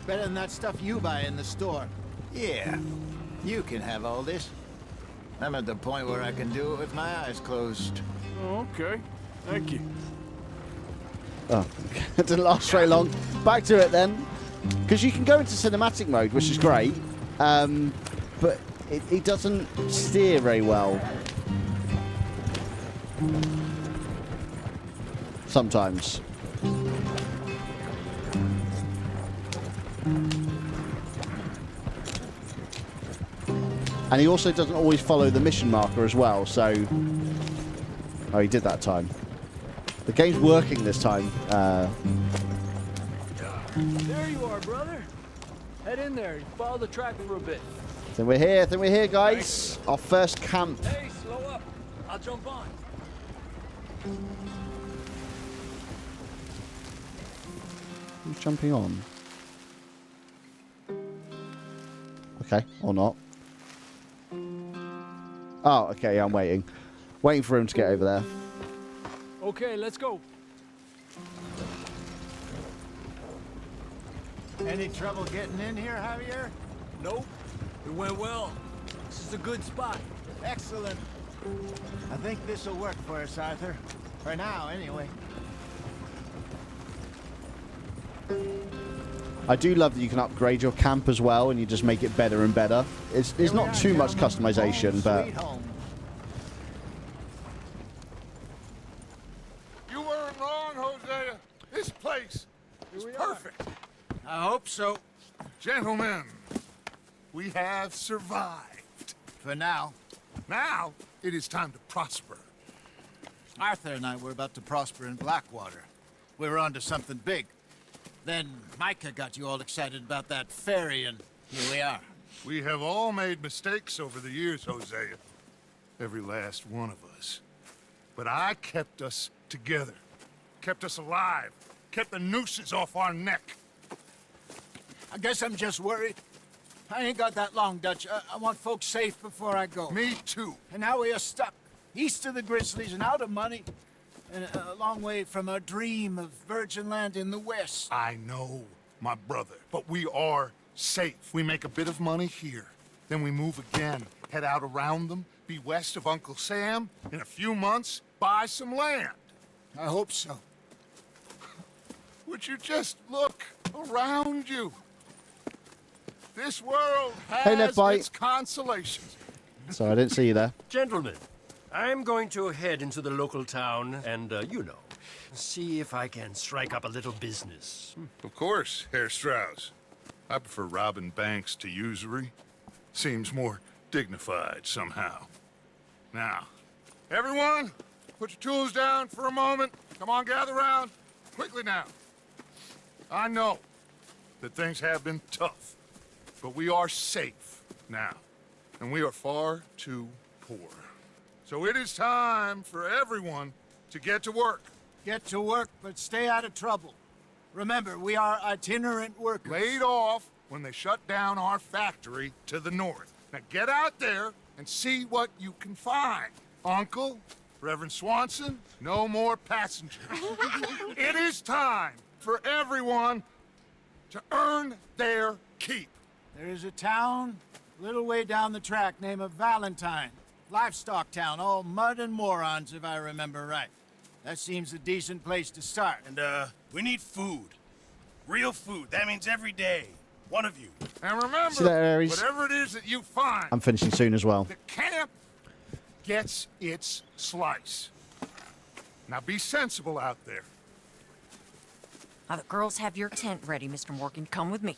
Better than that stuff you buy in the store. Yeah, you can have all this. I'm at the point where I can do it with my eyes closed. Oh, okay. Thank you. Oh, it didn't last very long. Back to it then. Because you can go into cinematic mode, which is great. But it doesn't steer very well. Sometimes. And he also doesn't always follow the mission marker as well, so... Oh, he did that time. The game's working this time. There you are, brother. Head in there and follow the track for a bit. Then we're here, guys. Our first camp. Hey, slow up. I'll jump on. Who's jumping on? Okay, or not. Oh, okay, I'm waiting. Waiting for him to get over there. Okay, let's go. Any trouble getting in here, Javier? Nope. It went well. This is a good spot. Excellent. I think this will work for us, Arthur. For now, anyway. I do love that you can upgrade your camp as well, and you just make it better and better. It's not too much customization, but... You weren't wrong, Hosea. This place is perfect. I hope so. Gentlemen, we have survived. For now. Now, it is time to prosper. Arthur and I were about to prosper in Blackwater. We were onto something big. Then Micah got you all excited about that ferry, and here we are. We have all made mistakes over the years, Hosea. Every last one of us. But I kept us together. Kept us alive. Kept the nooses off our neck. I guess I'm just worried. I ain't got that long, Dutch. I want folks safe before I go. Me too. And now we are stuck. East of the Grizzlies and out of money. And a long way from our dream of virgin land in the west. I know, my brother, but we are safe. We make a bit of money here. Then we move again, head out around them, be west of Uncle Sam. In a few months, buy some land. I hope so. Would you just look around you? This world Hey, has Nedbite. its consolations. Sorry, I didn't see you there. Gentlemen, I'm going to head into the local town and, see if I can strike up a little business. Of course, Herr Strauss. I prefer robbing banks to usury. Seems more dignified somehow. Now, everyone, put your tools down for a moment. Come on, gather round. Quickly now. I know that things have been tough, but we are safe now, and we are far too poor. So it is time for everyone to get to work. Get to work, but stay out of trouble. Remember, we are itinerant workers. Laid off when they shut down our factory to the north. Now get out there and see what you can find. Uncle, Reverend Swanson, no more passengers. It is time for everyone to earn their keep. There is a town a little way down the track named Valentine. Livestock town, all mud and morons, if I remember right. That seems a decent place to start. And, we need food. Real food. That means every day. One of you. And remember, See that, Ares? whatever it is that you find, I'm finishing soon as well. the camp gets its slice. Now be sensible out there. Now, the girls have your tent ready, Mr. Morgan. Come with me.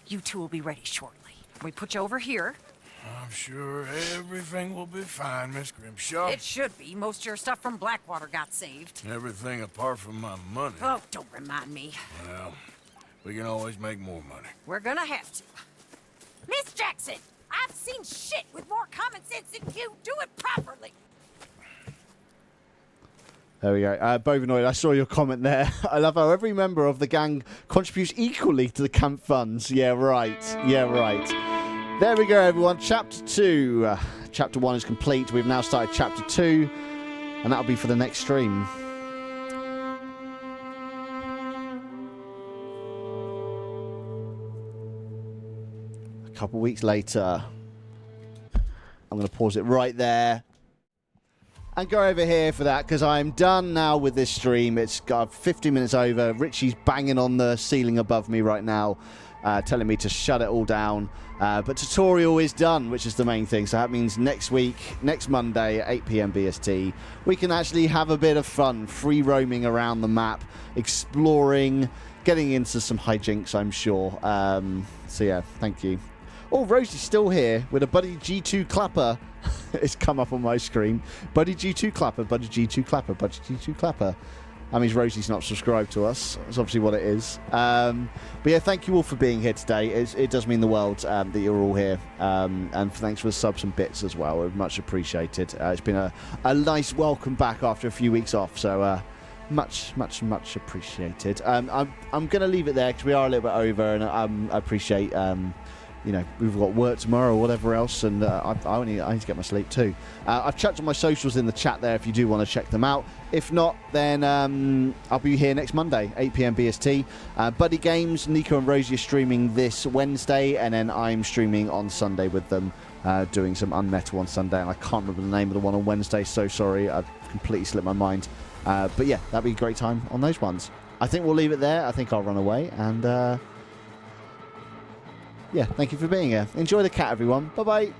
You two will be ready shortly. We put you over here. I'm sure everything will be fine, Miss Grimshaw. It should be. Most of your stuff from Blackwater got saved. Everything apart from my money. Oh, don't remind me. Well, we can always make more money. We're gonna have to. Miss Jackson, I've seen shit with more common sense than you. Do it properly. There we go. Bovinoid, I saw your comment there. I love how every member of the gang contributes equally to the camp funds. Yeah, right. Yeah, right. There we go, everyone. Chapter 2. Chapter 1 is complete. We've now started Chapter 2, and that'll be for the next stream. A couple weeks later. I'm going to pause it right there. and go over here for that, because I'm done now with this stream. It's got 50 minutes over. Richie's banging on the ceiling above me right now, telling me to shut it all down. But tutorial is done, which is the main thing. So that means next week, next Monday at 8 p.m. BST, we can actually have a bit of fun, free roaming around the map, exploring, getting into some hijinks, I'm sure. So yeah, thank you. Oh, Rosie's still here with a Buddy G2 clapper. It's come up on my screen. Buddy G2 clapper, Buddy G2 clapper, Buddy G2 clapper. That means Rosie's not subscribed to us. That's obviously what it is. But yeah, thank you all for being here today. It does mean the world that you're all here. And thanks for the subs and bits as well. Much appreciated. It's been a nice welcome back after a few weeks off. So much appreciated. I'm going to leave it there because we are a little bit over, and I appreciate... you know, we've got work tomorrow or whatever else, and I need to get my sleep too. I've chucked on my socials in the chat there if you do want to check them out. If not, then I'll be here next Monday, 8 p.m. BST. Buddy Games, Nico and Rosie are streaming this Wednesday, and then I'm streaming on Sunday with them, doing some Unmetal on Sunday, and I can't remember the name of the one on Wednesday, so sorry, I've completely slipped my mind. But yeah, that'd be a great time on those ones. I think we'll leave it there. I think I'll run away, and... yeah, thank you for being here. Enjoy the cat, everyone. Bye-bye.